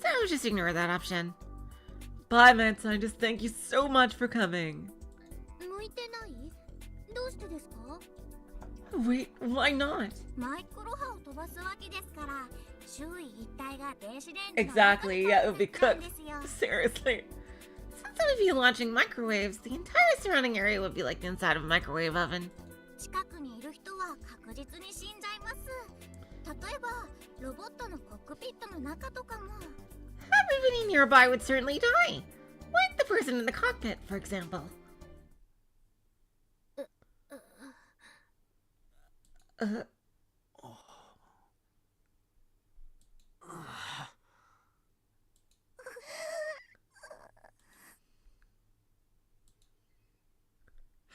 so just ignore that option. Bye, Mad Scientist. Thank you so much for coming. 向いてないどうしてですか Wait, why not? マイクロ波を飛ばすわけですから周囲一帯が電子レンジの Exactly, yeah, it would be なん cooked. ですよ Seriously. Since I would be launching microwaves, the entire surrounding area would be like the inside of a microwave oven. 近くにいる人は確実に死んじゃいます例えばロボットのコックピットの中とかも Everybody nearby would certainly die. Like the person in the cockpit, for example.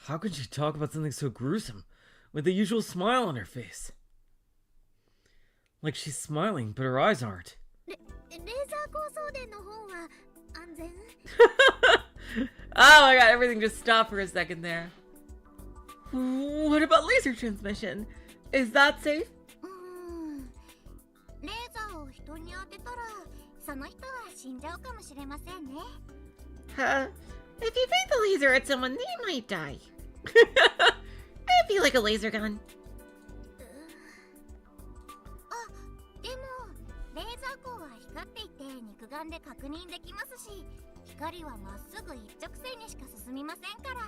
How can she talk about something so gruesome with the usual smile on her face? Like she's smiling, but her eyes aren't. レーザー光送電の方は安全 Oh my god, everything just stopped for a second there. What about laser transmission? Is that safe? レーザーを人に当てたらその人は死んじゃうかもしれませんね If you point the laser at someone, they might die. It'd be like a laser gun. あでもレーザー光は光っていて肉眼で確認できますし光はまっすぐ一直線にしか進みませんから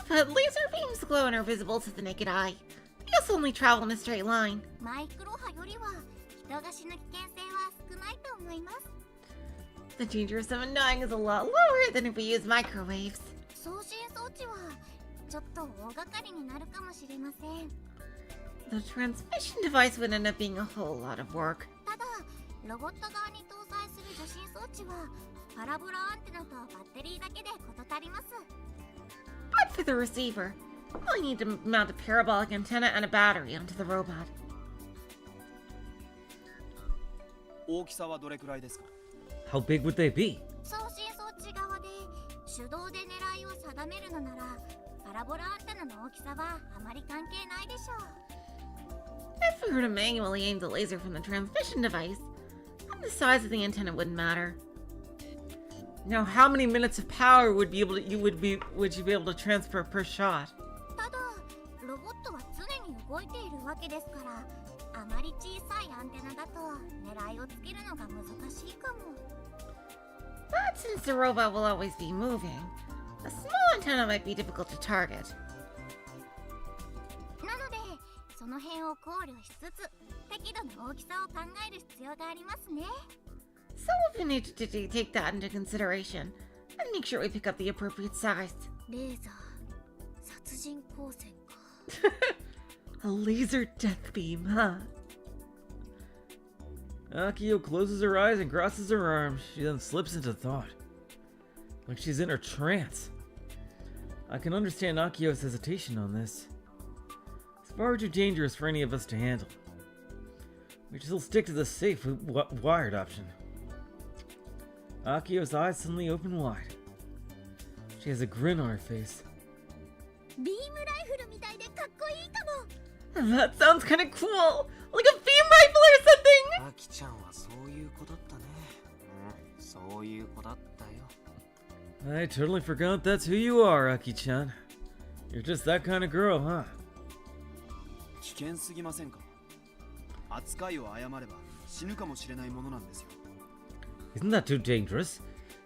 But laser beams glow and are visible to the naked eye. They also only travel in a straight line. マイクロ波よりは人が死ぬ危険性は少ないと思います The danger of someone dying is a lot lower than if we use microwaves. 送信装置はちょっと大掛かりになるかもしれません The transmission device would end up being a whole lot of work. ただロボット側に搭載する受信装置はパラボラアンテナとバッテリーだけで事足ります But for the receiver, we'll need to mount a parabolic antenna and a battery onto the robot. 大きさはどれくらいですか How big would they be? 送信装置側で手動で狙いを定めるのならパラボラアンテナの大きさはあまり関係ないでしょう If we were to manually aim the laser from the transmission device, then the size of the antenna wouldn't matter. Now, how many minutes of power would you be able to transfer per shot? ただロボットは常に動いているわけですからあまり小さいアンテナだと狙いをつけるのが難しいかも But since the robot will always be moving, a small antenna might be difficult to target. なのでその辺を考慮しつつ適度な大きさを考える必要がありますね So we'll need to take that into consideration and make sure we pick up the appropriate size. レーザー殺人光線か A laser death beam, huh? Akiho closes her eyes and crosses her arms. She then slips into thought. Like she's in her trance. I can understand Akiho's hesitation on this. It's far too dangerous for any of us to handle. We should still stick to the safe wired option. Akiho's eyes suddenly open wide. She has a grin on her face. ビームライフルみたいでかっこいいかも That sounds kind of cool! Like a beam rifle or something! アキちゃんはそういう子だったね。そういう子だったよ。 I totally forgot that's who you are, Aki-chan. You're just that kind of girl, huh? き険すぎませんか？扱いを誤れば死ぬかもしれないものなんですよ。 Isn't that too dangerous?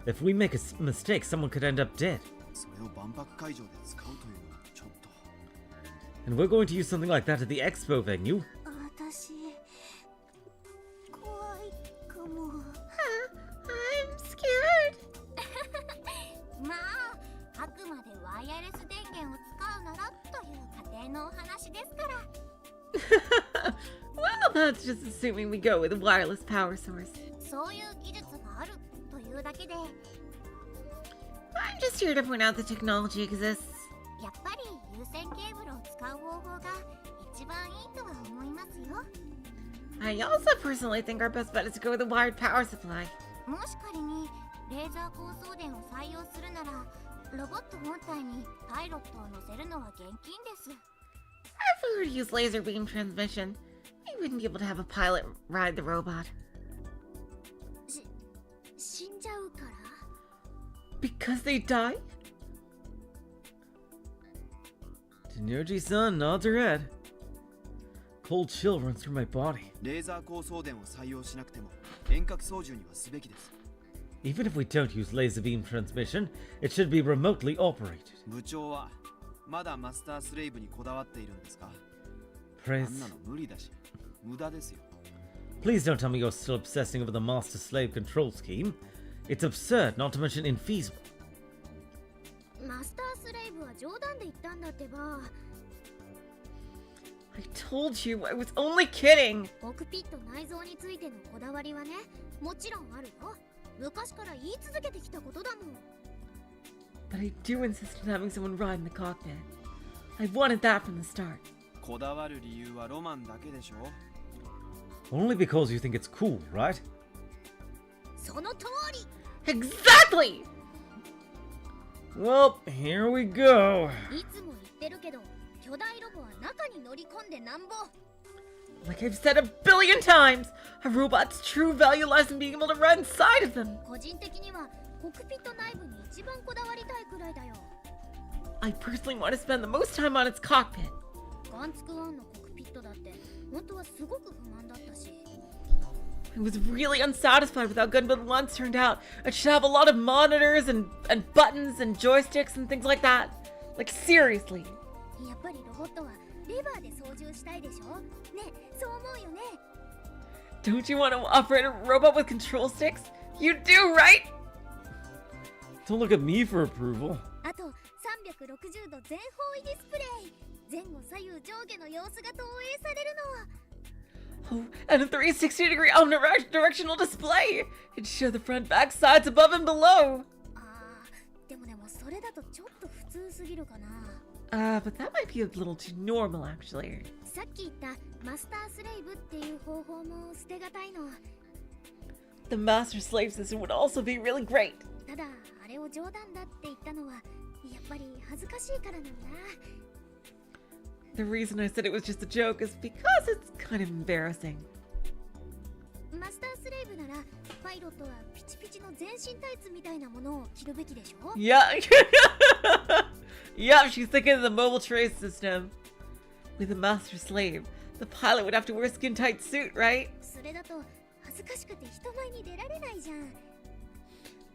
If we make a mistake, someone could end up dead. それを万博会場で使うというのはちょっと。 And we're going to use something like that at the expo venue. 私怖いかも。 I'm scared. まああくまでワイヤレス電源を使うならという仮定のお話ですから。 Well, that's just assuming we go with a wireless power source. そういう技術があるというだけで、 I'm just here to point out the technology exists. やっぱり有線ケーブルを使う方法が一番いいとは思いますよ。 I also personally think our best bet is to go with a wired power supply. もし仮にレーザー高送電を採用するなら、ロボット本体にパイロットを乗せるのは厳禁です。 If we were to use laser beam transmission, we wouldn't be able to have a pilot ride the robot. 死んじゃうから。 Because they die? Tenyoji-san nods her head. Cold chill runs through my body. レーザー高送電を採用しなくても遠隔操縦にはすべきです。 Even if we don't use laser beam transmission, it should be remotely operated. 部長はまだマスタースレイブにこだわっているんですか？あ Praise. んなの無理だし無駄ですよ。 Please don't tell me you're still obsessing over the master-slave control scheme. It's absurd, not to mention infeasible. マスタースレイブは冗談で言ったんだってば。 I told you, I was only kidding. コックピット内蔵についてのこだわりはね、もちろんあるよ。昔から言い続けてきたことだもん。 But I do insist on having someone ride in the cockpit. I've wanted that from the start. こだわる理由はロマンだけでしょ？ Only because you think it's cool, right? その通り。 Exactly! Well, here we go. いつも言ってるけど、巨大ロボは中に乗り込んでなんぼ。 Like I've said a billion times, a robot's true value lies in being able to ride inside of them. 個人的にはコックピット内部に一番こだわりたいくらいだよ。 I personally want to spend the most time on its cockpit. ガンツク1のコックピットだって本当はすごく不満だったし。 I was really unsatisfied with how Gunbuild 1 turned out. It should have a lot of monitors and buttons and joysticks and things like that. Like, seriously. やっぱりロボットはレバーで操縦したいでしょ？ね、そう思うよね。 Don't you want to operate a robot with control sticks? You do, right? Don't look at me for approval. あと360度全方位ディスプレイ。前後左右上下の様子が投影されるの。 Oh, and a 360-degree omnidirectional display. It show the front, back, sides, above, and below. でもそれだとちょっと普通すぎるかな。 But that might be a little too normal, actually. さっき言ったマスタースレイブっていう方法も捨てがたいの。 The master-slave system would also be really great. ただあれを冗談だって言ったのはやっぱり恥ずかしいからなんだ。 The reason I said it was just a joke is because it's kind of embarrassing. マスタースレイブならパイロットはピチピチの全身タイツみたいなものを着るべきでしょ？ Yeah. Yeah, she's thinking of the mobile trace system. With a master-slave, the pilot would have to wear a skin-tight suit, right? それだと恥ずかしくて人前に出られないじゃん。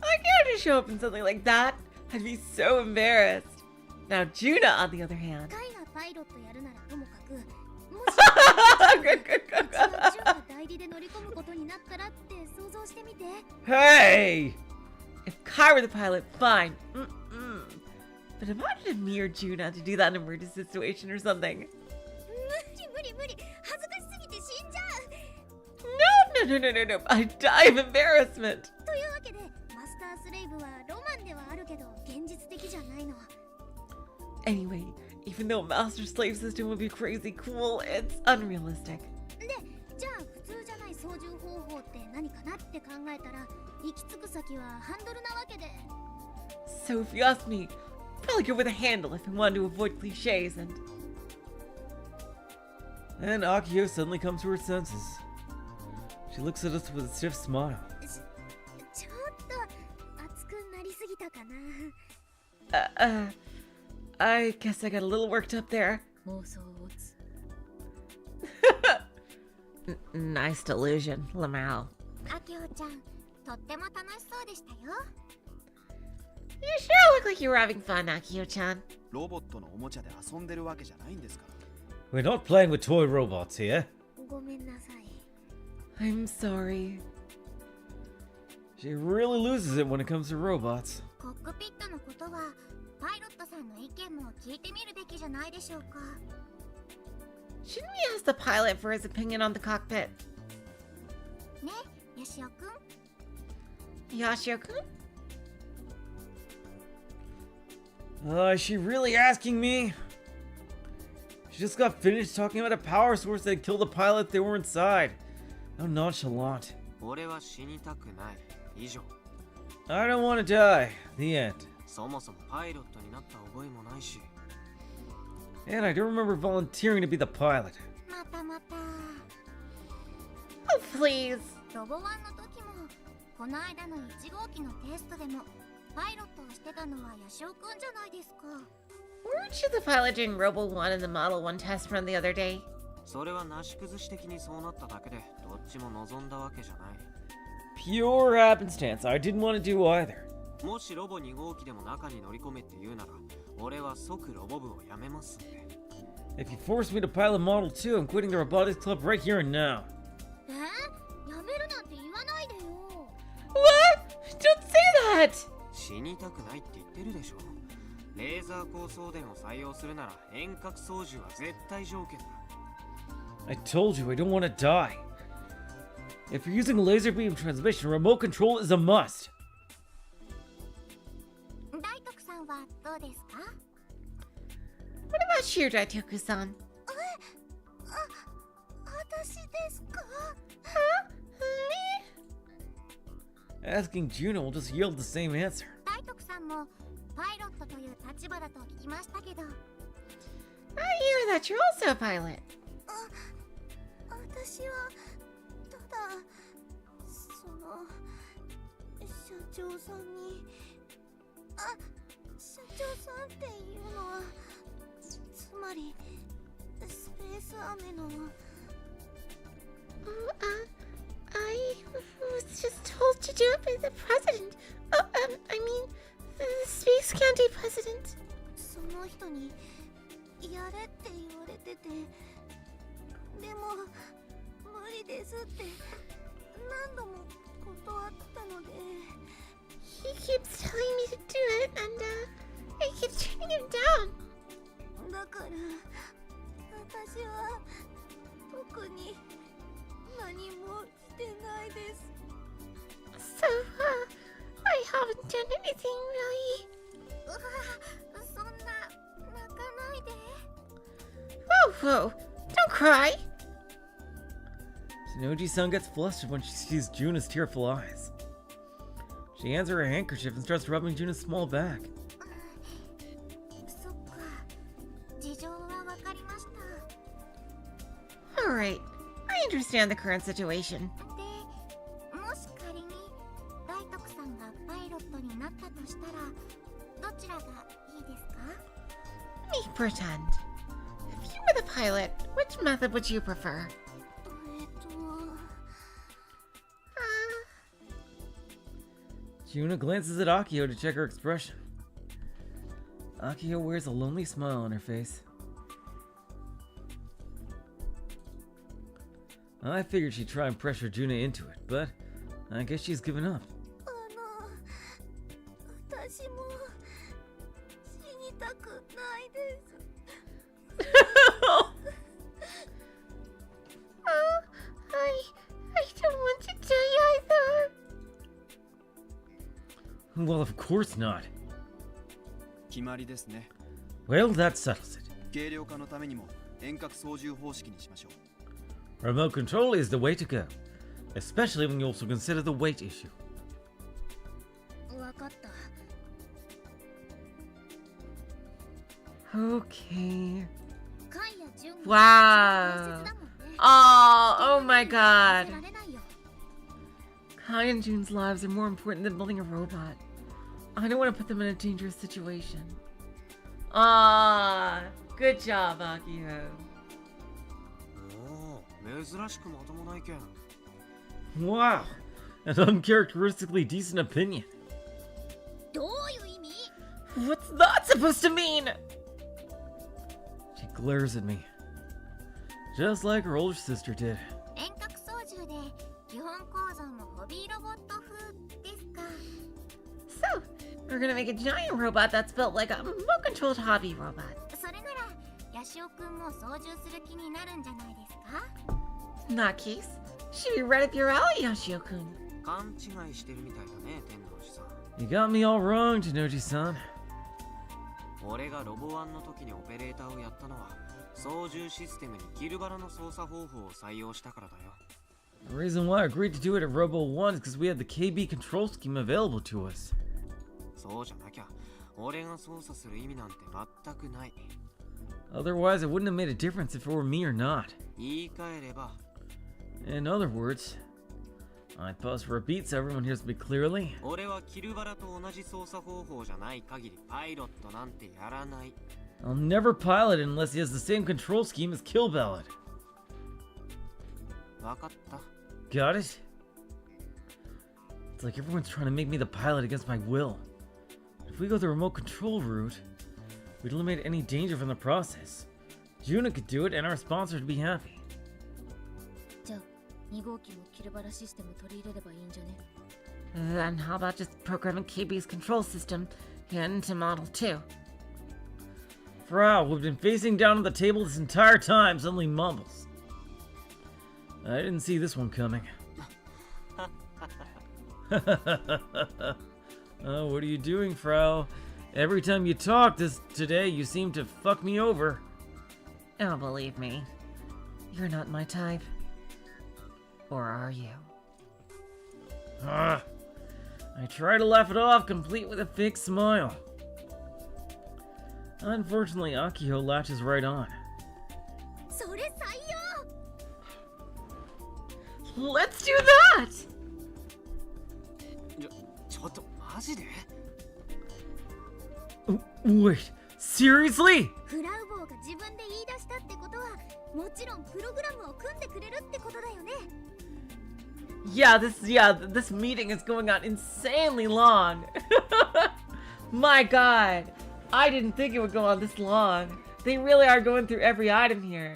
I can't just show up in something like that. I'd be so embarrassed. Now, Juna, on the other hand. カイがパイロットやるならともかく、もしうちがジュンが代理で乗り込むことになったらって想像してみて。 Hey! If Kai were the pilot, fine. But imagine if me or Juna had to do that in an emergency situation or something. 無理。恥ずかしすぎて死んじゃう。 No. I'd die of embarrassment. というわけで、マスタースレイブはロマンではあるけど、現実的じゃないの。 Anyway, even though a master-slave system would be crazy cool, it's unrealistic. で、じゃあ普通じゃない操縦方法って何かなって考えたら、行き着く先はハンドルなわけで。 So if you ask me, I'd probably go with a handle if I wanted to avoid cliches and... And Akiho suddenly comes to her senses. She looks at us with a stiff smile. ちょっと熱くなりすぎたかな。 I guess I got a little worked up there. 妄想を打つ。Nice delusion, Lamau. アキホちゃん、とっても楽しそうでしたよ。 You sure look like you were having fun, Akiho-chan. ロボットのおもちゃで遊んでるわけじゃないんですから。 We're not playing with toy robots here. ごめんなさい。 I'm sorry. She really loses it when it comes to robots. コックピットのことはパイロットさんの意見も聞いてみるべきじゃないでしょうか。 Shouldn't we ask the pilot for his opinion on the cockpit? ね、ヨシオくん。 Yashio-kun? Is she really asking me? She just got finished talking about a power source that killed the pilot if they were inside. How nonchalant. 俺は死にたくない。以上。 I don't want to die. The end. そもそもパイロットになった覚えもないし。 And I don't remember volunteering to be the pilot. またまた。 Oh, please. ロボ1の時もこの間の1号機のテストでもパイロットをしてたのはヤシオくんじゃないですか。 Weren't you the pilot during Robo 1 in the Model 1 test run the other day? それはなし崩し的にそうなっただけで、どっちも望んだわけじゃない。 Pure happenstance. I didn't want to do either. もしロボ2号機でも中に乗り込めって言うなら、俺は即ロボ部を辞めますんで。 If you force me to pilot Model 2, I'm quitting the robotics club right here and now. やめるなんて言わないでよ。 What? Don't say that! 死にたくないって言ってるでしょ。レーザー光送電を採用するなら遠隔操縦は絶対条件だ。 I told you I don't want to die. If you're using laser beam transmission, remote control is a must. 大徳さんはどうですか？ What about you, Daitoku-san? 私ですか？ Huh? Me? Asking Juno will just yield the same answer. 大徳さんもパイロットという立場だと聞きましたけど。 I hear that you're also a pilot. 私はただその社長さんに社長さんっていうのはつまりスペースアメの I was just told to do it by the president. I mean, the Space County president. その人にやれって言われてて、でも無理ですって何度も断ったので。 He keeps telling me to do it, and I keep turning him down. だから私は特に何もしてないです。 So, I haven't done anything really. そんな泣かないで。 Whoa, don't cry. Shinoji-san gets flustered when she sees Juna's tearful eyes. She hands her a handkerchief and starts rubbing Juna's small back. そっか、事情はわかりました。 Alright, I understand the current situation. で、もし仮に大徳さんがパイロットになったとしたら、どちらがいいですか？ Me pretend. If you were the pilot, which method would you prefer? Juna glances at Akiho to check her expression. Akiho wears a lonely smile on her face. I figured she'd try and pressure Juna into it, but I guess she's given up. 私も死にたくないです。I don't want to die either. Well, of course not. 決まりですね。 Well, that settles it. 軽量化のためにも遠隔操縦方式にしましょう。 Remote control is the way to go, especially when you also consider the weight issue. わかった。 Okay. カイやジュン Wow. 大切だもんね。 Oh my さ god. せられないよ。 Kai and June's lives are more important than building a robot. I don't want to put them in a dangerous situation. Ah, good job, Akiho. おお、珍しくまともな意見。 Wow, an uncharacteristically decent opinion. どういう意味？ What's that supposed to mean? She glares at me, just like her older sister did. 遠隔操縦で基本構造もホビーロボット風ですか。 So, we're gonna make a giant robot that's built like a remote-controlled hobby robot. それならヤシオくんも操縦する気になるんじゃないですか。 In that case, she'd be right up your alley, Yoshio-kun. 勘違いしてるみたいだね、天皇寺さん。 You got me all wrong, Tenoji-san. 俺がロボ1の時にオペレーターをやったのは操縦システムにキルバラの操作方法を採用したからだよ。 The reason why I agreed to do it at Robo 1 is because we had the KB control scheme available to us. そうじゃなきゃ俺が操作する意味なんて全くない。 Otherwise, it wouldn't have made a difference if it were me or not. 言い換えれば In other words, I pause for a beat so everyone hears me clearly. 俺はキルバラと同じ操作方法じゃない限りパイロットなんてやらない。 I'll never pilot it unless he has the same control scheme as Kill Ballad. わかった。 Got it? It's like everyone's trying to make me the pilot against my will. If we go the remote control route, we'd eliminate any danger from the process. Juna could do it and our sponsor would be happy. じゃあ2号機もキルバラシステム取り入れればいいんじゃね？ Then how about just programming KB's control system into Model 2? Frau, who've been facing down at the table this entire time, suddenly mumbles. I didn't see this one coming. Oh, what are you doing, Frau? Every time you talk today, you seem to fuck me over. Oh, believe me, you're not my type. Or are you? I try to laugh it off, complete with a fake smile. Unfortunately, Akiho latches right on. それ採 Let's do that! ちょっとマジで？ Wait, seriously? フラウボーが自分で言い出したってことはもちろんプログラムを組んでくれるってことだよね。 This meeting is going on insanely long. My god, I didn't think it would go on this long. They really are going through every item here.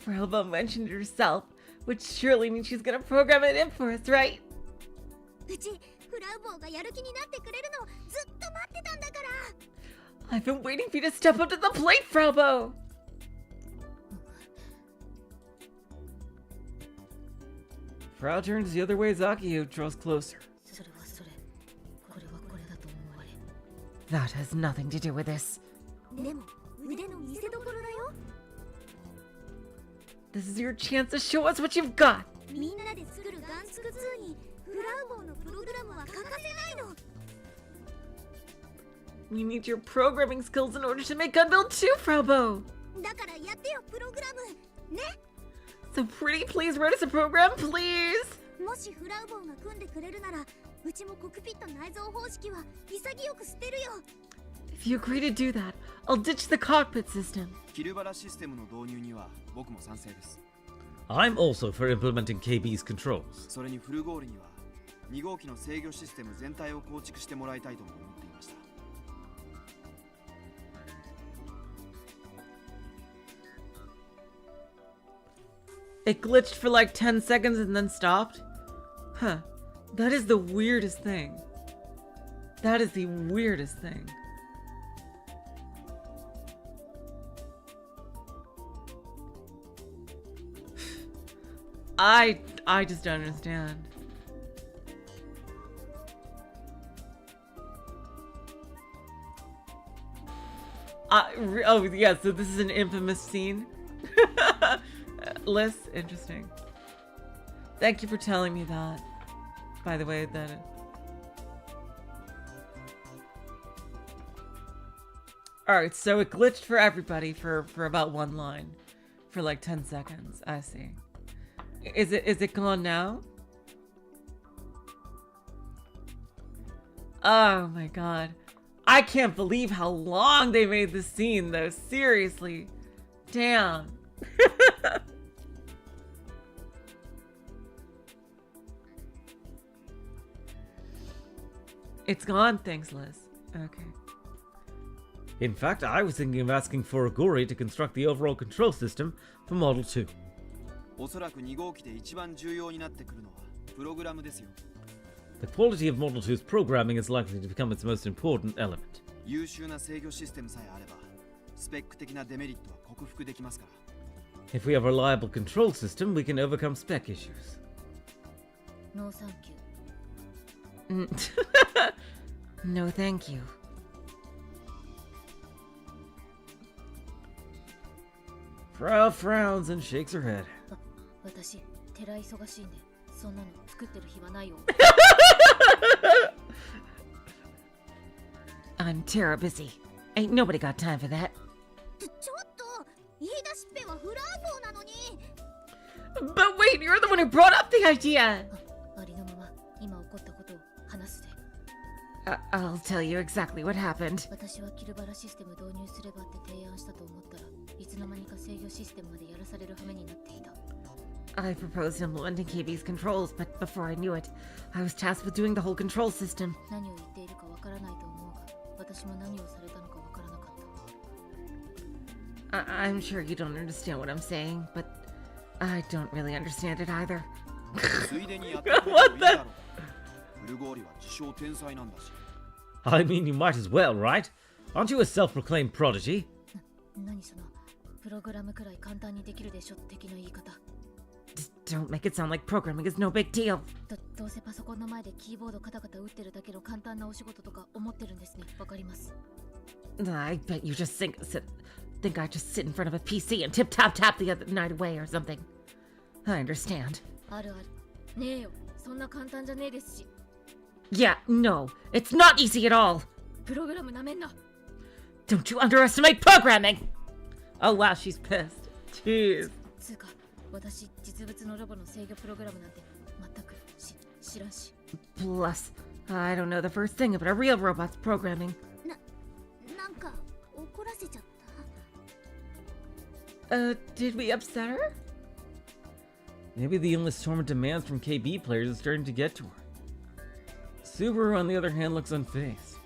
Frelba mentioned it herself, which surely means she's gonna program it in for us, right? うちフラウボーがやる気になってくれるのをずっと待ってたんだから。 I've been waiting for you to step up to the plate, Frelbo! Frau turns the other way as Akiho draws closer. それはそれ。これはこれだと思われ。 That has nothing to do with this. でも腕の見せ所だよ。 This is your chance to show us what you've got. みんなで作るガンツク2にフラウボーのプログラムは欠かせないの。 We need your programming skills in order to make Gunbuild 2, Frelbo! だからやってよプログラムね。 So pretty please write us a program, please! もしフラウボーが組んでくれるならうちもコクピット内蔵方式は潔く捨てるよ。 If you agree to do that, I'll ditch the cockpit system. キルバラシステムの導入には僕も賛成です。 I'm also for implementing KB's controls. それにフルゴールには2号機の制御システム全体を構築してもらいたいとも思っていました。 It glitched for like 10 seconds and then stopped? Huh. That is the weirdest thing. That is the weirdest thing. I just don't understand. Oh yeah, so this is an infamous scene. Liz, interesting. Thank you for telling me that. By the way, that. Alright, so it glitched for everybody for about one line. For like 10 seconds. I see. Is it gone now? Oh my god. I can't believe how long they made this scene though. Seriously. Damn. It's gone, thanks, Liz. Okay. In fact, I was thinking of asking for Oguri to construct the overall control system for Model 2. おそらく2号機で一番重要になってくるのはプログラムですよ。 The quality of Model 2's programming is likely to become its most important element. 優秀な制御システムさえあれば、スペック的なデメリットは克服できますから。 If we have a reliable control system, we can overcome spec issues. No thank you. No, thank you. Frau frowns and shakes her head. 私、寺忙しいんで、そんなの作ってる暇ないよ。I'm Tara busy. Ain't nobody got time for that. ちょっと言い出しっぺはフラーボーなのに。 But wait, you're the one who brought up the idea! ありのまま、今起こったことを話すで。I'll tell you exactly what happened. 私はキルバラシステム導入すればって提案したと思ったらいつの間にか制御システムまでやらされる羽目になっていた。 I proposed implementing KB's controls, but before I knew it, I was tasked with doing the whole control system. 何を言っているかわからないと思うが私も何をされたのかわからなかった。 I'm sure you don't understand what I'm saying, but I don't really understand it either. ついでにやった方がいいだろう。ブルゴーリは自称天才なんだし。 I mean, you might as well, right? Aren't you a self-proclaimed prodigy? 何そのプログラムくらい簡単にできるでしょ的な言い方。 Don't make it sound like programming is no big deal. どうせパソコンの前でキーボードカタカタ打ってるだけの簡単なお仕事とか思ってるんですね。わかります。 I bet you just think I just sit in front of a PC and tap the other night away or something. I understand. あるある。ねえよ、そんな簡単じゃねえですし。 Yeah, no, it's not easy at all. プログラムなめんな。 Don't you underestimate programming! Oh wow, she's pissed. Jeez. つうか、私実物のロボの制御プログラムなんて全く知らんし。 Plus, I don't know the first thing about a real robot's programming. なんか怒らせちゃった Did we upset her? Maybe the endless torrent of demands from KB players is starting to get to her. Subaru, on the other hand, looks unfazed.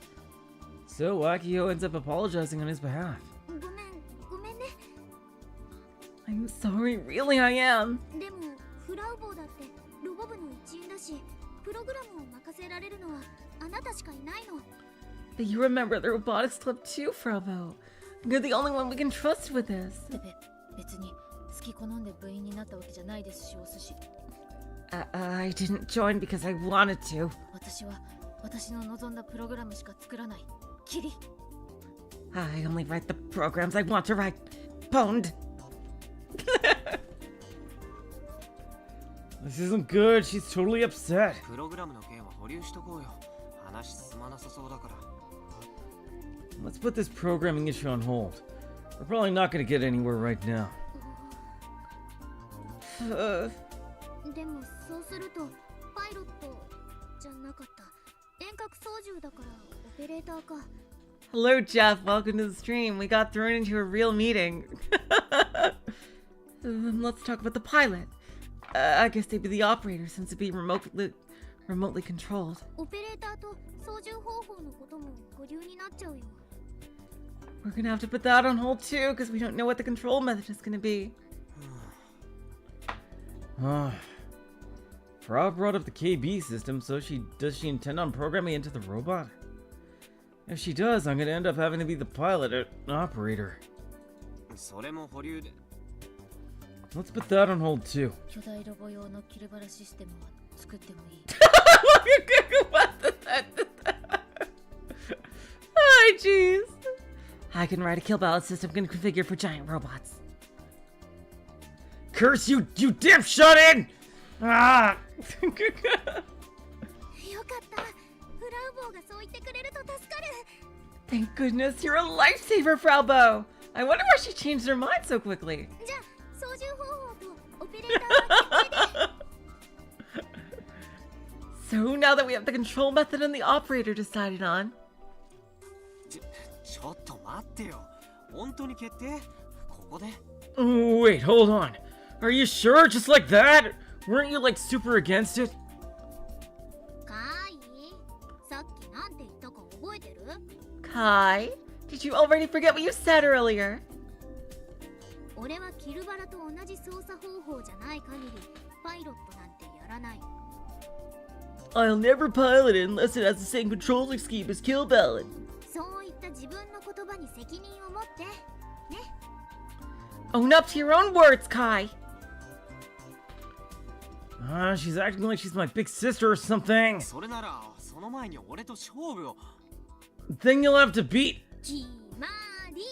So Akiho ends up apologizing on his behalf. ごめんね。 I'm sorry, really I am. でもフラウボーだってロボ部の一員だし、プログラムを任せられるのはあなたしかいないの。 But you remember the robotics club too, Fravo. You're the only one we can trust with this. 別に好き好んで部員になったわけじゃないですし、お寿司。 I didn't join because I wanted to. 私は私の望んだプログラムしか作らない。キリ。 I only write the programs I want to write. Pwned. This isn't good. She's totally upset. プログラムの件は保留しとこうよ。話進まなさそうだから。 Let's put this programming issue on hold. We're probably not going to get anywhere right now. でもそうするとパイロットじゃなかった。遠隔操縦だからオペレーターか。 Hello, Jeff. Welcome to the stream. We got thrown into a real meeting. Let's talk about the pilot. I guess they'd be the operator since it'd be remotely controlled. オペレーターと操縦方法のことも保留になっちゃうよ。 We're gonna have to put that on hold too, because we don't know what the control method is gonna be. Frau brought up the KB system, so does she intend on programming into the robot? If she does, I'm gonna end up having to be the pilot or operator. それも保留で。 Let's put that on hold too. 巨大ロボ用のキルバラシステムは作ってもいい。Oh, jeez. I can write a kill ballot system configured for giant robots. Curse you, you dipshit in! Ah! よかった。フラウボーがそう言ってくれると助かる。 Thank goodness, you're a lifesaver, Frau Bo. I wonder why she changed her mind so quickly. じゃあ操縦方法とオペレーターは決定で。 So now that we have the control method and the operator decided on, ちょっと待ってよ。本当に決定？ここで Wait, hold on. Are you sure? Just like that? Weren't you like super against it? かい、さっきなんて言ったか覚えてる？ Kai, did you already forget what you said earlier? 俺はキルバラと同じ操作方法じゃない限りパイロットなんてやらない。 I'll never pilot it unless it has the same control scheme as Kill Ballad. そういった自分の言葉に責任を持ってね。 Own up to your own words, Kai. She's acting like she's my big sister or something. それならその前に俺と勝負を Then you'll have to beat. 決まり。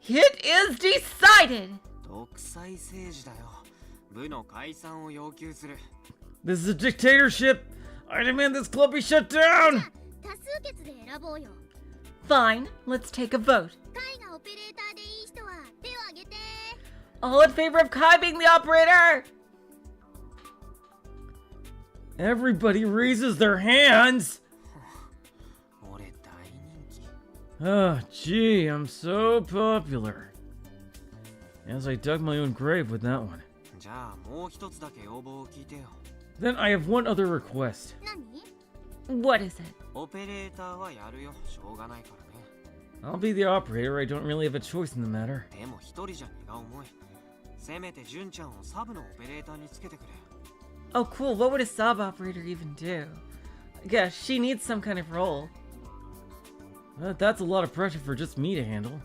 It is decided. 独裁政治だよ。部の解散を要求する。 This is a dictatorship. I demand this club be shut じゃ down. あ多数決で選ぼうよ。 Fine, let's take a vote. カイがオペレーターでいい人は手を挙げて。 All in favor of Kai being the operator? Everybody raises their hands. 俺大人気。 Oh, gee, I'm so popular. As I dug my own grave with that one. じゃあもう一つだけ要望を聞いてよ。 Then I have one other request. 何？ What is it? オペレーターはやるよ。しょうがないからね。 I'll be the operator. I don't really have a choice in the matter. でも一人じゃ荷が重い。せめて純ちゃんをサブのオペレーターにつけてくれ。 Oh, cool. What would a sub operator even do? Yeah, she needs some kind of role. That's a lot of pressure for just me to handle.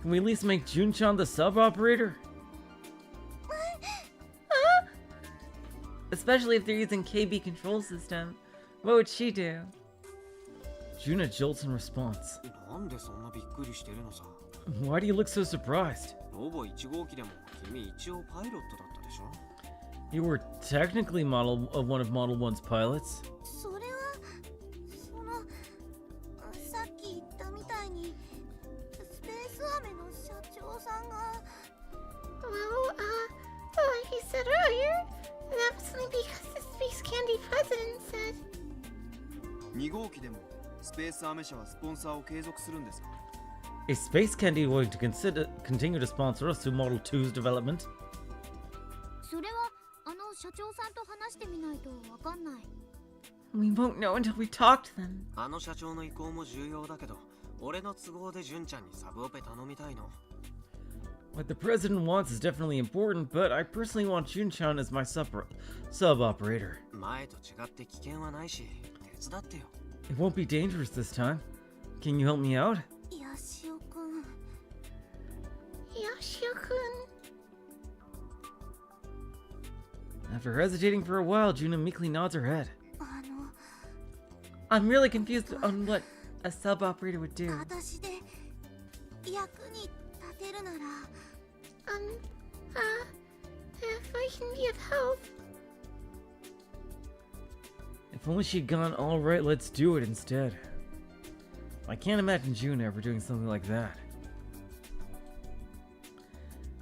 Can we at least make Jun-chan the sub operator? Especially if they're using KB control system. What would she do? Juna jolts in response. なんでそんなびっくりしてるのさ。 Why do you look so surprised? ロボ1号機でも君一応パイロットだったでしょ。 You were technically one of Model 1's pilots. それはさっき言ったみたいにスペースアメの社長さんが。 Well, like he said earlier, that was only because the Space Candy president said. 2号機でもスペースアメ社はスポンサーを継続するんですか？ Is Space Candy going to continue to sponsor us through Model 2's development? それは社長さんと話してみないとわかんない。 We won't know until we talk to them. あの社長の意向も重要だけど、俺の都合で純ちゃんにサブオペ頼みたいの。 What the president wants is definitely important, but I personally want Jun-chan as my sub operator. 前と違って危険はないし、手伝ってよ。 It won't be dangerous this time. Can you help me out? ヤシオくん。 Yoshio-kun. After hesitating for a while, Juna meekly nods her head. I'm really confused on what a sub operator would do. 私で役に立てるなら。If I can be of help. If only she'd gone, alright, let's do it instead. I can't imagine Juna ever doing something like that.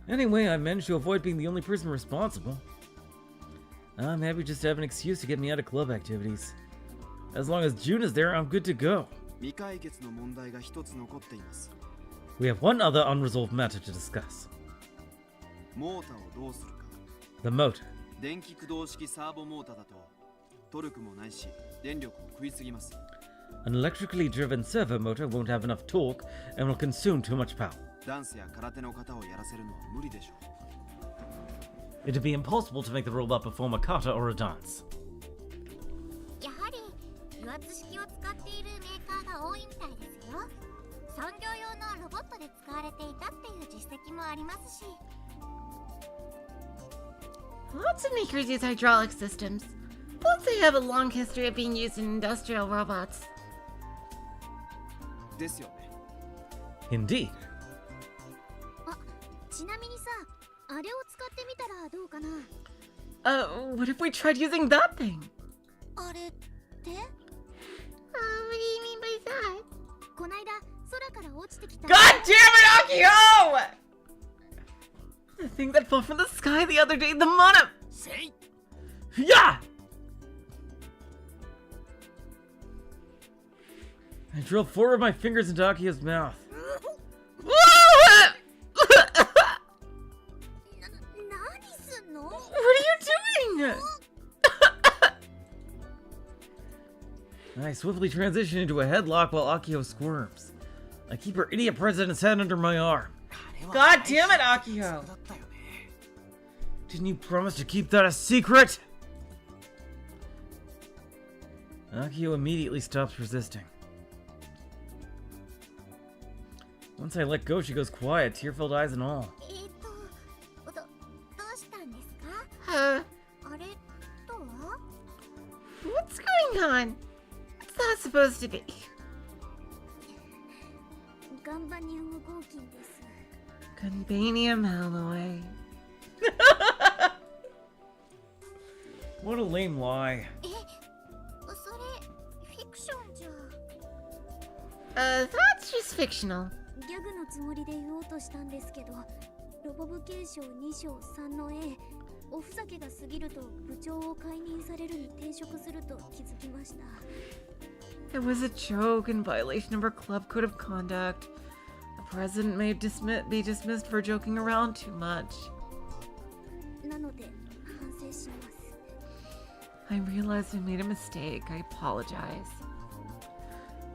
Anyway, I managed to avoid being the only person responsible. I'm happy just to have an excuse to get me out of club activities. As long as June is there, I'm good to go. 未解決の問題が一つ残っています。 We have one other unresolved matter to discuss. モーターをどうするか。 The motor. 電気駆動式サーボモーターだとトルクもないし電力を食いすぎます。 An electrically driven servo motor won't have enough torque and will consume too much power. ダンスや空手の方をやらせるのは無理でしょう。 It'd be impossible to make the robot perform a kata or a dance. やはり油圧式を使っているメーカーが多いみたいですよ。産業用のロボットで使われていたっていう実績もありますし。 Lots of makers use hydraulic systems. Plus, they have a long history of being used in industrial robots. ですよね。 Indeed. ちなみにさ、あれを使ってみたらどうかな。 What if we tried using that thing? あれって？ What do you mean by that? こないだ空から落ちてきた。 God damn it, Akiho! The thing that fell from the sky the other day, the mono. Say. Yeah! I drilled 4 of my fingers into Akiho's mouth. I swiftly transition into a headlock while Akiho squirms. I keep her idiot president's head under my arm. God damn it, Akiho! Didn't you promise to keep that a secret? Akiho immediately stops resisting. Once I let go, she goes quiet, tear-filled eyes and all. どうしたんですか？ Huh? あれとは？ What's going on? What's that supposed to be? ガンバニウム合金です。 Gunbanium alloy. What a lame lie. それフィクションじゃ。 That's just fictional. ギャグのつもりで言おうとしたんですけど、ロボ部継承2章3の A、おふざけが過ぎると部長を解任されるに転職すると気づきました。 It was a joke in violation of our club code of conduct. The president may be dismissed for joking around too much. なので反省します。 I realized I made a mistake. I apologize.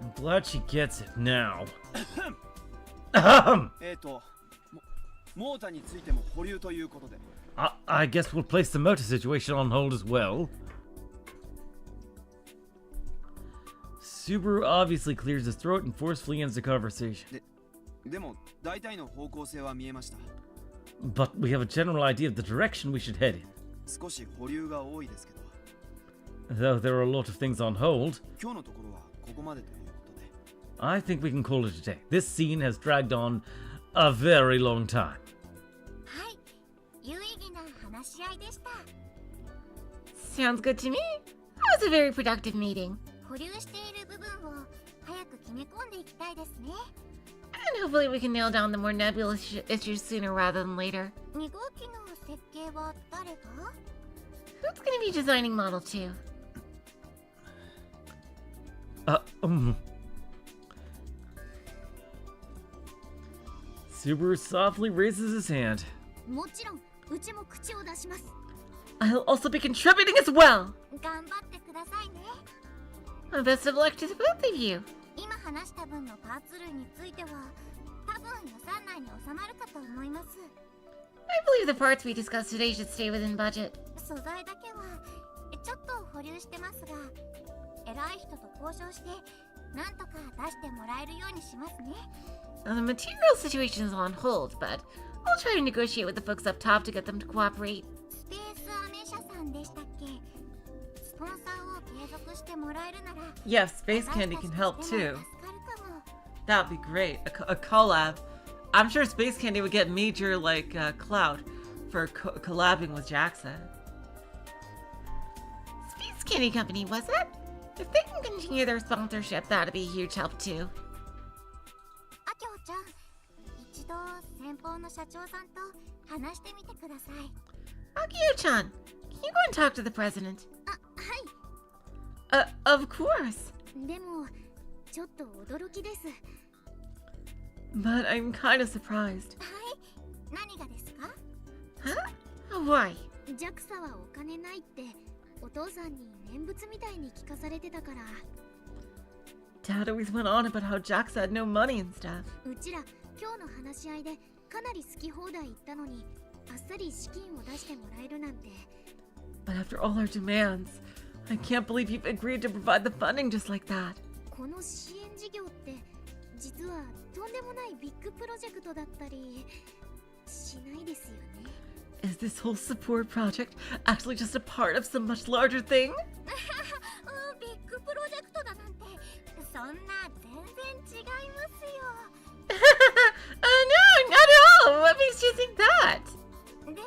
I'm glad she gets it now. モータについても保留ということで。 I guess we'll place the motor situation on hold as well. Subaru obviously clears his throat and forcefully ends the conversation. でも大体の方向性は見えました。 But we have a general idea of the direction we should head in. 少し保留が多いですけど、 Though there are a lot of things on hold, 今日のところはここまでということで。 I think we can call it a day. This scene has dragged on a very long time. はい、有意義な話し合いでした。 Sounds good to me. That was a very productive meeting. 保留している部分を早く決め込んでいきたいですね。 And hopefully we can nail down the more nebulous issues sooner rather than later. 2号機の設計は誰が？ Who's gonna be designing Model 2? Subaru softly raises his hand. もちろん、うちも口を出します。 I'll also be contributing as well. 頑張ってくださいね。 Well, best of luck to the both of you. 今話した分のパーツ類については、多分予算内に収まるかと思います。 I believe the parts we discussed today should stay within budget. 素材だけはちょっと保留してますが、偉い人と交渉して、なんとか出してもらえるようにしますね。 The material situation is on hold, but I'll try to negotiate with the folks up top to get them to cooperate. スペースアメ社さんでしたっけ？スポンサーを継続してもらえるなら、 Yeah, Space Candy can help 私たちとして too. も助かるかも。 That'd be great. A collab. I'm sure Space Candy would get major clout for collabing with JAXA. Space Candy Company, was it? If they can continue their sponsorship, that'd be a huge help too. あきほちゃん、一度先方の社長さんと話してみてください。 Akio-chan, can you go and talk to the president? あ、はい。 Of course. でも、ちょっと驚きです。 But I'm kind of surprised. はい、何がですか？ Huh? Why? JAXA はお金ないってお父さんに念仏みたいに聞かされてたから。 Dad always went on about how JAXA had no money and stuff. うちら今日の話し合いでかなり好き放題言ったのに、あっさり資金を出してもらえるなんて。 But after all our demands, I can't believe you've agreed to provide the funding just like that. この支援事業って実はとんでもないビッグプロジェクトだったりしないですよね。 Is this whole support project actually just a part of some much larger thing? ビッグプロジェクトだなんてそんな全然違いますよ。 No, not at all. What makes you think that? でも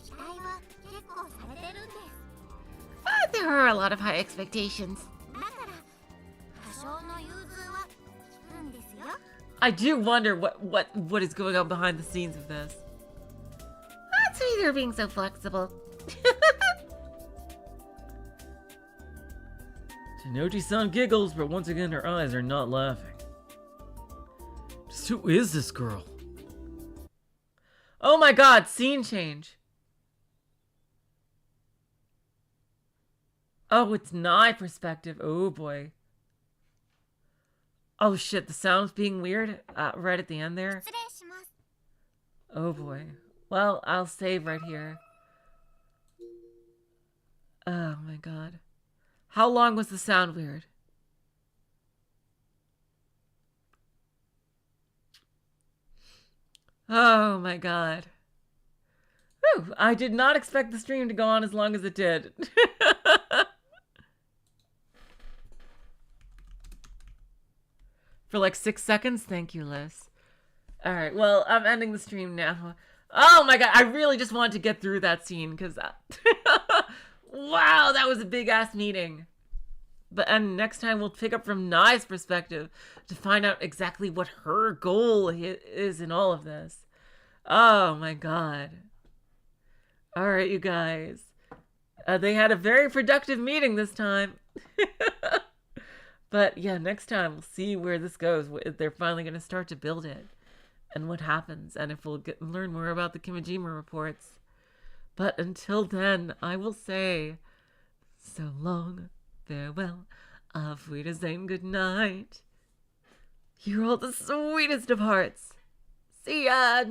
期待は結構されてるんです。 But there are a lot of high expectations. だから多少の融通は効くんですよ。 I do wonder what is going on behind the scenes of this. That's why they're being so flexible. Tenochi-san giggles, but once again her eyes are not laughing. Just who is this girl? Oh my god, scene change. Oh, it's Nye perspective. Oh boy. Oh shit, the sound's being weird right at the end there. 失礼します。 Oh boy. Well, I'll save right here. Oh my god. How long was the sound weird? Oh my god. Whew, I did not expect the stream to go on as long as it did. For like 6 seconds? Thank you, Liz. Alright, well, I'm ending the stream now. Oh my god, I really just wanted to get through that scene, because... wow, that was a big-ass meeting. And next time we'll pick up from Nai's perspective to find out exactly what her goal is in all of this. Oh my god. Alright, you guys. They had a very productive meeting this time. But yeah, next time we'll see where this goes. If they're finally going to start to build it. And what happens. And if we'll learn more about the Kimijima reports. But until then, I will say, so long, farewell, auf Wiedersehen, good night. You're all the sweetest of hearts. See ya!